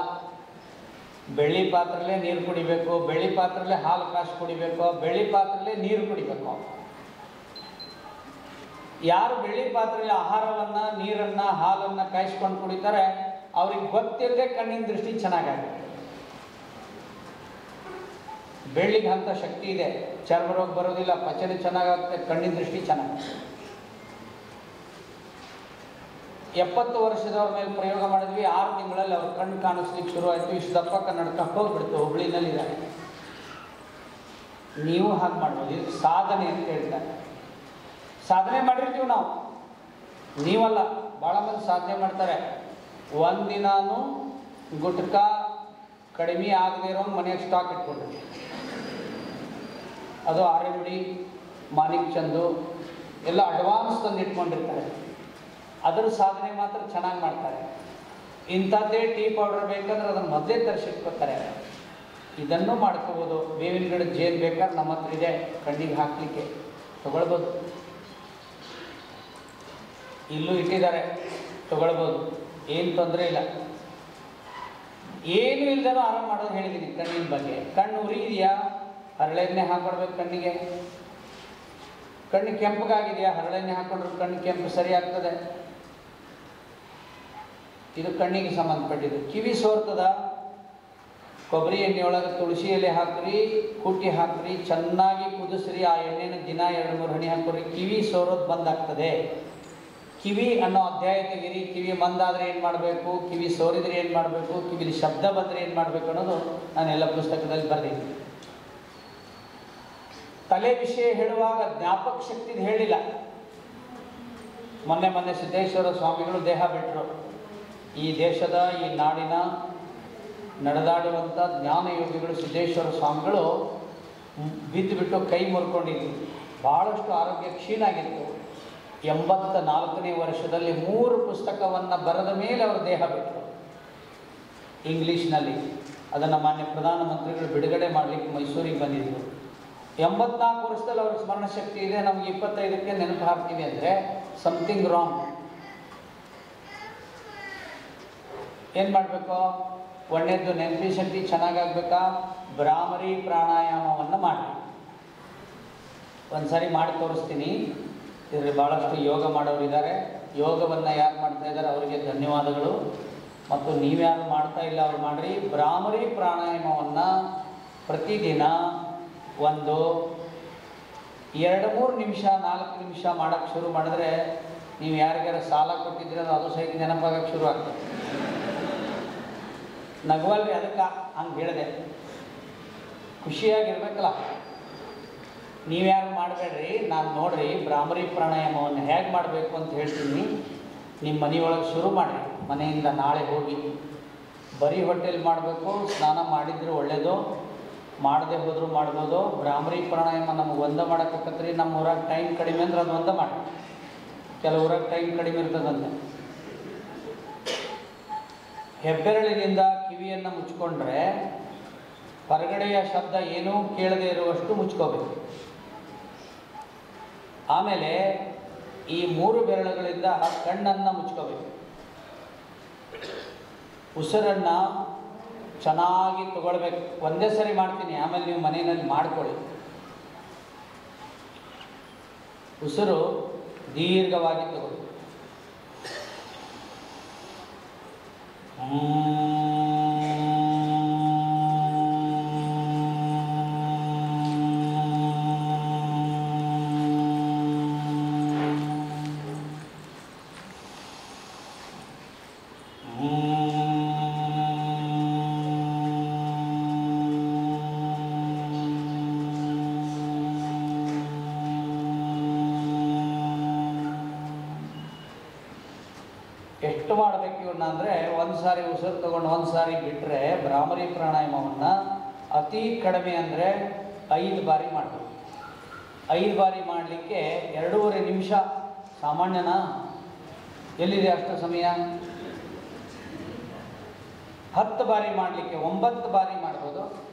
ಬೆಳ್ಳಿ ಪಾತ್ರೆಲೇ ನೀರು ಕುಡಿಬೇಕು, ಬೆಳ್ಳಿ ಪಾತ್ರೆಲೇ ಹಾಲು ಕಾಸು ಕುಡಿಬೇಕು, ಬೆಳ್ಳಿ ಪಾತ್ರೆಲೇ ನೀರು ಕುಡಿಬೇಕು. ಯಾರು ಬೆಳ್ಳಿ ಪಾತ್ರೆಯಲ್ಲಿ ಆಹಾರವನ್ನು, ನೀರನ್ನು, ಹಾಲನ್ನು ಕಾಯಿಸ್ಕೊಂಡು ಕುಡಿತಾರೆ ಅವ್ರಿಗೆ ಗೊತ್ತಿಲ್ಲದೆ ಕಣ್ಣಿನ ದೃಷ್ಟಿ ಚೆನ್ನಾಗಾಗುತ್ತೆ. ಬೆಳ್ಳಿಗೆ ಅಂಥ ಶಕ್ತಿ ಇದೆ. ಚರ್ಮ ರೋಗ ಬರೋದಿಲ್ಲ, ಪಚನ ಚೆನ್ನಾಗಾಗುತ್ತೆ, ಕಣ್ಣಿನ ದೃಷ್ಟಿ ಚೆನ್ನಾಗುತ್ತೆ. 70 ವರ್ಷದವ್ರ ಮೇಲೆ ಪ್ರಯೋಗ ಮಾಡಿದ್ವಿ. 6 ತಿಂಗಳಲ್ಲಿ ಅವ್ರ ಕಣ್ಣು ಕಾಣಿಸ್ಲಿಕ್ಕೆ ಶುರು ಆಯಿತು. ಇಷ್ಟು ದಪ್ಪ ಕನ್ನಡಕ ಹೋಗ್ಬಿಡ್ತು. ಹುಬ್ಳಿನಲ್ಲಿದ್ದಾರೆ. ನೀವು ಹಾಗೆ ಮಾಡ್ಬೋದು. ಇದು ಸಾಧನೆ ಅಂತ ಹೇಳ್ತಾರೆ. ಸಾಧನೆ ಮಾಡಿರ್ತೀವಿ ನಾವು, ನೀವಲ್ಲ. ಭಾಳ ಮಂದಿ ಸಾಧನೆ ಮಾಡ್ತಾರೆ. ಒಂದಿನಾನು ಗುಟ್ಕ ಕಡಿಮೆ ಆಗದೆ ಇರೋ ಮನೆಯಾಗ ಸ್ಟಾಕ್ ಇಟ್ಕೊಂಡಿರ್ತೀವಿ. ಅದು RMD, ಮಾನಿಕ್ ಚಂದು ಎಲ್ಲ ಅಡ್ವಾನ್ಸ್ ತಂದು ಇಟ್ಕೊಂಡಿರ್ತಾರೆ. ಅದರ ಸಾಧನೆ ಮಾತ್ರ ಚೆನ್ನಾಗಿ ಮಾಡ್ತಾರೆ. ಇಂಥದ್ದೇ ಟೀ ಪೌಡರ್ ಬೇಕಂದ್ರೆ ಅದನ್ನು ಮೊದಲೇ ತರಿಸಿಟ್ಕೊತಾರೆ. ಇದನ್ನು ಮಾಡ್ಕೋಬೋದು. ಬೇವಿನ ಗಿಡದ ಜೇನು ಬೇಕಾದ್ರೆ ನಮ್ಮ ಹತ್ರ ಇದೆ, ಕಣ್ಣಿಗೆ ಹಾಕಲಿಕ್ಕೆ ತೊಗೊಳ್ಬೋದು. ಇಲ್ಲೂ ಇಟ್ಟಿದ್ದಾರೆ, ತೊಗೊಳ್ಬೋದು. ಏನು ತೊಂದರೆ ಇಲ್ಲ. ಏನು ಇಲ್ದೇನೋ ಆರಾಮ ಮಾಡೋದು ಹೇಳಿದ್ದೀನಿ ಕಣ್ಣಿನ ಬಗ್ಗೆ. ಕಣ್ಣು ಉರಿ ಇದೆಯಾ, ಹರಳೆಣ್ಣೆ ಹಾಕೊಡ್ಬೇಕು ಕಣ್ಣಿಗೆ. ಕಣ್ಣು ಕೆಂಪಗಾಗಿದೆಯಾ, ಹರಳೆಣ್ಣೆ ಹಾಕೊಂಡ್ರೆ ಕಣ್ಣು ಕೆಂಪು ಸರಿ ಆಗ್ತದೆ. ಇದು ಕಣ್ಣಿಗೆ ಸಂಬಂಧಪಟ್ಟಿದ್ದು. ಕಿವಿ ಸೋರ್ತದ, ಕೊಬ್ಬರಿ ಎಣ್ಣೆ ಒಳಗೆ ತುಳಸಿ ಎಲೆ ಹಾಕ್ರಿ, ಕುಟ್ಟಿ ಹಾಕ್ರಿ, ಚೆನ್ನಾಗಿ ಕುದಿಸ್ರಿ. ಆ ಎಣ್ಣೆನ ದಿನ 2-3 ಹನಿ ಹಾಕೋರಿ. ಕಿವಿ ಸೋರೋದು ಬಂದಾಗ್ತದೆ. ಕಿವಿ ಅನ್ನೋ ಅಧ್ಯಾಯ ತೆಗಿರಿ. ಕಿವಿ ಮಂದಾದರೆ ಏನು ಮಾಡಬೇಕು, ಕಿವಿ ಸೋರಿದ್ರೆ ಏನು ಮಾಡಬೇಕು, ಕಿವಿಲಿ ಶಬ್ದ ಬಂದರೆ ಏನು ಮಾಡಬೇಕು ಅನ್ನೋದು ನಾನೆಲ್ಲ ಪುಸ್ತಕದಲ್ಲಿ ಬರೆದಿದ್ದೀನಿ. ತಲೆ ವಿಷಯ ಹೇಳುವಾಗ ಜ್ಞಾಪಕ ಶಕ್ತಿದು ಹೇಳಿಲ್ಲ. ಮೊನ್ನೆ ಸಿದ್ದೇಶ್ವರ ಸ್ವಾಮಿಗಳು ದೇಹ ಬಿಟ್ಟರು. ಈ ದೇಶದ, ಈ ನಾಡಿನ ನಡೆದಾಡುವಂಥ ಜ್ಞಾನಯೋಗಿಗಳು ಸಿದ್ದೇಶ್ವರ ಸ್ವಾಮಿಗಳು ಬಿದ್ದು ಕೈ ಮುರ್ಕೊಂಡಿದ್ರು. ಭಾಳಷ್ಟು ಆರೋಗ್ಯ ಕ್ಷೀಣ ಆಗಿತ್ತು. 84ನೇ ವರ್ಷದಲ್ಲಿ 3 ಪುಸ್ತಕವನ್ನು ಬರೆದ ಮೇಲೆ ಅವರು ದೇಹ ಬಿಟ್ಟರು ಇಂಗ್ಲೀಷ್ನಲ್ಲಿ. ಅದನ್ನು ಮಾನ್ಯ ಪ್ರಧಾನಮಂತ್ರಿಗಳು ಬಿಡುಗಡೆ ಮಾಡಲಿಕ್ಕೆ ಮೈಸೂರಿಗೆ ಬಂದಿದ್ದರು. 84 ವರ್ಷದಲ್ಲಿ ಅವ್ರ ಸ್ಮರಣ ಶಕ್ತಿ ಇದೆ. ನಮಗೆ 25ಕ್ಕೆ ನೆನಪು ಹಾಕ್ತೀವಿ ಅಂದರೆ ಸಮಥಿಂಗ್ ರಾಂಗ್. ಏನು ಮಾಡಬೇಕು? ಒಳ್ಳೆಯದು ನೆನಪಿ ಶಕ್ತಿ ಚೆನ್ನಾಗಾಗಬೇಕಾ? ಭ್ರಾಮರಿ ಪ್ರಾಣಾಯಾಮವನ್ನು ಮಾಡಿ. ಒಂದು ಸಾರಿ ಮಾಡಿ ತೋರಿಸ್ತೀನಿ. ಇದರಲ್ಲಿ ಭಾಳಷ್ಟು ಯೋಗ ಮಾಡೋರಿದ್ದಾರೆ. ಯೋಗವನ್ನು ಯಾರು ಮಾಡ್ತಾ ಇದ್ದಾರೆ ಅವರಿಗೆ ಧನ್ಯವಾದಗಳು. ಮತ್ತು ನೀವ್ಯಾರು ಮಾಡ್ತಾ ಇಲ್ಲ ಅವ್ರು ಮಾಡಿರಿ. ಭ್ರಾಮರಿ ಪ್ರಾಣಾಯಾಮವನ್ನು ಪ್ರತಿದಿನ ಒಂದು 2-3 ನಿಮಿಷ 4 ನಿಮಿಷ ಮಾಡೋಕ್ಕೆ ಶುರು ಮಾಡಿದ್ರೆ ನೀವು ಯಾರಿಗಾರ ಸಾಲ ಕೊಟ್ಟಿದ್ರೆ ಅದು ಸಹಿತ ನೆನಪಾಗಕ್ಕೆ ಶುರು ಆಗ್ತದೆ. ನಗವಲ್ರಿ, ಅದಕ್ಕೆ ಹಂಗೆ ಹೇಳಿದೆ. ಖುಷಿಯಾಗಿರ್ಬೇಕಲ್ಲ. ನೀವ್ಯಾರು ಮಾಡಬೇಡ್ರಿ, ನಾನು ನೋಡ್ರಿ ಭ್ರಾಮರಿ ಪ್ರಾಣಾಯಾಮವನ್ನು ಹೇಗೆ ಮಾಡಬೇಕು ಅಂತ ಹೇಳ್ತೀನಿ. ನಿಮ್ಮ ಮನೆಯೊಳಗೆ ಶುರು ಮಾಡಿರಿ. ಮನೆಯಿಂದ ನಾಳೆ ಹೋಗಿ ಬರೀ ಹೊಟ್ಟೆಲಿ ಮಾಡಬೇಕು. ಸ್ನಾನ ಮಾಡಿದರೆ ಒಳ್ಳೆಯದು, ಮಾಡದೆ ಹೋದರೂ ಮಾಡ್ಬೋದು. ಭ್ರಾಮರಿ ಪ್ರಾಣಾಯಾಮ ನಮಗೆ ಒಂದೇ ಮಾಡೋಕ್ಕತ್ರಿ. ನಮ್ಮ ಊರಾಗ ಟೈಮ್ ಕಡಿಮೆ ಅಂದ್ರೆ ಅದು ಒಂದೇ ಮಾಡಿ. ಕೆಲವು ಊರಾಗ ಟೈಮ್ ಕಡಿಮೆ ಇರ್ತದಂತೆ. ಹೆಬ್ಬೆರಳಿನಿಂದ ಕಿವಿಯನ್ನು ಮುಚ್ಕೊಂಡ್ರೆ ಹೊರಗಡೆಯ ಶಬ್ದ ಏನೂ ಕೇಳದೇ ಇರುವಷ್ಟು ಮುಚ್ಕೋಬೇಕು. ಆಮೇಲೆ ಈ 3 ಬೆರಳುಗಳಿಂದ ಕಣ್ಣನ್ನು ಮುಚ್ಕೋಬೇಕು. ಉಸಿರನ್ನು ಚೆನ್ನಾಗಿ ತಗೊಳ್ಬೇಕು. ಒಂದೇ ಸರಿ ಮಾಡ್ತೀನಿ, ಆಮೇಲೆ ನೀವು ಮನೆಯಲ್ಲಿ ಮಾಡ್ಕೊಳ್ಳಿ. ಉಸಿರು ದೀರ್ಘವಾಗಿ ತಗೊಳ್ಳಿ. ಎಷ್ಟು ಮಾಡಬೇಕು ಇವನ್ನ ಅಂದರೆ, ಒಂದು ಸಾರಿ ಉಸಿರು ತಗೊಂಡು ಒಂದು ಸಾರಿ ಬಿಟ್ಟರೆ ಭ್ರಾಮರಿ ಪ್ರಾಣಾಯಾಮವನ್ನು ಅತಿ ಕಡಿಮೆ ಅಂದರೆ 5 ಬಾರಿ ಮಾಡಬೇಕು. 5 ಬಾರಿ ಮಾಡಲಿಕ್ಕೆ 2.5 ನಿಮಿಷ ಸಾಮಾನ್ಯನಾ? ಎಲ್ಲಿದೆ ಅಷ್ಟು ಸಮಯ? 10 ಬಾರಿ ಮಾಡಲಿಕ್ಕೆ 9 ಬಾರಿ ಮಾಡ್ಬೋದು,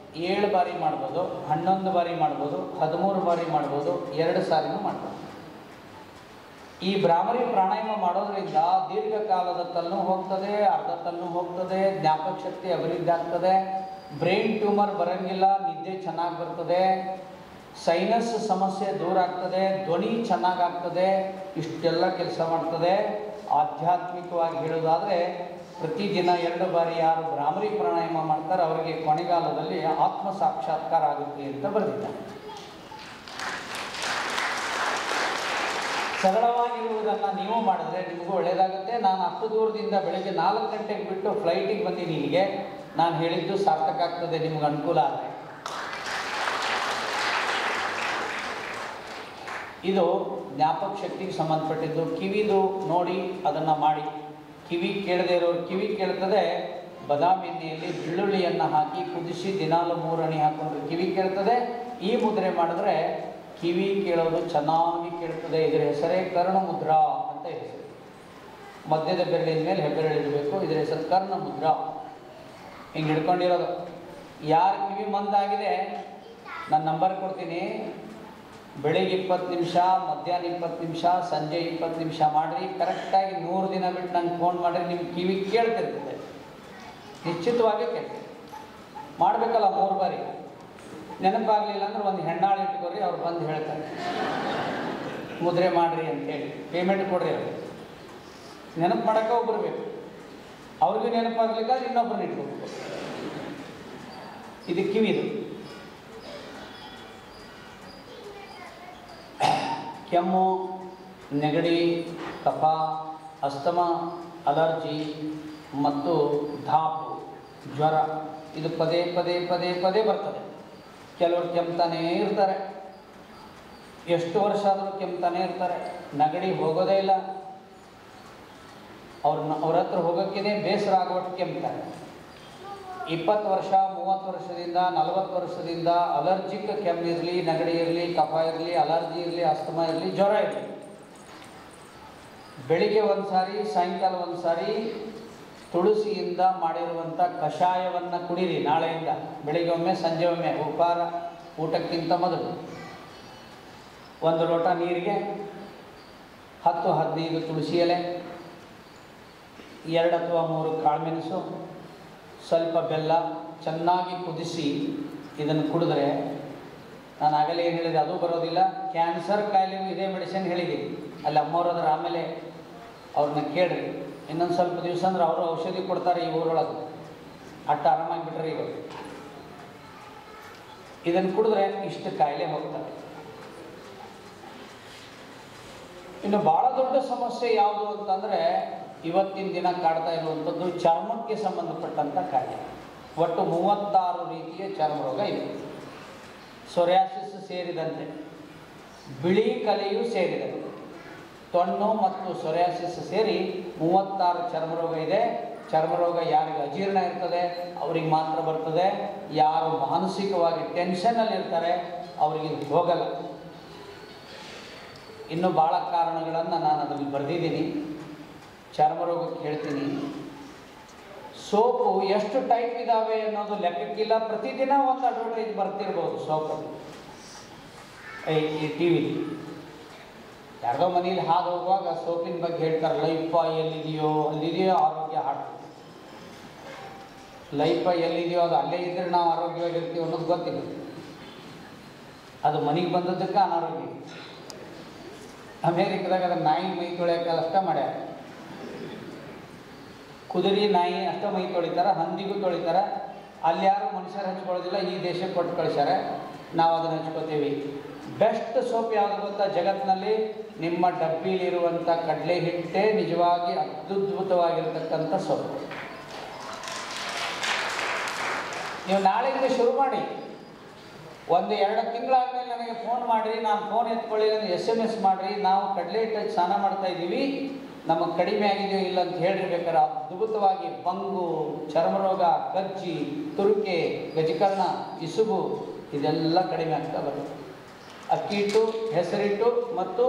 7 ಬಾರಿ ಮಾಡ್ಬೋದು, 11 ಬಾರಿ ಮಾಡ್ಬೋದು, 13 ಬಾರಿ ಮಾಡ್ಬೋದು, 2 ಸಾರಿನೂ ಮಾಡ್ಬೋದು. ಈ ಭ್ರಾಮರಿ ಪ್ರಾಣಾಯಾಮ ಮಾಡೋದ್ರಿಂದ ದೀರ್ಘಕಾಲದ ತಲೆನೋವು ಹೋಗ್ತದೆ, ಅರ್ಧ ತಲೆನೋವು ಹೋಗ್ತದೆ, ಜ್ಞಾಪಕ ಶಕ್ತಿ ಅಭಿವೃದ್ಧಿ ಆಗ್ತದೆ, ಬ್ರೈನ್ ಟ್ಯೂಮರ್ ಬರೋಂಗಿಲ್ಲ, ನಿದ್ದೆ ಚೆನ್ನಾಗಿ ಬರ್ತದೆ, ಸೈನಸ್ ಸಮಸ್ಯೆ ದೂರ ಆಗ್ತದೆ, ಧ್ವನಿ ಚೆನ್ನಾಗಾಗ್ತದೆ. ಇಷ್ಟೆಲ್ಲ ಕೆಲಸ ಮಾಡ್ತದೆ. ಆಧ್ಯಾತ್ಮಿಕವಾಗಿ ಹೇಳೋದಾದರೆ ಪ್ರತಿದಿನ 2 ಬಾರಿ ಯಾರು ಭ್ರಾಮರಿ ಪ್ರಾಣಾಯಾಮ ಮಾಡ್ತಾರೆ ಅವರಿಗೆ ಕೊನೆಗಾಲದಲ್ಲಿ ಆತ್ಮ ಸಾಕ್ಷಾತ್ಕಾರ ಆಗುತ್ತೆ ಅಂತ ಬರೆದಿದ್ದಾರೆ. ಸರಳವಾಗಿರುವುದನ್ನು ನೀವು ಮಾಡಿದ್ರೆ ನಿಮಗೂ ಒಳ್ಳೆಯದಾಗುತ್ತೆ. ನಾನು ಅಷ್ಟು ದೂರದಿಂದ ಬೆಳಗ್ಗೆ 4 ಗಂಟೆಗೆ ಬಿಟ್ಟು ಫ್ಲೈಟಿಗೆ ಬಂದಿದ್ದೀನಿ ಇಲ್ಲಿಗೆ. ನಾನು ಹೇಳಿದ್ದು ಸಾರ್ಥಕ ಆಗ್ತದೆ, ನಿಮ್ಗೆ ಅನುಕೂಲ ಆದರೆ. ಇದು ಜ್ಞಾಪಕ ಶಕ್ತಿಗೆ ಸಂಬಂಧಪಟ್ಟಿದ್ದು. ಕಿವಿದು ನೋಡಿ ಅದನ್ನು ಮಾಡಿ. ಕಿವಿ ಕೇಳದೇ ಇರೋರು ಕಿವಿ ಕೇಳ್ತದೆ. ಬಾದಾಮಿ ಎಣ್ಣೆಯಲ್ಲಿ ಬೆಳ್ಳುಳ್ಳಿಯನ್ನು ಹಾಕಿ ಕುದಿಸಿ ದಿನಾಲು 3 ಅಣಿ ಹಾಕೊಂಡ್ರೆ ಕಿವಿ ಕೇಳ್ತದೆ. ಈ ಮುದ್ರೆ ಮಾಡಿದ್ರೆ ಕಿವಿ ಕೇಳೋದು ಚೆನ್ನಾಗಿ ಕೇಳ್ತದೆ. ಇದರ ಹೆಸರೇ ಕರ್ಣ ಮುದ್ರಾ ಅಂತ ಹೆಸರು. ಮಧ್ಯದ ಬೆರಳಿನ ಮೇಲೆ ಹೆಬ್ಬೆರಳಿಡಬೇಕು. ಇದರ ಹೆಸರು ಕರ್ಣ ಮುದ್ರಾ. ಹಿಂಗೆ ಹಿಡ್ಕೊಂಡಿರೋದು. ಯಾರು ಕಿವಿ ಮಂದಾಗಿದೆ ನಾನು ನಂಬರ್ ಕೊಡ್ತೀನಿ. ಬೆಳಿಗ್ಗೆ 20 ನಿಮಿಷ, ಮಧ್ಯಾಹ್ನ 20 ನಿಮಿಷ, ಸಂಜೆ 20 ನಿಮಿಷ ಮಾಡಿರಿ. ಕರೆಕ್ಟಾಗಿ 100 ದಿನ ಬಿಟ್ಟು ನಂಗೆ ಫೋನ್ ಮಾಡಿರಿ. ನಿಮ್ಮ ಕಿವಿ ಕೇಳ್ತಿರ್ತದೆ, ನಿಶ್ಚಿತವಾಗಿ ಕೇಳ್ತದೆ. ಮಾಡಬೇಕಲ್ಲ 3 ಬಾರಿ. ನೆನಪಾಗಲಿಲ್ಲ ಅಂದ್ರೆ ಒಂದು ಹೆಣ್ಣಾಳು ಇಟ್ಕೊರಿ, ಅವ್ರು ಬಂದು ಹೇಳ್ತಾರೆ ಮುದ್ರೆ ಮಾಡಿರಿ ಅಂತೇಳಿ. ಪೇಮೆಂಟ್ ಕೊಡ್ರಿ. ಅವ್ರು ನೆನಪು ಮಾಡೋಕ್ಕೆ ಒಬ್ಬರು ಬೇಕು. ಅವ್ರಿಗೂ ನೆನಪಾಗಲಿಕ್ಕಾದ್ರೆ ಇನ್ನೊಬ್ಬರನ್ನ ಇಟ್ಕೋಬೇಕು. ಇದು ಕಿವಿದು. ಕೆಮ್ಮು, ನೆಗಡಿ, ಕಫ, ಅಸ್ತಮ, ಅಲರ್ಜಿ ಮತ್ತು ಧಾಪು, ಜ್ವರ ಇದು ಪದೇ ಪದೇ ಪದೇ ಪದೇ ಬರ್ತದೆ. ಕೆಲವರು ಕೆಮ್ತಾನೇ ಇರ್ತಾರೆ. ಎಷ್ಟು ವರ್ಷ ಆದರೂ ಕೆಮ್ತಾನೇ ಇರ್ತಾರೆ. ನೆಗಡಿ ಹೋಗೋದೇ ಇಲ್ಲ. ಅವ್ರ ಹತ್ರ ಹೋಗೋಕ್ಕೇ ಬೇಸರ ಆಗೋಟ್ಟು ಕೆಮ್ತಾರೆ. 20 ವರ್ಷ, 30 ವರ್ಷದಿಂದ, 40 ವರ್ಷದಿಂದ ಅಲರ್ಜಿಕ್ ಕೆಮ್ಮಿರಲಿ, ನೆಗಡಿ ಇರಲಿ, ಕಫ ಇರಲಿ, ಅಲರ್ಜಿ ಇರಲಿ, ಅಸ್ತಮ ಇರಲಿ, ಜ್ವರ ಇರಲಿ, ಬೆಳಿಗ್ಗೆ ಒಂದು ಸಾರಿ, ಸಾಯಂಕಾಲ ಒಂದು ಸಾರಿ ತುಳಸಿಯಿಂದ ಮಾಡಿರುವಂಥ ಕಷಾಯವನ್ನು ಕುಡೀರಿ. ನಾಳೆಯಿಂದ ಬೆಳಿಗ್ಗೆ ಒಮ್ಮೆ, ಸಂಜೆ ಒಮ್ಮೆ, ಉಪಹಾರ ಊಟಕ್ಕಿಂತ ಮೊದಲು 1 ಲೋಟ ನೀರಿಗೆ 10-15 ತುಳಸಿ ಎಲೆ, 2 ಅಥವಾ 3 ಕಾಳುಮೆಣಸು, ಸ್ವಲ್ಪ ಬೆಲ್ಲ ಚೆನ್ನಾಗಿ ಕುದಿಸಿ ಇದನ್ನು ಕುಡಿದ್ರೆ, ನಾನು ಆಗಲೇ ಏನು ಹೇಳಿದೆ ಅದು ಬರೋದಿಲ್ಲ. ಕ್ಯಾನ್ಸರ್ ಕಾಯಿಲೆಗೂ ಇದೇ ಮೆಡಿಸಿನ್ ಹೇಳಿದ್ದೀನಿ. ಅಲ್ಲಿ ಅಮ್ಮವ್ರದ್ರ ಆಮೇಲೆ ಅವ್ರನ್ನ ಕೇಳ್ರಿ. ಇನ್ನೊಂದು ಸ್ವಲ್ಪ ದಿವಸ ಅಂದ್ರೆ ಅವರು ಔಷಧಿ ಕೊಡ್ತಾರೆ ಈ ಊರೊಳಗೆ. ಅಟ್ಟ ಆರಾಮಾಗಿಬಿಟ್ರೆ ಈಗ ಇದನ್ನು ಕುಡಿದ್ರೆ ಇಷ್ಟು ಕಾಯಿಲೆ ಹೋಗ್ತಾರೆ. ಇನ್ನು ಭಾಳ ದೊಡ್ಡ ಸಮಸ್ಯೆ ಯಾವುದು ಅಂತಂದರೆ ಇವತ್ತಿನ ದಿನ ಕಾಡ್ತಾ ಇರುವಂಥದ್ದು ಚರ್ಮಕ್ಕೆ ಸಂಬಂಧಪಟ್ಟಂಥ ಕಾಯಿಲೆ. ಒಟ್ಟು 36 ರೀತಿಯ ಚರ್ಮ ರೋಗ ಇವೆ. ಸೊರಿಯಾಸಿಸ್ ಸೇರಿದಂತೆ, ಬಿಳಿ ಕಲೆಯೂ ಸೇರಿದೆ. ತೊನ್ನು ಮತ್ತು ಸೊರಿಯಾಸಿಸ್ ಸೇರಿ 36 ಚರ್ಮ ರೋಗ ಇದೆ. ಚರ್ಮ ರೋಗ ಯಾರಿಗೆ ಅಜೀರ್ಣ ಇರ್ತದೆ ಅವ್ರಿಗೆ ಮಾತ್ರ ಬರ್ತದೆ. ಯಾರು ಮಾನಸಿಕವಾಗಿ ಟೆನ್ಷನಲ್ಲಿ ಇರ್ತಾರೆ ಅವರಿಗೆ ಹೋಗಲ್ಲ. ಇನ್ನೂ ಭಾಳ ಕಾರಣಗಳನ್ನು ನಾನು ಅದರಲ್ಲಿ ಬರೆದಿದ್ದೀನಿ. ಚರ್ಮ ರೋಗಕ್ಕೆ ಹೇಳ್ತೀನಿ. ಸೋಪು ಎಷ್ಟು ಟೈಪ್ ಇದ್ದಾವೆ ಅನ್ನೋದು ಲೆಕ್ಕಕ್ಕಿಲ್ಲ. ಪ್ರತಿದಿನ ಒಂದು ಅಡ್ವರ್ಟೈಸ್ ಬರ್ತಿರ್ಬೋದು ಸೋಪಲ್ಲಿ, ಈ ಟಿ ವಿಲಿ. ಯಾರ್ದೋ ಮನೇಲಿ ಹಾದು ಹೋಗುವಾಗ ಸೋಪಿನ ಬಗ್ಗೆ ಹೇಳ್ತಾರೆ. ಲೈಫ್ ಎಲ್ಲಿದೆಯೋ ಅಲ್ಲಿದೆಯೋ ಆರೋಗ್ಯ ಹಾಳು. ಲೈಫ್ ಎಲ್ಲಿದೆಯೋ ಅದು ಅಲ್ಲೇ ಇದ್ದರೆ ನಾವು ಆರೋಗ್ಯವಾಗಿರ್ತೀವಿ ಅನ್ನೋದು ಗೊತ್ತಿಲ್ಲ. ಅದು ಮನೆಗೆ ಬಂದದ್ದಕ್ಕೆ ಅನಾರೋಗ್ಯ. ಅಮೇರಿಕದಾಗ ಅದನ್ನು ನಾಯಿ ಮೈ ತೊಳೆಯೋಕೆ ಅಷ್ಟ ಮಾಡ್ಯಾರ. ಕುದುರೆ ನಾಯಿ ಅಷ್ಟೇ ಮೈ ತೊಳಿತಾರೆ, ಹಂದಿಗೂ ತೊಳಿತಾರೆ. ಅಲ್ಲಿ ಯಾರು ಮನುಷ್ಯರು ಹಚ್ಕೊಳ್ಳೋದಿಲ್ಲ. ಈ ದೇಶಕ್ಕೆ ಕೊಟ್ಟು ಕಳಿಸ್ಯಾರೆ, ನಾವು ಅದನ್ನು ಹಚ್ಕೋತೀವಿ. ಬೆಸ್ಟ್ ಸೋಪ್ ಯಾವುದು ಗೊತ್ತಾ ಜಗತ್ತಿನಲ್ಲಿ? ನಿಮ್ಮ ಡಬ್ಬಿಲಿರುವಂಥ ಕಡಲೆ ಹಿಟ್ಟೇ ನಿಜವಾಗಿ ಅತ್ಯದ್ಭುತವಾಗಿರ್ತಕ್ಕಂಥ ಸೋಪು. ನೀವು ನಾಳೆಯಿಂದ ಶುರು ಮಾಡಿ. 1-2 ತಿಂಗಳಾದ್ಮೇಲೆ ನನಗೆ ಫೋನ್ ಮಾಡಿರಿ. ನಾನು ಫೋನ್ ಎತ್ಕೊಳ್ಳಿ ಅಂದರೆ SMS ಮಾಡಿರಿ. ನಾವು ಕಡಲೆ ಹಿಟ್ಟು ಸ್ನಾನ ಮಾಡ್ತಾ ಇದ್ದೀವಿ, ನಮಗೆ ಕಡಿಮೆ ಆಗಿದೆಯೋ ಇಲ್ಲ ಅಂತ ಹೇಳಿರ್ಬೇಕಾದ್ರೆ ಅದ್ಭುತವಾಗಿ ಬಂಗು, ಚರ್ಮರೋಗ, ಕಜ್ಜಿ, ತುರುಕೆ, ಗಜಕರ್ಣ, ಇಸುಬು ಇದೆಲ್ಲ ಕಡಿಮೆ ಆಗ್ತಾ ಬರುತ್ತೆ. ಅಕ್ಕಿ ಹಿಟ್ಟು, ಹೆಸರಿಟ್ಟು ಮತ್ತು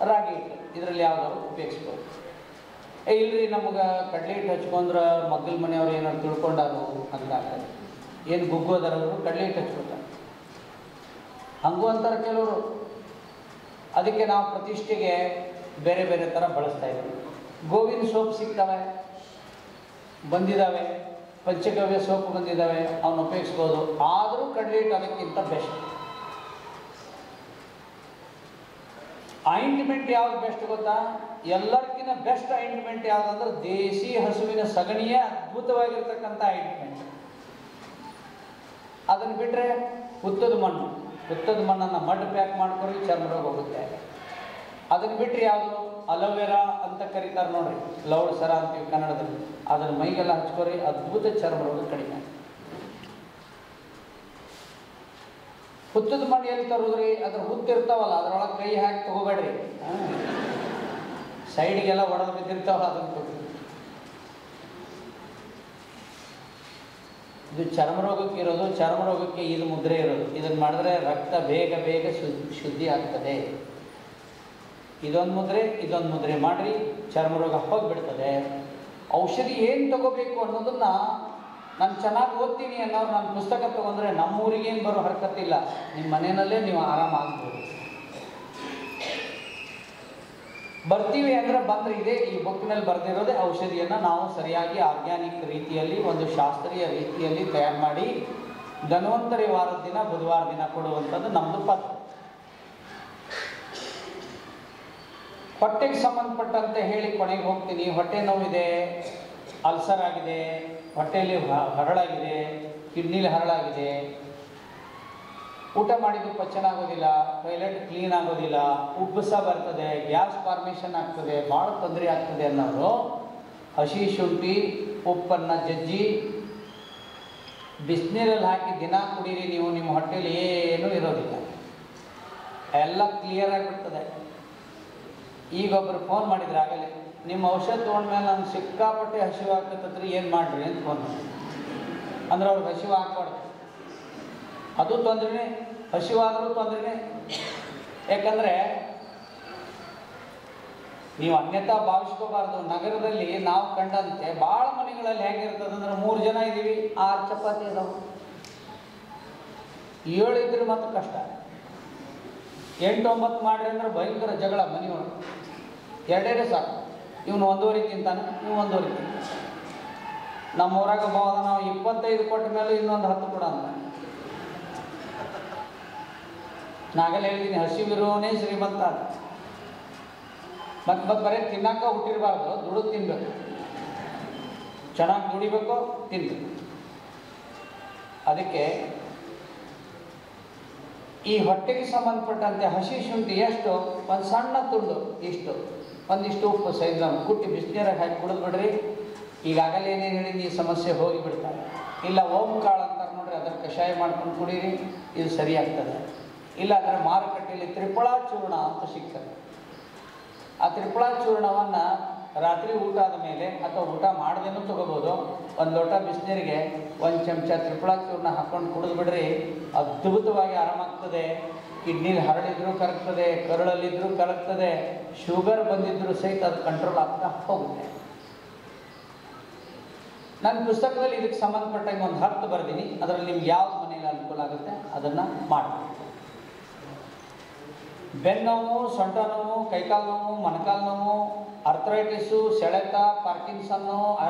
ರಾಗಿ ಹಿಟ್ಟು ಇದರಲ್ಲಿ ಯಾವ್ದಾದ್ರು ಉಪಯೋಗಿಸ್ಬೋದು. ಇಲ್ರಿ ನಮಗೆ ಕಡಲೆ ಹಿಟ್ಟು ಹಚ್ಕೊಂಡ್ರೆ ಮಗ್ಗಲ ಮನೆಯವ್ರು ಏನಾದ್ರು ತಿಳ್ಕೊಂಡಾರು ಅಂತ ಆಗ್ತದೆ. ಏನು ಗುಗ್ಗೋದರವರು ಕಡಲೆ ಹಿಟ್ಟು ಹಚ್ಕೊತಾರೆ, ಹಂಗೂ ಅಂತಾರೆ ಕೆಲವರು. ಅದಕ್ಕೆ ನಾವು ಪ್ರತಿಷ್ಠೆಗೆ ಬೇರೆ ಬೇರೆ ಥರ ಬಳಸ್ತಾ ಇದ್ದೀವಿ. ಗೋವಿನ ಸೋಪ್ ಸಿಗ್ತವೆ, ಬಂದಿದ್ದಾವೆ. ಪಂಚಗವ್ಯ ಸೋಪ್ ಬಂದಿದ್ದಾವೆ, ಅವನ್ನ ಉಪಯೋಗಿಸ್ಬೋದು. ಆದರೂ ಕಡಲೆ ಹಿಟ್ಟು ಅದಕ್ಕಿಂತ ಬೆಸ್ಟ್. ಆಯಿಂಟ್ಮೆಂಟ್ ಯಾವ್ದು ಬೆಸ್ಟ್ ಗೊತ್ತಾ? ಎಲ್ಲರಿಗಿಂತ ಬೆಸ್ಟ್ ಆಯಿಂಟ್ಮೆಂಟ್ ಯಾವುದಂದ್ರೆ ದೇಸಿ ಹಸುವಿನ ಸಗಣಿಯೇ ಅದ್ಭುತವಾಗಿರ್ತಕ್ಕಂಥ ಆಯಿಂಟ್ಮೆಂಟ್. ಅದನ್ನು ಬಿಟ್ಟರೆ ಹುತ್ತದ ಮಣ್ಣು. ಹುತ್ತದ ಮಣ್ಣನ್ನು ಮಡ್ ಪ್ಯಾಕ್ ಮಾಡ್ಕೊಂಡು ಚರ್ಮ ರೋಗ ಹೋಗುತ್ತೆ. ಅದನ್ನು ಬಿಟ್ಟರೆ ಯಾವುದು ಅಲೋವೆರಾ ಅಂತ ಕರೀತಾರೆ ನೋಡ್ರಿ, ಲೌಡ್ ಸರ ಅಂತೀವಿ ಕನ್ನಡದಲ್ಲಿ. ಅದನ್ನ ಮೈಗೆಲ್ಲ ಹಚ್ಕೋರಿ, ಅದ್ಭುತ ಚರ್ಮ ರೋಗ ಕಡಿಮೆ. ಹುತ್ತದ ಮಣ್ಣು ಎಲ್ಲಿ ತರುದ್ರಿ? ಅದ್ರ ಹುತ್ತಿರ್ತಾವಲ್ಲ ಅದ್ರೊಳಗೆ ಕೈ ಹಾಕಿ ತಗೋಬೇಡ್ರಿ, ಸೈಡ್ಗೆಲ್ಲ ಒಡೆದು ಬಿದ್ದಿರ್ತಾವಲ್ಲ ಅದನ್ನು ಕೊಡ್ರಿ. ಇದು ಚರ್ಮ ರೋಗಕ್ಕೆ ಇರೋದು. ಚರ್ಮ ರೋಗಕ್ಕೆ ಇದು ಮುದ್ರೆ ಇರೋದು. ಇದನ್ನು ಮಾಡಿದ್ರೆ ರಕ್ತ ಬೇಗ ಬೇಗ ಶುದ್ಧಿ ಆಗ್ತದೆ. ಇದೊಂದು ಮುದ್ರೆ ಮಾಡಿರಿ, ಚರ್ಮ ರೋಗ ಹೋಗಿಬಿಡ್ತದೆ. ಔಷಧಿ ಏನು ತಗೋಬೇಕು ಅನ್ನೋದನ್ನ ನಾನು ಚೆನ್ನಾಗಿ ಓದ್ತೀನಿ ಅನ್ನೋರು ನನ್ನ ಪುಸ್ತಕ ತೊಗೊಂಡ್ರೆ ನಮ್ಮೂರಿಗೇನು ಬರೋ ಹರಕತ್ತಿಲ್ಲ, ನಿಮ್ಮ ಮನೆಯಲ್ಲೇ ನೀವು ಆರಾಮಾಗ್ಬೋದು. ಬರ್ತೀವಿ ಅಂದರೆ ಬಂದರೆ ಇದೆ ಈ ಬುಕ್ನಲ್ಲಿ ಬರೆದಿರೋದೇ ಔಷಧಿಯನ್ನು ನಾವು ಸರಿಯಾಗಿ ಆರ್ಗ್ಯಾನಿಕ್ ರೀತಿಯಲ್ಲಿ, ಒಂದು ಶಾಸ್ತ್ರೀಯ ರೀತಿಯಲ್ಲಿ ತಯಾರು ಮಾಡಿ ಧನ್ವಂತರಿ ವಾರದ ದಿನ ಬುಧವಾರ ದಿನ ಕೊಡುವಂಥದ್ದು ನಮ್ಮದು ಪದ್ಧತಿ. ಹೊಟ್ಟೆಗೆ ಸಂಬಂಧಪಟ್ಟಂತೆ ಹೇಳಿ ಕೊನೆಗೆ ಹೋಗ್ತೀನಿ. ಹೊಟ್ಟೆ ನೋವಿದೆ, ಅಲ್ಸರ್ ಆಗಿದೆ, ಹೊಟ್ಟೆಯಲ್ಲಿ ಹರಳಾಗಿದೆ, ಕಿಡ್ನಿಲಿ ಹರಳಾಗಿದೆ, ಊಟ ಮಾಡಿದ್ದು ಪಚನ ಆಗೋದಿಲ್ಲ, ಟಾಯ್ಲೆಟ್ ಕ್ಲೀನ್ ಆಗೋದಿಲ್ಲ, ಉಬ್ಬಸ ಬರ್ತದೆ, ಗ್ಯಾಸ್ ಫಾರ್ಮೇಷನ್ ಆಗ್ತದೆ, ಭಾಳ ತೊಂದರೆ ಆಗ್ತದೆ ಅನ್ನೋರು ಹಸಿ ಶುಂಠಿ ಉಪ್ಪನ್ನು ಜಜ್ಜಿ ಬಿಸಿನೀರಲ್ಲಿ ಹಾಕಿ ದಿನ ಕುಡೀರಿ. ನೀವು ನಿಮ್ಮ ಹೊಟ್ಟೆಯಲ್ಲಿ ಏನೂ ಇರೋದಿಲ್ಲ, ಎಲ್ಲ ಕ್ಲಿಯರ್ ಆಗಿಬಿಡ್ತದೆ. ಈಗ ಒಬ್ಬರು ಫೋನ್ ಮಾಡಿದ್ರು ಆಗಲೇ, ನಿಮ್ಮ ಔಷಧ ತೊಗೊಂಡ್ಮೇಲೆ ನಂಗೆ ಸಿಕ್ಕಾಪಟ್ಟೆ ಹಸಿವು ಆಗ್ತೈತ್ರಿ, ಏನು ಮಾಡಿರಿ ಅಂತ ಫೋನ್ ಮಾಡಿ. ಅಂದ್ರೆ ಅವ್ರಿಗೆ ಹಸಿವು ಹಾಕ್ಬಾರ್ದು, ಅದು ತೊಂದ್ರೆನೇ, ಹಸಿವಾದರೂ ತೊಂದ್ರೆನೇ. ಯಾಕಂದರೆ ನೀವು ಅನ್ಯತಾ ಭಾವಿಸ್ಕೋಬಾರ್ದು. ನಗರದಲ್ಲಿ ನಾವು ಕಂಡಂತೆ ಭಾಳ ಮನೆಗಳಲ್ಲಿ ಹೇಗಿರ್ತದಂದ್ರೆ 3 ಜನ ಇದ್ದೀವಿ, 6 ಚಪಾತಿ ಅದಾವೆ, 7 ಇದ್ರೆ ಮತ್ತು ಕಷ್ಟ. 8-9 ಮಾಡ್ರಿ ಅಂದ್ರೆ ಭಯಂಕರ ಜಗಳ ಮನೆಯೊಳಗೆ. 2 ಸಾಕು, ಇವನು 1.5 ತಿಂತಾನೆ, ನೀವು 1.5 ತಿಂತಾನೆ. ನಮ್ಮ ಊರಾಗ ಹೋದ ನಾವು 25 ಕೊಟ್ಟ ಮೇಲೆ ಇನ್ನೊಂದು 10 ಕೊಡ ಅಂತ. ನಾಗಲ್ಲಿ ಹೇಳ್ತೀನಿ, ಹಸಿವಿರೋನೇ ಶ್ರೀಮಂತ. ಮತ್ತು ಬರೀ ತಿನ್ನಕ್ಕ ಹುಟ್ಟಿರಬಾರ್ದು, ದುಡಿದು ತಿನ್ಬೇಕು, ಚೆನ್ನಾಗಿ ದುಡಿಬೇಕು, ತಿನ್ಬೇಕು. ಅದಕ್ಕೆ ಈ ಹೊಟ್ಟೆಗೆ ಸಂಬಂಧಪಟ್ಟಂತೆ ಹಸಿ ಶುಂಠಿ ಎಷ್ಟು, ಒಂದು ಸಣ್ಣ ತುಂಡು ಇಷ್ಟು, ಒಂದಿಷ್ಟು ಉಪ್ಪು ಸೈಜ್ ಕುಟ್ಟಿ ಬಿಸಿನೀರಾಗ ಹಾಕಿ ಕುಡಿದು ಬಿಡ್ರಿ. ಈಗಾಗಲೇ ಏನೇನು ಹೇಳಿದ ಈ ಸಮಸ್ಯೆ ಹೋಗಿಬಿಡ್ತಾರೆ. ಇಲ್ಲ ಓಂ ಕಾಳು ಅಂತಾರೆ ನೋಡ್ರಿ, ಅದರ ಕಷಾಯ ಮಾಡ್ಕೊಂಡು ಕುಡೀರಿ, ಇದು ಸರಿಯಾಗ್ತದೆ. ಇಲ್ಲ ಅಂದರೆ ಮಾರುಕಟ್ಟೆಯಲ್ಲಿ ತ್ರಿಫಲಾ ಚೂರ್ಣ ಅಂತ ಸಿಗ್ತದೆ. ಆ ತ್ರಿಫಲಾ ಚೂರ್ಣವನ್ನು ರಾತ್ರಿ ಊಟ ಆದ ಮೇಲೆ ಅಥವಾ ಊಟ ಮಾಡದೇನೂ ತೊಗೋಬೋದು. 1 ಲೋಟ ಬಿಸಿನೀರಿಗೆ 1 ಚಮಚ ತ್ರಿಫಲಾ ಚೂರ್ಣ ಹಾಕ್ಕೊಂಡು ಕುಡಿದು ಬಿಡ್ರಿ, ಅದ್ಭುತವಾಗಿ ಆರಾಮಾಗ್ತದೆ. ಕಿಡ್ನಿಲಿ ಹರಳಿದ್ರೂ ಕರಗ್ತದೆ, ಕರಳಲ್ಲಿದ್ದರೂ ಕರಗ್ತದೆ, ಶುಗರ್ ಬಂದಿದ್ದರೂ ಸಹಿತ ಅದು ಕಂಟ್ರೋಲ್ ಆಗ್ತಾ ಹೋಗುತ್ತೆ. ನನ್ನ ಪುಸ್ತಕದಲ್ಲಿ ಇದಕ್ಕೆ ಸಂಬಂಧಪಟ್ಟಂಗೆ ಒಂದು 10 ಬರ್ತೀನಿ. ಅದರಲ್ಲಿ ನಿಮ್ಗೆ ಯಾವ್ದು ಮನೆಯಲ್ಲಿ ಅನುಕೂಲ ಆಗುತ್ತೆ ಅದನ್ನು ಮಾಡಿ. ಬೆನ್ನೋವು, ಸೊಂಟ ನೋವು, ಕೈಕಾಲು ನೋವು, ಮೊಣಕಾಲು ನೋವು, ಅರ್ಥರೈಟಿಸು, ಸೆಳೆತ, ಪಾರ್ಕಿನ್ಸನ್ನು,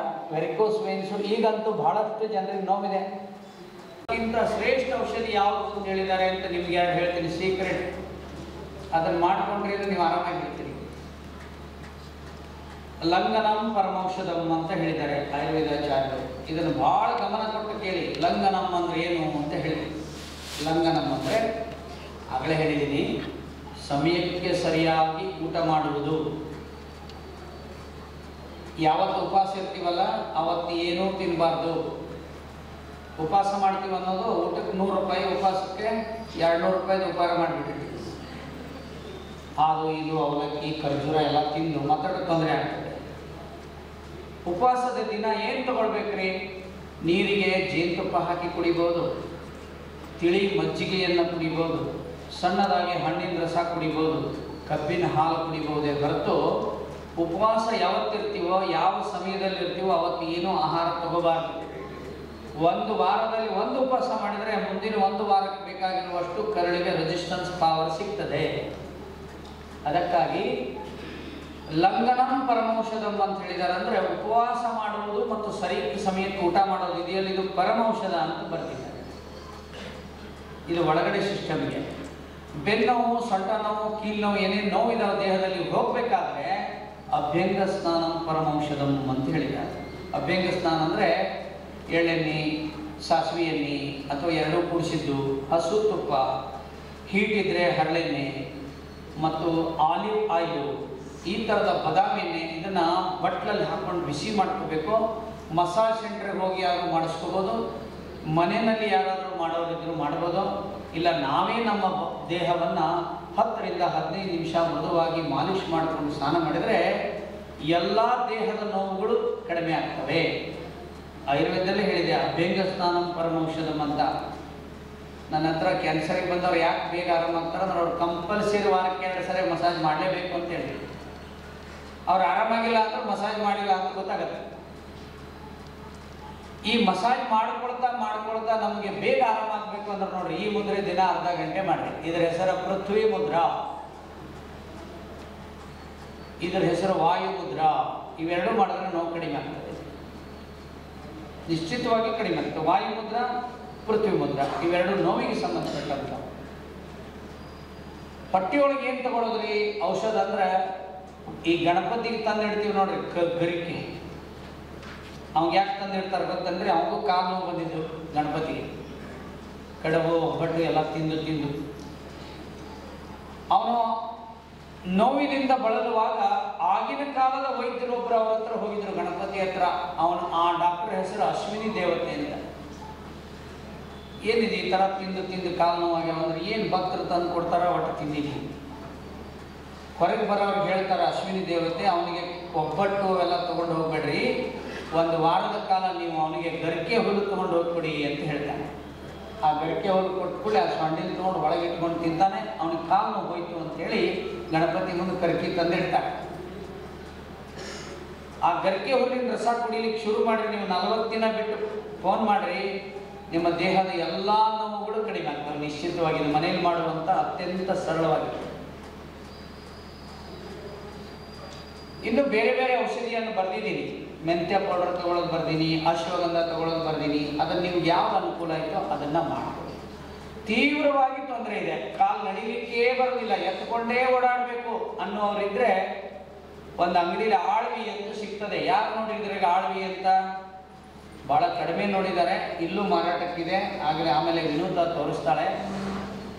ವೆರಿಕೋಸ್ ವೇನ್ಸು, ಈಗಂತೂ ಬಹಳಷ್ಟು ಜನರಿಗೆ ನೋವಿದೆ. ಇಂಥ ಶ್ರೇಷ್ಠ ಔಷಧಿ ಯಾವುದು ಅಂತ ಹೇಳಿದ್ದಾರೆ ಅಂತ ನಿಮ್ಗೆ ಯಾರು ಹೇಳ್ತೀನಿ, ಸೀಕ್ರೆಟ್. ಅದನ್ನು ಮಾಡಿಕೊಂಡ್ರೆ ನೀವು ಆರಾಮಾಗಿರ್ತೀರಿ. ಲಂಗನಂ ಪರಮೌಷಧಂ ಅಂತ ಹೇಳಿದ್ದಾರೆ ಆಯುರ್ವೇದಾಚಾರ್ಯರು. ಇದನ್ನು ಭಾಳ ಗಮನ ಕೊಟ್ಟು ಕೇಳಿ. ಲಂಗನಂ ಅಂದರೆ ಏನು ಅಂತ ಹೇಳಿದ್ವಿ. ಲಂಗನಂ ಅಂದರೆ ಆಗಲೇ ಹೇಳಿದ್ದೀನಿ, ಸಮಯಕ್ಕೆ ಸರಿಯಾಗಿ ಊಟ ಮಾಡುವುದು. ಯಾವತ್ತು ಉಪವಾಸ ಇರ್ತೀವಲ್ಲ ಅವತ್ತು ಏನೂ ತಿನ್ನಬಾರ್ದು. ಉಪವಾಸ ಮಾಡ್ತೀವಿ ಅನ್ನೋದು ಊಟಕ್ಕೆ 100 ರೂಪಾಯಿ, ಉಪವಾಸಕ್ಕೆ 200 ರೂಪಾಯಿದು ಉಪಹಾರ ಮಾಡಿಬಿಟ್ಟಿರ್ತೀವಿ. ಅದು ಇದು ಅವಲಕ್ಕಿ ಖರ್ಜೂರ ಎಲ್ಲ ತಿಂದು ಮಾತಾಡೋ ತೊಂದರೆ ಆಗ್ತದೆ. ಉಪವಾಸದ ದಿನ ಏನು ತಗೊಳ್ಬೇಕ್ರಿ? ನೀರಿಗೆ ಜೇನುತುಪ್ಪ ಹಾಕಿ ಕುಡಿಬೋದು, ತಿಳಿ ಮಜ್ಜಿಗೆಯನ್ನು ಕುಡಿಬೋದು, ಸಣ್ಣದಾಗಿ ಹಣ್ಣಿನ ರಸ ಕುಡಿಬೋದು, ಕಬ್ಬಿನ ಹಾಲು ಕುಡಿಬೋದೇ ಹೊರತು ಉಪವಾಸ ಯಾವತ್ತಿರ್ತೀವೋ, ಯಾವ ಸಮಯದಲ್ಲಿ ಇರ್ತೀವೋ ಅವತ್ತು ಏನೂ ಆಹಾರ ತಗೋಬಾರ್ದು. 1 ವಾರದಲ್ಲಿ 1 ಉಪವಾಸ ಮಾಡಿದರೆ ಮುಂದಿನ 1 ವಾರಕ್ಕೆ ಬೇಕಾಗಿರುವಷ್ಟು ಕರಳಿಗೆ ರೆಸಿಸ್ಟೆನ್ಸ್ ಪವರ್ ಸಿಗ್ತದೆ. ಅದಕ್ಕಾಗಿ ಲಂಗನಂ ಪರಮೌಷಧಂ ಅಂತ ಹೇಳಿದ್ದಾರೆ. ಅಂದರೆ ಉಪವಾಸ ಮಾಡುವುದು ಮತ್ತು ಸರಿ ಸಮಯಕ್ಕೆ ಊಟ ಮಾಡೋದು ಇದೆಯಲ್ಲ, ಇದು ಪರಮೌಷಧ ಅಂತ ಬರ್ತಿದ್ದಾರೆ. ಇದು ಒಳಗಡೆ ಸಿಸ್ಟಮ್ಗೆ. ಬೆನ್ನೋವು, ಸೊಂಟ ನೋವು, ಕೀಲು ನೋವು, ಏನೇನು ನೋವಿದಾವೆ ದೇಹದಲ್ಲಿ ಹೋಗಬೇಕಾದ್ರೆ ಅಭ್ಯಂಗ ಸ್ನಾನಂ ಪರಮೌಷಧಂ ಅಂತ ಹೇಳಿದ್ದಾರೆ. ಅಭ್ಯಂಗ ಸ್ನಾನ ಅಂದರೆ ಎಳ್ಳೆಣ್ಣೆ, ಸಾಸಿವೆ ಎಣ್ಣೆ ಅಥವಾ ಎರಡೂ ಕೂಡಿಸಿದ್ದು, ಹಸು ತುಪ್ಪ, ಹೀಟಿದ್ರೆ ಹರಳೆಣ್ಣೆ, ಮತ್ತು ಆಲಿವ್ ಆಯಿಲು, ಈ ಥರದ ಬಾದಾಮಿ ಎಣ್ಣೆ ಇದನ್ನು ಬಟ್ಲಲ್ಲಿ ಹಾಕ್ಕೊಂಡು ಬಿಸಿ ಮಾಡ್ಕೋಬೇಕು. ಮಸಾಜ್ ಸೆಂಟ್ರಿಗೆ ಹೋಗಿ ಯಾರು ಮಾಡಿಸ್ಕೋಬೋದು, ಮನೆಯಲ್ಲಿ ಯಾರಾದರೂ ಮಾಡೋರಿದ್ರು ಮಾಡ್ಬೋದು. ಇಲ್ಲ ನಾವೇ ನಮ್ಮ ದೇಹವನ್ನು 10 ರಿಂದ 15 ನಿಮಿಷ ಮೃದುವಾಗಿ ಮಾಲಿಷ್ ಮಾಡಿಕೊಂಡು ಸ್ನಾನ ಮಾಡಿದರೆ ಎಲ್ಲ ದೇಹದ ನೋವುಗಳು ಕಡಿಮೆ ಆಗ್ತವೆ. ಆಯುರ್ವೇದದಲ್ಲೇ ಹೇಳಿದೆ, ಅಭ್ಯಂಗ ಸ್ನಾನಂ ಪರಮೌಷಧಂ ಅಂತ. ನನ್ನ ಹತ್ರ ಕ್ಯಾನ್ಸರಿಗೆ ಬಂದವ್ರು ಯಾಕೆ ಬೇಗ ಆರಾಮಾಗ್ತಾರೆ ಅಂದ್ರೆ ಅವ್ರು ಕಂಪಲ್ಸರಿ ವಾರಕ್ಕೆ 2 ಸರಿ ಮಸಾಜ್ ಮಾಡಲೇಬೇಕು ಅಂತ ಹೇಳಿ. ಅವ್ರು ಆರಾಮಾಗಿಲ್ಲ ಅಂದ್ರೆ ಮಸಾಜ್ ಮಾಡಿಲ್ಲ ಅಂತ ಗೊತ್ತಾಗುತ್ತೆ. ಈ ಮಸಾಜ್ ಮಾಡ್ಕೊಳ್ತಾ ನಮಗೆ ಬೇಗ ಆರಾಮಾಗಬೇಕು ಅಂದ್ರೆ ನೋಡ್ರಿ, ಈ ಮುದ್ರೆ ದಿನ ಅರ್ಧ ಗಂಟೆ ಮಾಡಿರಿ. ಇದರ ಹೆಸರು ಪೃಥ್ವಿ ಮುದ್ರಾ, ಇದರ ಹೆಸರು ವಾಯು ಮುದ್ರಾ. ಇವೆರಡು ಮಾಡಿದ್ರೆ ನೋವು ಕಡಿಮೆ ಆಗ್ತದೆ, ನಿಶ್ಚಿತವಾಗಿ ಕಡಿಮೆ ಆಗ್ತದೆ. ವಾಯು ಮುದ್ರಾ, ಪೃಥ್ವಿ ಮುದ್ರಾ ಇವೆರಡು ನೋವಿಗೆ ಸಂಬಂಧಪಟ್ಟಂತ. ಪಟ್ಟಿಯೊಳಗೆ ಏನು ತಗೊಳ್ಳೋದ್ರಿ ಔಷಧ ಅಂದ್ರೆ, ಈ ಗಣಪತಿಗೆ ತಂದಿಡ್ತೀವಿ ನೋಡ್ರಿ ಗರಿಕೆ. ಅವ್ಗೆ ಯಾಕೆ ತಂದಿಡ್ತಾರೆ ಗೊತ್ತಂದ್ರೆ, ಅವನಿಗೂ ಕಾಲು ನೋವು ಬಂದಿದ್ದು ಗಣಪತಿಗೆ, ಕಡುಬು ಒಬ್ಬಟ್ಟು ಎಲ್ಲ ತಿಂದು ಅವನು ನೋವಿನಿಂದ ಬಳಲುವಾಗ ಆಗಿನ ಕಾಲದ ವೈದ್ಯರೊಬ್ಬರು ಅವ್ರ ಹತ್ರ ಹೋಗಿದ್ರು, ಗಣಪತಿ ಹತ್ರ. ಆ ಡಾಕ್ಟರ್ ಹೆಸರು ಅಶ್ವಿನಿ ದೇವತೆ ಅಂತ. ಏನಿದೆ ಈ ಥರ ತಿಂದು ಕಾಲು ನೋವಾಗ್ಯಾವ ಅಂದ್ರೆ, ಏನು ಭಕ್ತರು ತಂದು ಕೊಡ್ತಾರ ಒಟ್ಟು ತಿಂದಿದ್ದೀನಿ. ಹೊರಗೆ ಬರೋರಿಗೆ ಹೇಳ್ತಾರೆ ಅಶ್ವಿನಿ ದೇವತೆ, ಅವನಿಗೆ ಒಬ್ಬಟ್ಟು ಎಲ್ಲ ತೊಗೊಂಡು ಹೋಗ್ಬೇಡ್ರಿ, 1 ವಾರದ ಕಾಲ ನೀವು ಅವನಿಗೆ ಗರಿಕೆ ಹುಲ್ಲು ತೊಗೊಂಡು ಹೋಗ್ಬಿಡಿ ಅಂತ ಹೇಳ್ತಾನೆ. ಆ ಗರಿಕೆ ಹುಲ್ಲು ಕೊಟ್ಬಿಡಿ, ಆ ಸೊಂಡಿಲ್ ತೊಗೊಂಡು ಒಳಗೆ ಇಟ್ಕೊಂಡು ತಿಂತಾನೆ, ಅವನಿಗೆ ಕಾಲು ನೋವು ಹೋಯ್ತು ಅಂತೇಳಿ ಗಣಪತಿ ಮುಂದೆ ಗರಿಕೆ ತಂದಿಡ್ತಾರೆ. ಆ ಗರಿಕೆ ಹುಲ್ಲಿನ ರಸ ಕುಡಿಲಿಕ್ಕೆ ಶುರು ಮಾಡಿರಿ. ನೀವು 40 ದಿನ ಬಿಟ್ಟು ಫೋನ್ ಮಾಡಿರಿ, ನಿಮ್ಮ ದೇಹದ ಎಲ್ಲ ನೋವುಗಳು ಕಡಿಮೆ ಆಗ್ತವೆ ನಿಶ್ಚಿತವಾಗಿ. ಮನೆಯಲ್ಲಿ ಮಾಡುವಂಥ ಅತ್ಯಂತ ಸರಳವಾಗಿದೆ. ಇನ್ನು ಬೇರೆ ಬೇರೆ ಔಷಧಿಯನ್ನು ಬರೆದಿದ್ದೀನಿ. ಮೆಂತ್ಯ ಪೌಡರ್ ತಗೊಳ್ಳೋದು ಬರ್ದೀನಿ, ಅಶ್ವಗಂಧ ತಗೊಳ್ಳೋದು ಬರ್ದೀನಿ. ಅದನ್ನು ನಿಮ್ಗೆ ಯಾವ್ದು ಅನುಕೂಲ ಆಯಿತೋ ಅದನ್ನು ಮಾಡ್ಕೊಳ್ಳಿ. ತೀವ್ರವಾಗಿ ತೊಂದರೆ ಇದೆ, ಕಾಲು ನಡಿಲಿಕ್ಕೇ ಬರೋದಿಲ್ಲ, ಎತ್ಕೊಂಡೇ ಓಡಾಡಬೇಕು ಅನ್ನೋರಿದ್ರೆ ಒಂದು ಅಂಗಡಿಯಲ್ಲಿ ಆಳ್ವಿ ಅಂತ ಸಿಗ್ತದೆ. ಯಾರು ನೋಡಿದ್ರೆ ಆಳ್ವಿ ಅಂತ ಭಾಳ ಕಡಿಮೆ ನೋಡಿದ್ದಾರೆ, ಇಲ್ಲೂ ಮಾರಾಟಕ್ಕಿದೆ. ಆಮೇಲೆ ವಿನೂತ ತೋರಿಸ್ತಾಳೆ.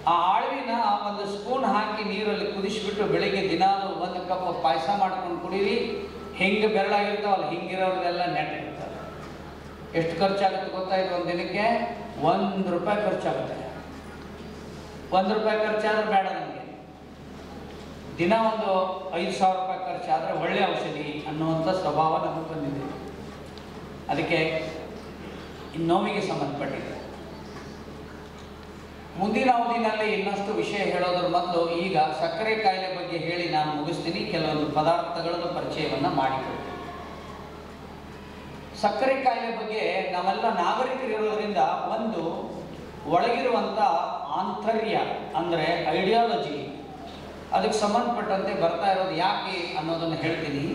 ಆ ಆಳ್ವಿನ 1 ಸ್ಪೂನ್ ಹಾಕಿ ನೀರಲ್ಲಿ ಕುದಿಸಿಬಿಟ್ಟು ಬೆಳಿಗ್ಗೆ ದಿನಾಲು 1 ಕಪ್ ಪಾಯಸ ಮಾಡ್ಕೊಂಡು ಕುಡೀರಿ. ಹಿಂಗೆ ಬೆರಳಾಗಿರ್ತಾವಲ್ಲ, ಹಿಂಗಿರೋರ್ದೆಲ್ಲ ನೆಟ್ ಇರ್ತಾರೆ. ಎಷ್ಟು ಖರ್ಚಾಗುತ್ತೆ ಗೊತ್ತಾಯ್ತು? ಒಂದು ದಿನಕ್ಕೆ ₹1 ಖರ್ಚಾಗುತ್ತೆ. ₹1 ಖರ್ಚಾದ್ರೆ ಬೇಡ ನನಗೆ, ದಿನ ಒಂದು ₹5,000 ಖರ್ಚಾದರೆ ಒಳ್ಳೆ ಔಷಧಿ ಅನ್ನುವಂಥ ಸ್ವಭಾವ ನಮಗೆ ಬಂದಿದೆ. ಅದಕ್ಕೆ ನೋವಿಗೆ ಸಂಬಂಧಪಟ್ಟಿದೆ. ಮುಂದಿನ ಅವಧಿನಲ್ಲಿ ಇನ್ನಷ್ಟು ವಿಷಯ ಹೇಳೋದ್ರ ಮೊದಲು ಈಗ ಸಕ್ಕರೆ ಕಾಯಿಲೆ ಬಗ್ಗೆ ಹೇಳಿ ನಾನು ಮುಗಿಸ್ತೀನಿ. ಕೆಲವೊಂದು ಪದಾರ್ಥಗಳ ಪರಿಚಯವನ್ನು ಮಾಡಿಕೊಡ್ತೀನಿ. ಸಕ್ಕರೆ ಕಾಯಿಲೆ ಬಗ್ಗೆ ನಾವೆಲ್ಲ ನಾಗರಿಕರಿರೋದ್ರಿಂದ ಒಂದು ಒಳಗಿರುವಂಥ ಆಂತರ್ಯ ಅಂದರೆ ಐಡಿಯಾಲಜಿ, ಅದಕ್ಕೆ ಸಂಬಂಧಪಟ್ಟಂತೆ ಬರ್ತಾ ಇರೋದು ಯಾಕೆ ಅನ್ನೋದನ್ನು ಹೇಳ್ತೀನಿ.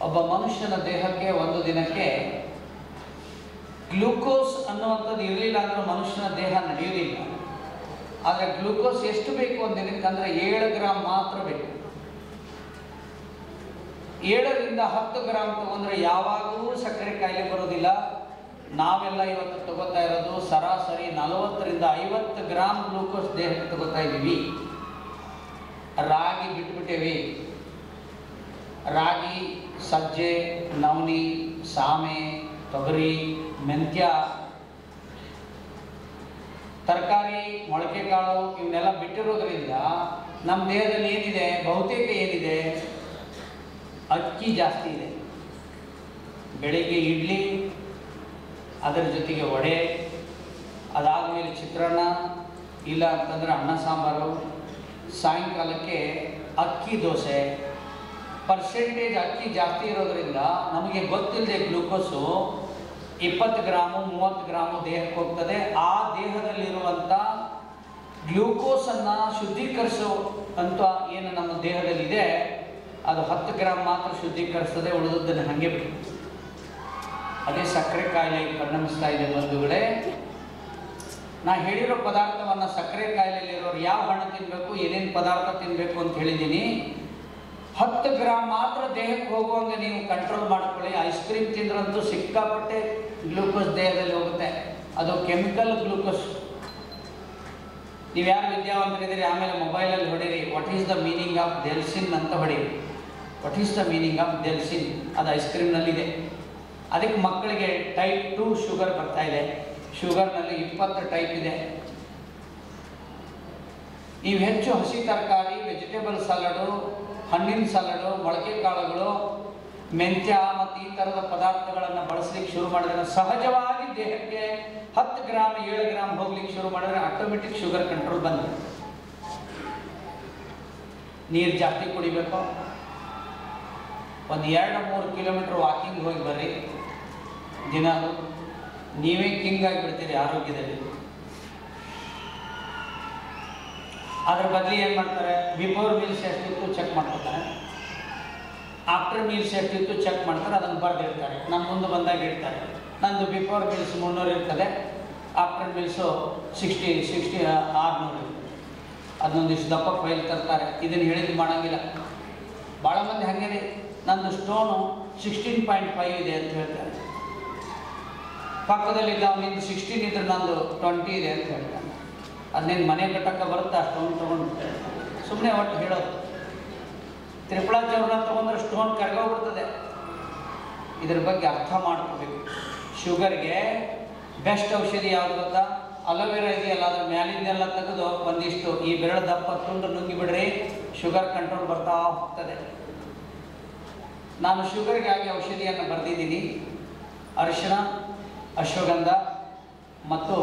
ಒಬ್ಬ ಮನುಷ್ಯನ ದೇಹಕ್ಕೆ ಒಂದು ದಿನಕ್ಕೆ ಗ್ಲೂಕೋಸ್ ಅನ್ನುವಂಥದ್ದು ಇರಲಿಲ್ಲ ಅಂದರೆ ಮನುಷ್ಯನ ದೇಹ ನಡೆಯುವುದಿಲ್ಲ. ಆದರೆ ಗ್ಲೂಕೋಸ್ ಎಷ್ಟು ಬೇಕು ಒಂದು ದಿನಕ್ಕೆ ಅಂದರೆ 7 ಗ್ರಾಮ್ ಮಾತ್ರ ಬೇಕು. 7 ರಿಂದ 10 ಗ್ರಾಮ್ ತಗೊಂಡ್ರೆ ಯಾವಾಗಲೂ ಸಕ್ಕರೆ ಕಾಯಿಲೆ ಬರೋದಿಲ್ಲ. ನಾವೆಲ್ಲ ಇವತ್ತು ತಗೋತಾ ಇರೋದು ಸರಾಸರಿ 40 ರಿಂದ 50 ಗ್ರಾಮ್ ಗ್ಲೂಕೋಸ್ ದೇಹಕ್ಕೆ ತಗೋತಾ ಇದ್ದೀವಿ. ರಾಗಿ ಬಿಟ್ಬಿಟ್ಟೇವಿ. ರಾಗಿ, ಸಜ್ಜೆ, ನವಣಿ, ಸಾಮೆ, ತೊಗರಿ, ಮೆಂತ್ಯ, ತರಕಾರಿ, ಮೊಳಕೆ ಕಾಳು ಇವನ್ನೆಲ್ಲ ಬಿಟ್ಟಿರೋದ್ರಿಂದ ನಮ್ಮ ದೇಹದಲ್ಲಿ ಏನಿದೆ, ಬಹುತೇಕ ಏನಿದೆ, ಅಕ್ಕಿ ಜಾಸ್ತಿ ಇದೆ. ಬೆಳಿಗ್ಗೆ ಇಡ್ಲಿ, ಅದರ ಜೊತೆಗೆ ವಡೆ, ಅದಾದಮೇಲೆ ಚಿತ್ರಾನ್ನ, ಇಲ್ಲ ಅಂತಂದರೆ ಅನ್ನ ಸಾಂಬಾರು, ಸಾಯಂಕಾಲಕ್ಕೆ ಅಕ್ಕಿ ದೋಸೆ. ಪರ್ಸೆಂಟೇಜ್ ಅಕ್ಕಿ ಜಾಸ್ತಿ ಇರೋದ್ರಿಂದ ನಮಗೆ ಗೊತ್ತಿಲ್ಲದೆ ಗ್ಲೂಕೋಸು 20 ಗ್ರಾಮು 30 ಗ್ರಾಮು ದೇಹಕ್ಕೆ ಹೋಗ್ತದೆ. ಆ ದೇಹದಲ್ಲಿರುವಂಥ ಗ್ಲೂಕೋಸನ್ನು ಶುದ್ಧೀಕರಿಸೋ ಅಂತ ಏನು ನಮ್ಮ ದೇಹದಲ್ಲಿದೆ ಅದು 10 ಗ್ರಾಮ್ ಮಾತ್ರ ಶುದ್ಧೀಕರಿಸ್ತದೆ, ಉಳಿದದ್ದನ್ನು ಹಾಗೆ ಬಿಟ್ಟು. ಅದೇ ಸಕ್ಕರೆ ಕಾಯಿಲೆ ಪರಿಣಮಿಸ್ತಾ ಇದೆ ಬಂಧುಗಳೇ. ನಾ ಹೇಳಿರೋ ಪದಾರ್ಥವನ್ನು ಸಕ್ಕರೆ ಕಾಯಿಲೆಯಲ್ಲಿರೋರು ಯಾವ ಹಣ್ಣು ತಿನ್ನಬೇಕು, ಏನೇನು ಪದಾರ್ಥ ತಿನ್ನಬೇಕು ಅಂತ ಹೇಳಿದ್ದೀನಿ. 10 ಗ್ರಾಮ್ ಮಾತ್ರ ದೇಹಕ್ಕೆ ಹೋಗುವಂಗೆ ನೀವು ಕಂಟ್ರೋಲ್ ಮಾಡ್ಕೊಳ್ಳಿ. ಐಸ್ ಕ್ರೀಮ್ ತಿಂದ್ರಂತೂ ಸಿಕ್ಕಾಪಟ್ಟೆ ಗ್ಲೂಕೋಸ್ ದೇಹದಲ್ಲಿ ಹೋಗುತ್ತೆ. ಅದು ಕೆಮಿಕಲ್ ಗ್ಲೂಕೋಸ್. ನೀವು ಯಾರು ವಿದ್ಯಾವಂತರಿದ್ದೀರಿ ಆಮೇಲೆ ಮೊಬೈಲಲ್ಲಿ ಹೊಡೀರಿ what is the meaning of delsin ಅಂತ ಹೊಡೀರಿ. What is the meaning of delsin, ಅದು ಐಸ್ ಕ್ರೀಮ್ನಲ್ಲಿದೆ. ಅದಕ್ಕೆ ಮಕ್ಕಳಿಗೆ ಟೈಪ್ 2 ಶುಗರ್ ಬರ್ತಾ ಇದೆ. ಶುಗರ್ನಲ್ಲಿ 20 ಟೈಪ್ ಇದೆ. ನೀವು ಹೆಚ್ಚು ಹಸಿ ತರಕಾರಿ, ವೆಜಿಟೇಬಲ್ ಸಲಾಡು, ಹಣ್ಣಿನ ಸಲಾಡು, ಮೊಳಕೆ ಕಾಳುಗಳು, ಮೆಂತ್ಯ ಮತ್ತು ಈ ಥರದ ಪದಾರ್ಥಗಳನ್ನು ಬಳಸಲಿಕ್ಕೆ ಶುರು ಮಾಡಿದ್ರೆ ಸಹಜವಾಗಿ ದೇಹಕ್ಕೆ 10 ಗ್ರಾಮ್ 7 ಗ್ರಾಮ್ ಹೋಗ್ಲಿಕ್ಕೆ ಶುರು ಮಾಡಿದ್ರೆ ಆಟೋಮೆಟಿಕ್ ಶುಗರ್ ಕಂಟ್ರೋಲ್ ಬಂದು. ನೀರು ಜಾಸ್ತಿ ಕುಡಿಬೇಕು. ಒಂದು 2-3 ಕಿಲೋಮೀಟ್ರ್ ವಾಕಿಂಗ್ ಹೋಗಿ ಬರ್ರಿ ದಿನ. ನೀವೇ ಕಿಂಗ್ ಆಗಿಬಿಡ್ತೀರಿ ಆರೋಗ್ಯದಲ್ಲಿ. ಅದ್ರ ಬದಲಿ ಏನು ಮಾಡ್ತಾರೆ, ಬಿಫೋರ್ ಮೀಲ್ಸ್ ಎಷ್ಟಿತ್ತು ಚೆಕ್ ಮಾಡ್ಕೊತಾರೆ, ಆಫ್ಟರ್ ಮೀಲ್ಸ್ ಎಷ್ಟಿತ್ತು ಚೆಕ್ ಮಾಡ್ತಾರೆ, ಅದನ್ನು ಬರೆದಿರ್ತಾರೆ. ನಮ್ಮ ಮುಂದೆ ಬಂದಾಗ ಇರ್ತಾರೆ, ನಂದು ಬಿಫೋರ್ ಮೀಲ್ಸ್ 300 ಇರ್ತದೆ, ಆಫ್ಟರ್ ಮೀಲ್ಸು 60 600 ಇರ್ತದೆ. ಅದನ್ನೊಂದಿಷ್ಟು ದಪ್ಪ ಫೈಲ್ ತರ್ತಾರೆ. ಇದನ್ನು ಹೇಳಿದ್ದು ಮಾಡೋಂಗಿಲ್ಲ. ಭಾಳ ಮಂದಿ ಹಾಗೇನೆ, ನಂದು ಸ್ಟೋನು 16.5 ಇದೆ ಅಂತ ಹೇಳ್ತಾರೆ. ಪಕ್ಕದಲ್ಲಿದ್ದ ನಿಂದು 16 ಇದ್ರೆ ನಂದು 20 ಇದೆ ಅಂತ ಹೇಳ್ತಾನೆ. ಅದನ್ನೇನು ಮನೆ ಕಟ್ಟಕ್ಕೆ ಬರುತ್ತೆ ಆ ಸ್ಟೋನ್ ತೊಗೊಂಡು ಸುಮ್ಮನೆ ಒಟ್ಟು ಹೇಳೋದು. ತ್ರಿಪಳಾಚೂರ್ಣ ತೊಗೊಂಡ್ರೆ ಸ್ಟೋನ್ ಕರಗೋಗ್ಬಿಡ್ತದೆ. ಇದ್ರ ಬಗ್ಗೆ ಅರ್ಥ ಮಾಡ್ಕೋಬೇಕು. ಶುಗರ್ಗೆ ಬೆಸ್ಟ್ ಔಷಧಿ ಯಾವುದು ಗೊತ್ತಾ? ಅಲೋವೆರಾ ಇದೆಯಲ್ಲ, ಅದ್ರ ಮ್ಯಾಲಿಂದೆಲ್ಲ ತೆಗೆದು ಒಂದಿಷ್ಟು ಈ ಬೆರಳು ದಪ್ಪ ತುಂಡು ನುಂಗಿ ಬಿಡ್ರಿ, ಶುಗರ್ ಕಂಟ್ರೋಲ್ ಬರ್ತಾ ಹೋಗ್ತದೆ. ನಾನು ಶುಗರ್ಗಾಗಿ ಔಷಧಿಯನ್ನು ಬರೆದಿದ್ದೀನಿ. ಅರಿಶಿಣ, ಅಶ್ವಗಂಧ ಮತ್ತು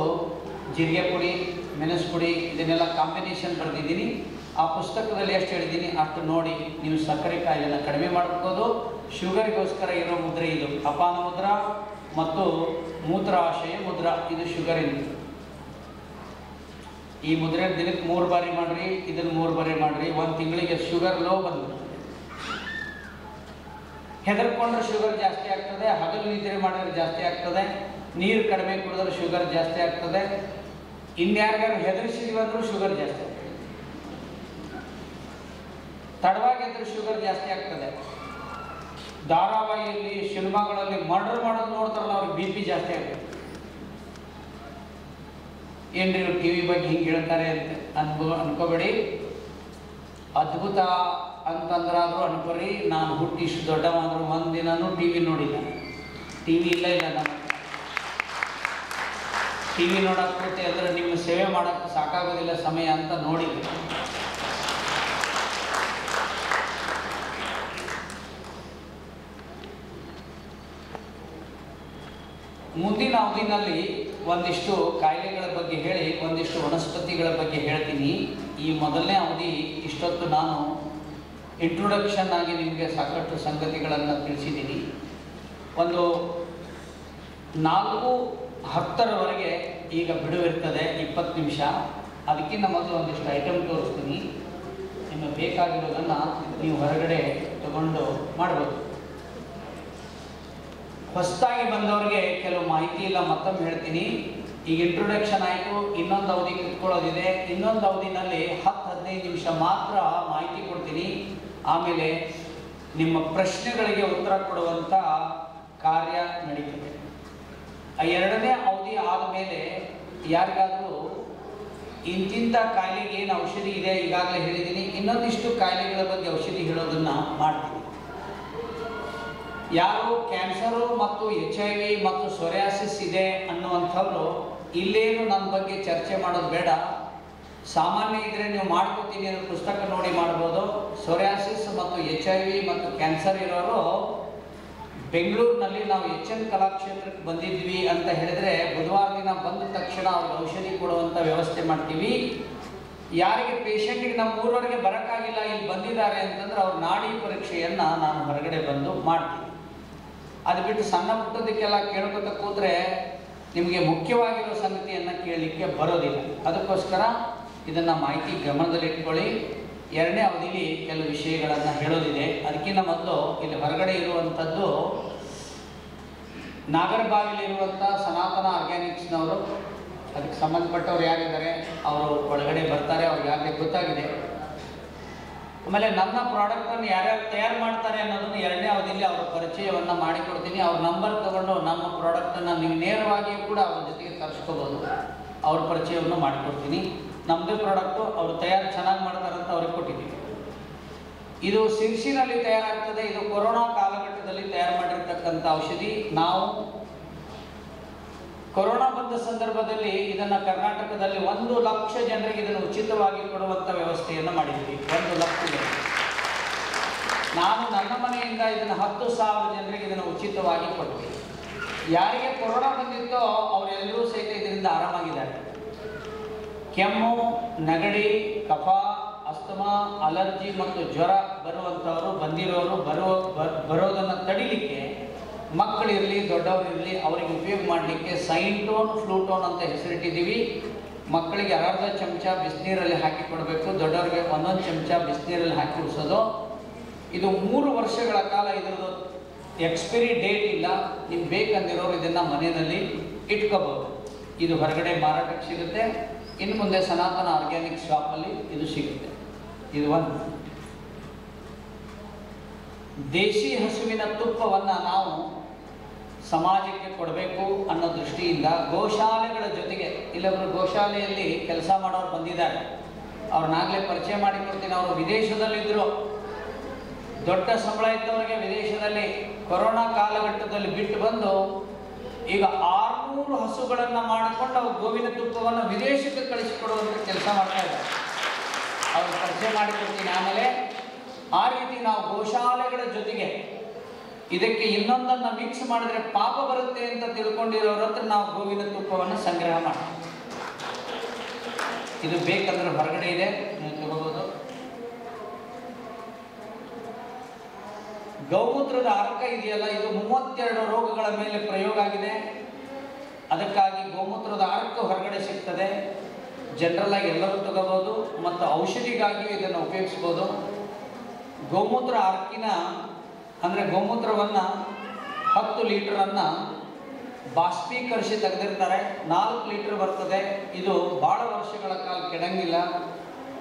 ಜೀರಿಗೆ ಪುಡಿ, ಮೆಣಸು ಪುಡಿ, ಇದನ್ನೆಲ್ಲ ಕಾಂಬಿನೇಷನ್ ಬರೆದಿದ್ದೀನಿ. ಆ ಪುಸ್ತಕದಲ್ಲಿ ಎಷ್ಟು ಹೇಳಿದ್ದೀನಿ ಅಷ್ಟು ನೋಡಿ ನೀವು ಸಕ್ಕರೆ ಕಾಯಿಲೆಯನ್ನು ಕಡಿಮೆ ಮಾಡ್ಬೋದು. ಶುಗರಿಗೋಸ್ಕರ ಇರೋ ಮುದ್ರೆ ಇದು ಅಪಾನ ಮುದ್ರ ಮತ್ತು ಮೂತ್ರಾಶಯ ಮುದ್ರ. ಇದು ಶುಗರಿನ. ಈ ಮುದ್ರೆ ದಿನಕ್ಕೆ 3 ಬಾರಿ ಮಾಡಿರಿ, ಇದನ್ನು 3 ಬಾರಿ ಮಾಡಿರಿ. 1 ತಿಂಗಳಿಗೆ ಶುಗರ್ ಲೋ ಬಂದ್ಬಿಡ್ತದೆ. ಹೆದರ್ಕೊಂಡ್ರೆ ಶುಗರ್ ಜಾಸ್ತಿ ಆಗ್ತದೆ. ಹಗಲು ನಿದ್ರೆ ಮಾಡಿದ್ರೆ ಜಾಸ್ತಿ ಆಗ್ತದೆ. ನೀರು ಕಡಿಮೆ ಕುಡಿದ್ರೆ ಶುಗರ್ ಜಾಸ್ತಿ ಆಗ್ತದೆ. ಇನ್ಯಾರಿಗಾರು ಹೆದರಿಸಿದ್ವಂದ್ರೂ ಶುಗರ್ ಜಾಸ್ತಿ ಆಗ್ತದೆ. ತಡವಾಗಿದ್ರೆ ಶುಗರ್ ಜಾಸ್ತಿ ಆಗ್ತದೆ. ಧಾರಾವಾಹಿಯಲ್ಲಿ, ಸಿನಿಮಾಗಳಲ್ಲಿ ಮರ್ಡರ್ ಮಾಡೋದು ನೋಡ್ತಾರಲ್ಲ, ಅವ್ರಿಗೆ BP ಜಾಸ್ತಿ ಆಗ್ತದೆ. ಏನ್ರಿ ಇವ್ರು TV ಬಗ್ಗೆ ಹಿಂಗೆ ಹೇಳ್ತಾರೆ ಅಂತ ಅನ್ಕೋಬೇಡಿ. ಅದ್ಭುತ ಅಂತಂದ್ರಾದ್ರೂ ಅನ್ಕೋರಿ. ನಾನು ಹುಟ್ಟಿ ಇಷ್ಟು ದೊಡ್ಡವಾದ್ರೂ ಒಂದಿನೂ TV ನೋಡಿಲ್ಲ. TV ಇಲ್ಲ ನಮ್ಮ TV ನೋಡಕ್ಕೆ ಕೊಟ್ಟೆ ಅಂದರೆ ನಿಮ್ಮ ಸೇವೆ ಮಾಡೋಕ್ಕೆ ಸಾಕಾಗೋದಿಲ್ಲ ಸಮಯ ಅಂತ ನೋಡಿದ್ವಿ. ಮುಂದಿನ ಅವಧಿನಲ್ಲಿ ಒಂದಿಷ್ಟು ಕಾಯಿಲೆಗಳ ಬಗ್ಗೆ ಹೇಳಿ ಒಂದಿಷ್ಟು ವನಸ್ಪತಿಗಳ ಬಗ್ಗೆ ಹೇಳ್ತೀನಿ. ಈ ಮೊದಲನೇ ಅವಧಿ ಇಷ್ಟೊತ್ತು ನಾನು ಇಂಟ್ರೊಡಕ್ಷನ್ ಆಗಿ ನಿಮಗೆ ಸಾಕಷ್ಟು ಸಂಗತಿಗಳನ್ನು ತಿಳಿಸಿದ್ದೀನಿ. ಒಂದು 4:10 ಈಗ ಬಿಡುವಿರ್ತದೆ, 20 ನಿಮಿಷ. ಅದಕ್ಕಿಂತ ಮೊದಲು ಒಂದಿಷ್ಟು ಐಟಮ್ ತೋರಿಸ್ತೀನಿ. ನಿಮಗೆ ಬೇಕಾಗಿರೋದನ್ನು ನೀವು ಹೊರಗಡೆ ತಗೊಂಡು ಮಾಡ್ಬೋದು. ಹೊಸದಾಗಿ ಬಂದವರಿಗೆ ಕೆಲವು ಮಾಹಿತಿ ಇಲ್ಲ, ಮತ್ತೊಮ್ಮೆ ಹೇಳ್ತೀನಿ. ಈಗ ಇಂಟ್ರೊಡಕ್ಷನ್ ಆಯಿತು, ಇನ್ನೊಂದು ಅವಧಿ ಕುತ್ಕೊಳ್ಳೋದಿದೆ. ಇನ್ನೊಂದು ಅವಧಿನಲ್ಲಿ 10-15 ನಿಮಿಷ ಮಾತ್ರ ಮಾಹಿತಿ ಕೊಡ್ತೀನಿ. ಆಮೇಲೆ ನಿಮ್ಮ ಪ್ರಶ್ನೆಗಳಿಗೆ ಉತ್ತರ ಕೊಡುವಂಥ ಕಾರ್ಯ ನಡೀತದೆ. ಎರಡನೇ ಅವಧಿ ಆದಮೇಲೆ ಯಾರಿಗಾದರೂ ಇಂತಿಂಥ ಕಾಯಿಲೆಗೆ ಏನು ಔಷಧಿ ಇದೆ ಈಗಾಗಲೇ ಹೇಳಿದ್ದೀನಿ, ಇನ್ನೊಂದಿಷ್ಟು ಕಾಯಿಲೆಗಳ ಬಗ್ಗೆ ಔಷಧಿ ಹೇಳೋದನ್ನು ಮಾಡ್ತೀನಿ. ಯಾರು ಕ್ಯಾನ್ಸರು ಮತ್ತು HIV ಮತ್ತು ಸೊರಿಯಾಸಿಸ್ ಇದೆ ಅನ್ನುವಂಥವ್ರು ಇಲ್ಲೇನು ನನ್ನ ಬಗ್ಗೆ ಚರ್ಚೆ ಮಾಡೋದು ಬೇಡ. ಸಾಮಾನ್ಯ ಇದ್ದರೆ ನೀವು ಮಾಡ್ಕೋತೀನಿ ಅನ್ನೋ ಪುಸ್ತಕ ನೋಡಿ ಮಾಡ್ಬೋದು. ಸೊರಿಯಾಸಿಸ್ ಮತ್ತು HIV ಮತ್ತು ಕ್ಯಾನ್ಸರ್ ಇರೋರು ಬೆಂಗಳೂರಿನಲ್ಲಿ ನಾವು HN ಕಲಾಕ್ಷೇತ್ರಕ್ಕೆ ಬಂದಿದ್ವಿ ಅಂತ ಹೇಳಿದರೆ ಬುಧವಾರ ದಿನ ಬಂದ ತಕ್ಷಣ ಅವ್ರಿಗೆ ಔಷಧಿ ಕೊಡುವಂಥ ವ್ಯವಸ್ಥೆ ಮಾಡ್ತೀವಿ. ಯಾರಿಗೆ ಪೇಷಂಟಿಗೆ ನಮ್ಮ ಊರವರೆಗೆ ಬರೋಕ್ಕಾಗಿಲ್ಲ, ಇಲ್ಲಿ ಬಂದಿದ್ದಾರೆ ಅಂತಂದ್ರೆ ಅವ್ರ ನಾಡಿ ಪರೀಕ್ಷೆಯನ್ನು ನಾನು ಹೊರಗಡೆ ಬಂದು ಮಾಡ್ತೀನಿ. ಅದು ಬಿಟ್ಟು ಸಣ್ಣ ಪುಟ್ಟದಕ್ಕೆಲ್ಲ ಕೇಳ್ಕೊತ ಕೂತ್ರೆ ನಿಮಗೆ ಮುಖ್ಯವಾಗಿರೋ ಸಂಗತಿಯನ್ನು ಕೇಳಲಿಕ್ಕೆ ಬರೋದಿಲ್ಲ. ಅದಕ್ಕೋಸ್ಕರ ಇದನ್ನು ಮಾಹಿತಿ ಗಮನದಲ್ಲಿಟ್ಕೊಳ್ಳಿ. ಎರಡನೇ ಅವಧಿಲಿ ಕೆಲವು ವಿಷಯಗಳನ್ನು ಹೇಳೋದಿದೆ. ಅದಕ್ಕಿಂತ ಮೊದಲು ಇಲ್ಲಿ ಹೊರಗಡೆ ಇರುವಂಥದ್ದು ನಾಗರಬಾವಿಲಿರುವಂಥ ಸನಾತನ ಆರ್ಗ್ಯಾನಿಕ್ಸ್ನವರು, ಅದಕ್ಕೆ ಸಂಬಂಧಪಟ್ಟವ್ರು ಯಾರಿದ್ದಾರೆ ಅವರು ಒಳಗಡೆ ಬರ್ತಾರೆ, ಅವ್ರಿಗಾಗಲೇ ಗೊತ್ತಾಗಿದೆ. ಆಮೇಲೆ ನನ್ನ ಪ್ರಾಡಕ್ಟನ್ನು ಯಾರ್ಯಾರು ತಯಾರು ಮಾಡ್ತಾರೆ ಅನ್ನೋದನ್ನು ಎರಡನೇ ಅವಧಿಯಲ್ಲಿ ಅವರ ಪರಿಚಯವನ್ನು ಮಾಡಿಕೊಡ್ತೀನಿ. ಅವ್ರ ನಂಬರ್ ತಗೊಂಡು ನಮ್ಮ ಪ್ರಾಡಕ್ಟನ್ನು ನೀವು ನೇರವಾಗಿಯೂ ಕೂಡ ಅವ್ರ ಜೊತೆಗೆ ತರಿಸ್ಕೋಬೋದು. ಅವ್ರ ಪರಿಚಯವನ್ನು ಮಾಡಿಕೊಡ್ತೀನಿ. ನಮ್ಮದೇ ಪ್ರಾಡಕ್ಟು, ಅವರು ತಯಾರು ಚೆನ್ನಾಗಿ ಮಾಡ್ತಾರಂತ ಅವ್ರಿಗೆ ಕೊಟ್ಟಿದ್ದೀವಿ. ಇದು ಸಿರ್ಸಿನಲ್ಲಿ ತಯಾರಾಗ್ತದೆ. ಇದು ಕೊರೋನಾ ಕಾಲಘಟ್ಟದಲ್ಲಿ ತಯಾರು ಮಾಡಿರ್ತಕ್ಕಂಥ ಔಷಧಿ. ನಾವು ಕೊರೋನಾ ಬಂದ ಸಂದರ್ಭದಲ್ಲಿ ಇದನ್ನು ಕರ್ನಾಟಕದಲ್ಲಿ 1,00,000 ಜನರಿಗೆ ಇದನ್ನು ಉಚಿತವಾಗಿ ಕೊಡುವಂಥ ವ್ಯವಸ್ಥೆಯನ್ನು ಮಾಡಿದ್ವಿ. 1,00,000 ಜನರಿಗೆ. ನಾನು ನನ್ನ ಮನೆಯಿಂದ ಇದನ್ನು 10,000 ಜನರಿಗೆ ಇದನ್ನು ಉಚಿತವಾಗಿ ಕೊಡ್ತೀನಿ. ಯಾರಿಗೆ ಕೊರೋನಾ ಬಂದಿತ್ತೋ ಅವರೆಲ್ಲರೂ ಸಹಿತ ಇದರಿಂದ ಆರಾಮಾಗಿದ್ದಾರೆ. ಕೆಮ್ಮು, ನೆಗಡಿ, ಕಫ, ಅಸ್ತಮಾ, ಅಲರ್ಜಿ ಮತ್ತು ಜ್ವರ ಬರುವಂಥವರು, ಬಂದಿರೋರು ಬರೋದನ್ನು ತಡಿಲಿಕ್ಕೆ ಮಕ್ಕಳಿರಲಿ ದೊಡ್ಡವರಿರಲಿ ಅವರಿಗೆ ಉಪಯೋಗ ಮಾಡಲಿಕ್ಕೆ ಸೈಂಟೋನ್, ಫ್ಲೂಟೋನ್ ಅಂತ ಹೆಸರಿಟ್ಟಿದ್ದೀವಿ. ಮಕ್ಕಳಿಗೆ ಅರ್ಧ ಚಮಚ ಬಿಸಿನೀರಲ್ಲಿ ಹಾಕಿ ಕೊಡಬೇಕು, ದೊಡ್ಡವರಿಗೆ 1 ಚಮಚ ಬಿಸಿನೀರಲ್ಲಿ ಹಾಕಿ ಕುಡಿಸೋದು. ಇದು 3 ವರ್ಷಗಳ ಕಾಲ. ಇದರದ್ದು ಎಕ್ಸ್ಪೈರಿ ಡೇಟ್ ಇಲ್ಲ. ನೀವು ಬೇಕಂದಿರೋರು ಇದನ್ನು ಮನೆಯಲ್ಲಿ ಇಟ್ಕೋಬಹುದು. ಇದು ಹೊರಗಡೆ ಮಾರಾಟಕ್ಕೆ ಸಿಗುತ್ತೆ. ಇನ್ನು ಮುಂದೆ ಸನಾತನ ಆರ್ಗ್ಯಾನಿಕ್ ಶಾಪಲ್ಲಿ ಇದು ಸಿಗುತ್ತೆ. ಇದು ಒಂದು. ದೇಶಿ ಹಸುವಿನ ತುಪ್ಪವನ್ನು ನಾವು ಸಮಾಜಕ್ಕೆ ಕೊಡಬೇಕು ಅನ್ನೋ ದೃಷ್ಟಿಯಿಂದ ಗೋಶಾಲೆಗಳ ಜೊತೆಗೆ, ಇಲ್ಲೊಬ್ಬರು ಗೋಶಾಲೆಯಲ್ಲಿ ಕೆಲಸ ಮಾಡೋರು ಬಂದಿದ್ದಾರೆ, ಅವ್ರನ್ನಾಗಲೇ ಪರಿಚಯ ಮಾಡಿಕೊಡ್ತೀನಿ. ಅವರು ವಿದೇಶದಲ್ಲಿದ್ದರು, ದೊಡ್ಡ ಸಂಬಳ ಇದ್ದವರಿಗೆ ವಿದೇಶದಲ್ಲಿ ಕೊರೋನಾ ಕಾಲಘಟ್ಟದಲ್ಲಿ ಬಿಟ್ಟು ಬಂದು ಈಗ 600 ಹಸುಗಳನ್ನು ಮಾಡಿಕೊಂಡು ಅವ್ರು ಗೋವಿನ ತುಪ್ಪವನ್ನು ವಿದೇಶಕ್ಕೆ ಕಳಿಸಿಕೊಡುವಂಥ ಕೆಲಸ ಮಾಡ್ತಾ ಇದ್ದಾರೆ. ಅವ್ರು ಪರಿಚಯ ಮಾಡಿಕೊಡ್ತೀನಿ ಆಮೇಲೆ. ಆ ರೀತಿ ನಾವು ಗೋಶಾಲೆಗಳ ಜೊತೆಗೆ ಇದಕ್ಕೆ ಇನ್ನೊಂದನ್ನು ಮಿಕ್ಸ್ ಮಾಡಿದ್ರೆ ಪಾಪ ಬರುತ್ತೆ ಅಂತ ತಿಳ್ಕೊಂಡಿರೋರ ಹತ್ರ ನಾವು ಗೋವಿನ ತುಪ್ಪವನ್ನು ಸಂಗ್ರಹ ಮಾಡ್ತೀವಿ. ಇದು ಬೇಕಂದ್ರೆ ಹೊರಗಡೆ ಇದೆ, ನೀವು ತಗೋಬಹುದು. ಗೌಮೂತ್ರದ ಅರ್ಕ ಇದೆಯಲ್ಲ, ಇದು 32 ರೋಗಗಳ ಮೇಲೆ ಪ್ರಯೋಗ ಆಗಿದೆ. ಅದಕ್ಕಾಗಿ ಗೋಮೂತ್ರದ ಅರ್ಕ ಹೊರಗಡೆ ಸಿಗ್ತದೆ. ಜನರಲ್ ಆಗಿ ಎಲ್ಲರೂ ತಗೋಬಹುದು ಮತ್ತು ಔಷಧಿಗಾಗಿ ಇದನ್ನು ಉಪಯೋಗಿಸ್ಬೋದು. ಗೋಮೂತ್ರ ಅರ್ಕಿನ ಅಂದರೆ ಗೋಮೂತ್ರವನ್ನು 10 ಲೀಟರನ್ನು ಬಾಷ್ಪೀಕರಿಸಿ ತೆಗೆದಿರ್ತಾರೆ. 4 ಲೀಟರ್ ಬರ್ತದೆ. ಇದು ಭಾಳ ವರ್ಷಗಳ ಕಾಲ ಕೆಡಂಗಿಲ್ಲ.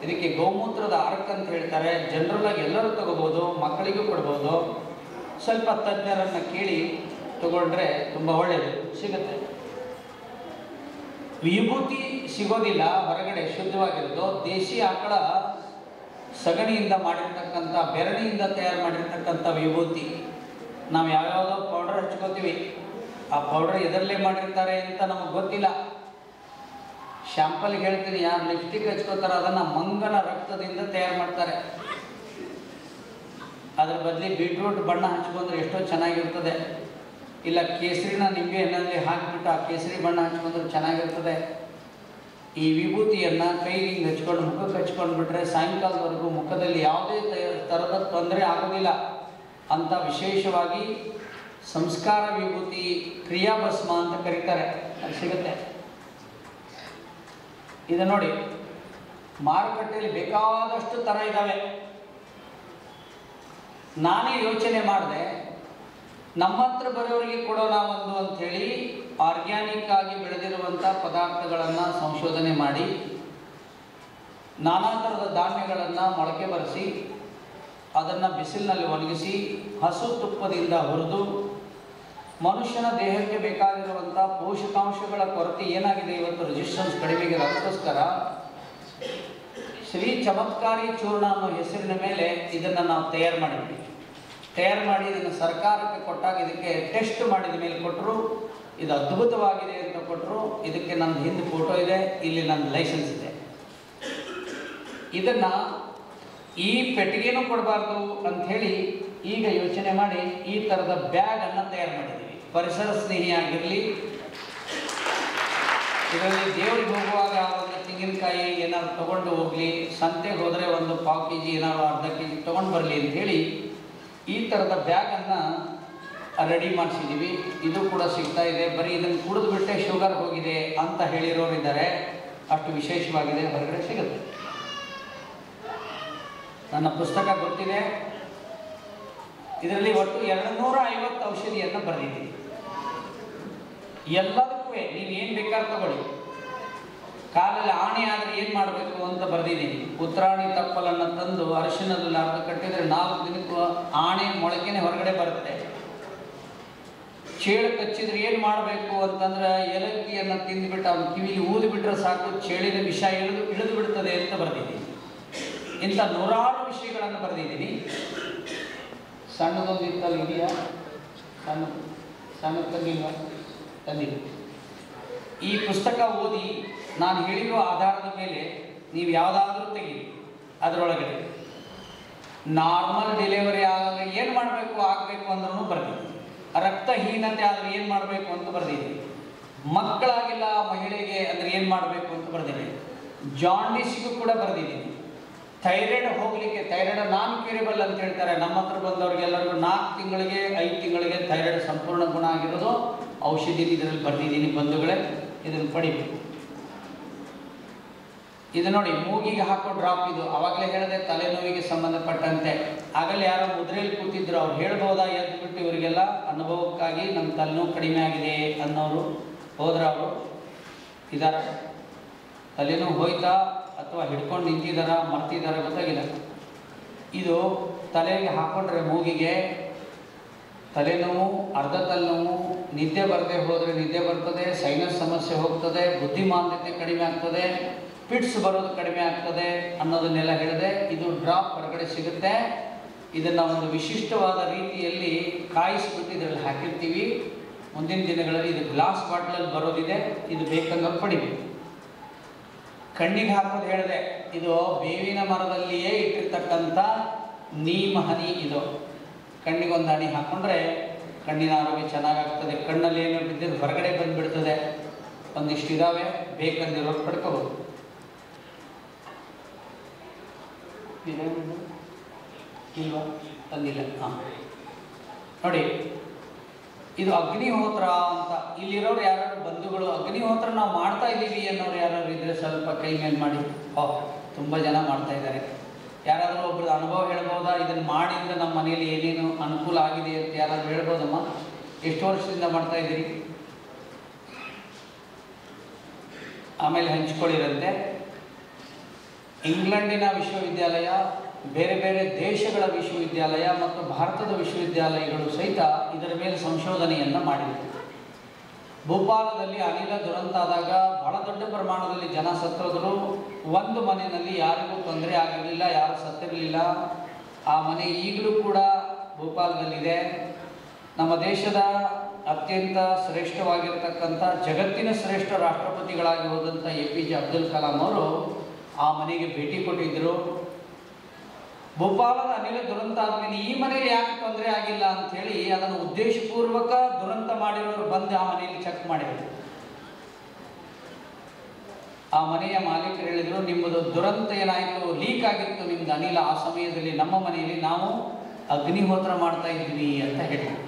ಇದಕ್ಕೆ ಗೋಮೂತ್ರದ ಅರ್ಕ್ ಅಂತ ಹೇಳ್ತಾರೆ. ಜನರಲ್ ಆಗಿ ಎಲ್ಲರೂ ತಗೋಬೋದು, ಮಕ್ಕಳಿಗೂ ಕೊಡ್ಬೋದು. ಸ್ವಲ್ಪ ತಜ್ಞರನ್ನು ಕೇಳಿ ತಗೊಂಡ್ರೆ ತುಂಬ ಒಳ್ಳೆಯದು, ಸಿಗುತ್ತೆ. ವಿಭೂತಿ ಸಿಗೋದಿಲ್ಲ ಹೊರಗಡೆ, ಶುದ್ಧವಾಗಿರೋದು. ದೇಶಿ ಆಕಳ ಸಗಣಿಯಿಂದ ಮಾಡಿರ್ತಕ್ಕಂಥ, ಬೆರಣಿಯಿಂದ ತಯಾರು ಮಾಡಿರ್ತಕ್ಕಂಥ ವಿಭೂತಿ. ನಾವು ಯಾವ್ಯಾವುದೋ ಪೌಡರ್ ಹಚ್ಕೋತೀವಿ, ಆ ಪೌಡರ್ ಎದರಲ್ಲೇ ಮಾಡಿರ್ತಾರೆ ಅಂತ ನಮಗೆ ಗೊತ್ತಿಲ್ಲ. ಶಾಂಪಲ್ಗೆ ಹೇಳ್ತೀನಿ, ಯಾರು ಲಿಪ್ಸ್ಟಿಕ್ ಹಚ್ಕೋತಾರೆ ಅದನ್ನು ಮಂಗನ ರಕ್ತದಿಂದ ತಯಾರು ಮಾಡ್ತಾರೆ. ಅದ್ರ ಬದಲಿ ಬೀಟ್ರೂಟ್ ಬಣ್ಣ ಹಚ್ಕೊಂಡ್ರೆ ಎಷ್ಟೋ ಚೆನ್ನಾಗಿರ್ತದೆ. ಇಲ್ಲ ಕೇಸರಿನ ನಿಂಬೆ ಹಣ್ಣಲ್ಲಿ ಹಾಕಿಬಿಟ್ಟು ಆ ಕೇಸರಿ ಬಣ್ಣ ಹಚ್ಕೊಂಡ್ರೆ ಚೆನ್ನಾಗಿರ್ತದೆ. ಈ ವಿಭೂತಿಯನ್ನು ಕೈಗೆ ಹಚ್ಕೊಂಡು ಮುಖಕ್ಕೆ ಹಚ್ಕೊಂಡು ಬಿಟ್ರೆ ಸಾಯಂಕಾಲದವರೆಗೂ ಮುಖದಲ್ಲಿ ಯಾವುದೇ ಥರದ ತೊಂದರೆ ಆಗೋದಿಲ್ಲ ಅಂತ ವಿಶೇಷವಾಗಿ ಸಂಸ್ಕಾರ ವಿಭೂತಿ, ಕ್ರಿಯಾಭಸ್ಮ ಅಂತ ಕರೀತಾರೆ, ಅದು ಸಿಗುತ್ತೆ. ಇದು ನೋಡಿ, ಮಾರುಕಟ್ಟೆಯಲ್ಲಿ ಬೇಕಾದಷ್ಟು ಥರ ಇದ್ದಾವೆ. ನಾನೇ ಯೋಚನೆ ಮಾಡಿದೆ, ನಮ್ಮ ಹತ್ರ ಬರೋರಿಗೆ ಕೊಡೋಣ ಒಂದು ಅಂಥೇಳಿ ಆರ್ಗ್ಯಾನಿಕ್ ಆಗಿ ಬೆಳೆದಿರುವಂಥ ಪದಾರ್ಥಗಳನ್ನು ಸಂಶೋಧನೆ ಮಾಡಿ ನಾನಾ ಥರದ ಧಾನ್ಯಗಳನ್ನು ಮೊಳಕೆ ಬರೆಸಿ ಅದನ್ನು ಬಿಸಿಲಿನಲ್ಲಿ ಒಣಗಿಸಿ ಹಸು ತುಪ್ಪದಿಂದ ಹುರಿದು ಮನುಷ್ಯನ ದೇಹಕ್ಕೆ ಬೇಕಾಗಿರುವಂಥ ಪೋಷಕಾಂಶಗಳ ಕೊರತೆ ಏನಾಗಿದೆ ಇವತ್ತು, ರೆಸಿಸ್ಟೆನ್ಸ್ ಕಡಿಮೆಗೆ, ಅದಕ್ಕೋಸ್ಕರ ಶ್ರೀ ಚಮತ್ಕಾರಿ ಚೂರ್ಣ ಅನ್ನೋ ಹೆಸರಿನ ಮೇಲೆ ಇದನ್ನು ನಾವು ತಯಾರು ಮಾಡಿದ್ವಿ. ತಯಾರು ಮಾಡಿ ಇದನ್ನು ಸರ್ಕಾರಕ್ಕೆ ಕೊಟ್ಟಾಗ ಇದಕ್ಕೆ ಟೆಸ್ಟ್ ಮಾಡಿದ ಮೇಲೆ ಕೊಟ್ಟರು. ಇದು ಅದ್ಭುತವಾಗಿದೆ ಅಂತ ಕೊಟ್ಟರು. ಇದಕ್ಕೆ ನನ್ನ ಹಿಂದೆ ಫೋಟೋ ಇದೆ, ಇಲ್ಲಿ ನನ್ನ ಲೈಸೆನ್ಸ್ ಇದೆ. ಇದನ್ನು ಈ ಪೆಟ್ಟಿಗೆನೂ ಕೊಡಬಾರ್ದು ಅಂಥೇಳಿ ಈಗ ಯೋಚನೆ ಮಾಡಿ ಈ ಥರದ ಬ್ಯಾಗನ್ನು ತಯಾರು ಮಾಡಿದ್ದೀವಿ. ಪರಿಸರ ಸ್ನೇಹಿಯಾಗಿರಲಿ, ಇದರಲ್ಲಿ ದೇವರಿಗೆ ಹೋಗುವಾಗ ಒಂದು ತೆಂಗಿನಕಾಯಿ ಏನಾದ್ರು ತೊಗೊಂಡು ಹೋಗಲಿ, ಸಂತೆಗೆ ಹೋದರೆ ಒಂದು 1/4 kg ಏನಾದ್ರು ಅರ್ಧ kg ತೊಗೊಂಡು ಬರಲಿ ಅಂಥೇಳಿ ಈ ಥರದ ಬ್ಯಾಗನ್ನು ರೆಡಿ ಮಾಡಿಸಿದ್ದೀವಿ. ಇದು ಕೂಡ ಸಿಗ್ತಾ ಇದೆ. ಬರೀ ಇದನ್ನು ಕುಡಿದು ಬಿಟ್ಟೆ ಶುಗರ್ ಹೋಗಿದೆ ಅಂತ ಹೇಳಿರೋರು ಇದ್ದಾರೆ. ಅಷ್ಟು ವಿಶೇಷವಾಗಿದೆ, ಹೊರಗಡೆ ಸಿಗುತ್ತೆ. ನನ್ನ ಪುಸ್ತಕ ಗೊತ್ತಿದೆ. ಇದರಲ್ಲಿ ಒಟ್ಟು 250 ಔಷಧಿಯನ್ನು ಬರೆದಿದ್ದೀನಿ. ಎಲ್ಲದಕ್ಕೂ ನೀವು ಏನು ಬೇಕಾದ್ರೂ ತಗೊಳ್ಳಿ. ಕಾಲಲ್ಲಿ ಆಣೆ ಆದರೆ ಏನು ಮಾಡಬೇಕು ಅಂತ ಬರೆದಿದ್ದೀನಿ. ಉತ್ತರಾಣಿ ತಪ್ಪಲನ್ನು ತಂದು ಅರಿಶಿಣದಲ್ಲಿ ಅರ್ಧ ಕಟ್ಟಿದರೆ 4 ದಿನಕ್ಕೂ ಆಣೆ ಮೊಳಕೆನೆ ಹೊರಗಡೆ ಬರುತ್ತೆ. ಚೇಳು ಕಚ್ಚಿದ್ರೆ ಏನು ಮಾಡಬೇಕು ಅಂತಂದ್ರೆ ಏಲಕ್ಕಿಯನ್ನು ತಿಂದುಬಿಟ್ಟು ಅವನು ಕಿವಿಲಿ ಊದಿಬಿಟ್ರೆ ಸಾಕು ಚೇಳಿನ ವಿಷ ಇಳಿದು ಬಿಡ್ತದೆ ಅಂತ ಬರೆದಿದ್ದೀನಿ. ಇಂಥ ನೂರಾರು ವಿಷಯಗಳನ್ನು ಬರೆದಿದ್ದೀನಿ. ಸಣ್ಣದೊಂದು ಇತ್ತಲ್ಲಿ ಇದೆಯಾ? ಸಣ್ಣ ತಂದಿಲ್ವಾ? ತಂದಿಲ್ಲ. ಈ ಪುಸ್ತಕ ಓದಿ ನಾನು ಹೇಳಿರುವ ಆಧಾರದ ಮೇಲೆ ನೀವು ಯಾವುದಾದ್ರೂ ತೆಗೀರಿ. ಅದರೊಳಗಡೆ ನಾರ್ಮಲ್ ಡೆಲಿವರಿ ಆದಾಗ ಏನು ಮಾಡಬೇಕು ಆಗಬೇಕು ಅಂದ್ರೂ ಬರ್ದಿದ್ದೀನಿ. ರಕ್ತಹೀನತೆ ಆದರೆ ಏನು ಮಾಡಬೇಕು ಅಂತ ಬರ್ದಿದ್ದೀನಿ. ಮಕ್ಕಳಾಗಿಲ್ಲ ಮಹಿಳೆಗೆ ಅಂದರೆ ಏನು ಮಾಡಬೇಕು ಅಂತ ಬರ್ದಿದ್ದೀನಿ. ಜಾಂಡಿಸ್ಗೂ ಕೂಡ ಬರ್ದಿದ್ದೀನಿ. ಥೈರಾಯ್ಡ್ ಹೋಗಲಿಕ್ಕೆ, ಥೈರಾಯ್ಡ್ ನಾನ್ ಕ್ಯೂರೇಬಲ್ ಅಂತ ಹೇಳ್ತಾರೆ. ನಮ್ಮ ಹತ್ರ ಬಂದವ್ರಿಗೆಲ್ಲರಿಗೂ 4 ತಿಂಗಳಿಗೆ 5 ತಿಂಗಳಿಗೆ ಥೈರಾಯ್ಡ್ ಸಂಪೂರ್ಣ ಗುಣ ಆಗಿರೋದು ಔಷಧಿ ಇದರಲ್ಲಿ ಬರ್ದಿದ್ದೀನಿ. ಬಂಧುಗಳೇ, ಇದನ್ನು ಪಡಿಬೇಕು. ಇದು ನೋಡಿ, ಮೂಗಿಗೆ ಹಾಕೋ ಡ್ರಾಪ್ ಇದು. ಆವಾಗಲೇ ಹೇಳಿದೆ ತಲೆನೋವಿಗೆ ಸಂಬಂಧಪಟ್ಟಂತೆ. ಆಗಲೇ ಯಾರೋ ಮುದ್ರೆಯಲ್ಲಿ ಕೂತಿದ್ರು, ಅವ್ರು ಹೇಳ್ಬೋದಾ ಎದ್ದು ಬಿಟ್ಟು ಇವರಿಗೆಲ್ಲ ಅನುಭವಕ್ಕಾಗಿ ನಮ್ಮ ತಲೆನೋವು ಕಡಿಮೆ ಆಗಿದೆ ಅನ್ನೋರು ಹೋದ್ರ ಅವರು ಇದಾರ? ತಲೆನೋವು ಹೋಯ್ತಾ ಅಥವಾ ಹಿಡ್ಕೊಂಡು ನಿಂತಿದ್ದಾರ ಮರ್ತಿದ್ದಾರ ಗೊತ್ತಾಗಿಲ್ಲ. ಇದು ತಲೆಗೆ ಹಾಕೊಂಡ್ರೆ ಮೂಗಿಗೆ ತಲೆನೋವು, ಅರ್ಧ ತಲೆನೋವು, ನಿದ್ದೆ ಬರದೆ ಹೋದರೆ ನಿದ್ದೆ ಬರ್ತದೆ, ಸೈನಸ್ ಸಮಸ್ಯೆ ಹೋಗ್ತದೆ, ಬುದ್ಧಿಮಾಂದ್ಯತೆ ಕಡಿಮೆ ಆಗ್ತದೆ, ಪಿಟ್ಸ್ ಬರೋದು ಕಡಿಮೆ ಆಗ್ತದೆ ಅನ್ನೋದನ್ನೆಲ್ಲ ಹೇಳಿದೆ. ಇದು ಡ್ರಾಪ್ ಹೊರಗಡೆ ಸಿಗುತ್ತೆ. ಇದನ್ನು ಒಂದು ವಿಶಿಷ್ಟವಾದ ರೀತಿಯಲ್ಲಿ ಕಾಯಿಸಿಬಿಟ್ಟು ಇದರಲ್ಲಿ ಹಾಕಿರ್ತೀವಿ. ಮುಂದಿನ ದಿನಗಳಲ್ಲಿ ಇದು ಗ್ಲಾಸ್ ಬಾಟ್ಲಲ್ಲಿ ಬರೋದಿದೆ. ಇದು ಬೇಕಂದ್ರೆ ಪಡಿಬೇಕು. ಕಣ್ಣಿಗೆ ಹಾಕೋದು ಹೇಳಿದೆ. ಇದು ಬೇವಿನ ಮರದಲ್ಲಿಯೇ ಇಟ್ಟಿರ್ತಕ್ಕಂಥ ನೀಮ್ ಹನಿ. ಇದು ಕಣ್ಣಿಗೆ ಒಂದು ಹನಿ ಹಾಕ್ಕೊಂಡ್ರೆ ಕಣ್ಣಿನ ಆರೋಗ್ಯ ಚೆನ್ನಾಗಾಗ್ತದೆ. ಕಣ್ಣಲ್ಲಿ ಏನು ಬಿದ್ದರೆ ಹೊರಗಡೆ ಬಂದುಬಿಡ್ತದೆ. ಒಂದಿಷ್ಟು ಇದ್ದಾವೆ, ಬೇಕಂದಿರೋರು ಪಡ್ಕೋಬೋದು. ಇಲ್ವಾ? ತಂದಿಲ್ಲ. ಹಾಂ ನೋಡಿ, ಇದು ಅಗ್ನಿಹೋತ್ರ ಅಂತ. ಇಲ್ಲಿರೋರು ಯಾರು ಬಂಧುಗಳು ಅಗ್ನಿಹೋತ್ರ ನಾವು ಮಾಡ್ತಾ ಇದ್ದೀವಿ ಅನ್ನೋರು ಯಾರಾದ್ರು ಇದ್ದರೆ ಸ್ವಲ್ಪ ಕೈ ಮೇಲೆ ಮಾಡಿ. ತುಂಬ ಜನ ಮಾಡ್ತಾ ಇದ್ದಾರೆ. ಯಾರಾದರೂ ಒಬ್ರದ್ದು ಅನುಭವ ಹೇಳ್ಬೋದಾ? ಇದನ್ನು ಮಾಡಿದ್ರೆ ನಮ್ಮ ಮನೆಯಲ್ಲಿ ಏನೇನು ಅನುಕೂಲ ಆಗಿದೆ ಅಂತ ಯಾರಾದರೂ ಹೇಳ್ಬೋದಮ್ಮ? ಎಷ್ಟು ವರ್ಷದಿಂದ ಮಾಡ್ತಾ ಇದ್ದೀರಿ? ಆಮೇಲೆ ಹಂಚ್ಕೊಳ್ಳಿರಂತೆ. ಇಂಗ್ಲೆಂಡಿನ ವಿಶ್ವವಿದ್ಯಾಲಯ, ಬೇರೆ ಬೇರೆ ದೇಶಗಳ ವಿಶ್ವವಿದ್ಯಾಲಯ ಮತ್ತು ಭಾರತದ ವಿಶ್ವವಿದ್ಯಾಲಯಗಳು ಸಹಿತ ಇದರ ಮೇಲೆ ಸಂಶೋಧನೆಯನ್ನು ಮಾಡಿವೆ. ಭೂಪಾಲದಲ್ಲಿ ಅನಿಲ ದುರಂತ ಆದಾಗ ಬಹಳ ದೊಡ್ಡ ಪ್ರಮಾಣದಲ್ಲಿ ಜನ ಸತ್ತೋದ್ರು. ಒಂದು ಮನೆಯಲ್ಲಿ ಯಾರಿಗೂ ತೊಂದರೆ ಆಗಿರಲಿಲ್ಲ, ಯಾರು ಸತ್ತಿರಲಿಲ್ಲ. ಆ ಮನೆ ಈಗಲೂ ಕೂಡ ಭೂಪಾಲದಲ್ಲಿದೆ. ನಮ್ಮ ದೇಶದ ಅತ್ಯಂತ ಶ್ರೇಷ್ಠವಾಗಿರ್ತಕ್ಕಂಥ, ಜಗತ್ತಿನ ಶ್ರೇಷ್ಠ ರಾಷ್ಟ್ರಪತಿಗಳಾಗಿ ಹೋದಂಥ APJ ಅಬ್ದುಲ್ ಕಲಾಂ ಅವರು ಆ ಮನೆಗೆ ಭೇಟಿ ಕೊಟ್ಟಿದ್ದರು. ಭೂಪಾಲದ ಅನಿಲ ದುರಂತ ಆದಮೇಲೆ ಈ ಮನೆಯಲ್ಲಿ ಯಾಕೆ ತೊಂದರೆ ಆಗಿಲ್ಲ ಅಂಥೇಳಿ ಅದನ್ನು ಉದ್ದೇಶಪೂರ್ವಕ ದುರಂತ ಮಾಡಿರೋರು ಬಂದು ಆ ಮನೆಯಲ್ಲಿ ಚೆಕ್ ಮಾಡಿದರು. ಆ ಮನೆಯ ಮಾಲೀಕರು ಹೇಳಿದರು, ನಿಮ್ಮದು ದುರಂತ ಏನಾಯಿತು, ಲೀಕ್ ಆಗಿತ್ತು ನಿಮ್ಮದು ಅನಿಲ. ಆ ಸಮಯದಲ್ಲಿ ನಮ್ಮ ಮನೆಯಲ್ಲಿ ನಾವು ಅಗ್ನಿಹೋತ್ರ ಮಾಡ್ತಾ ಇದ್ವಿ ಅಂತ ಹೇಳಿದರು.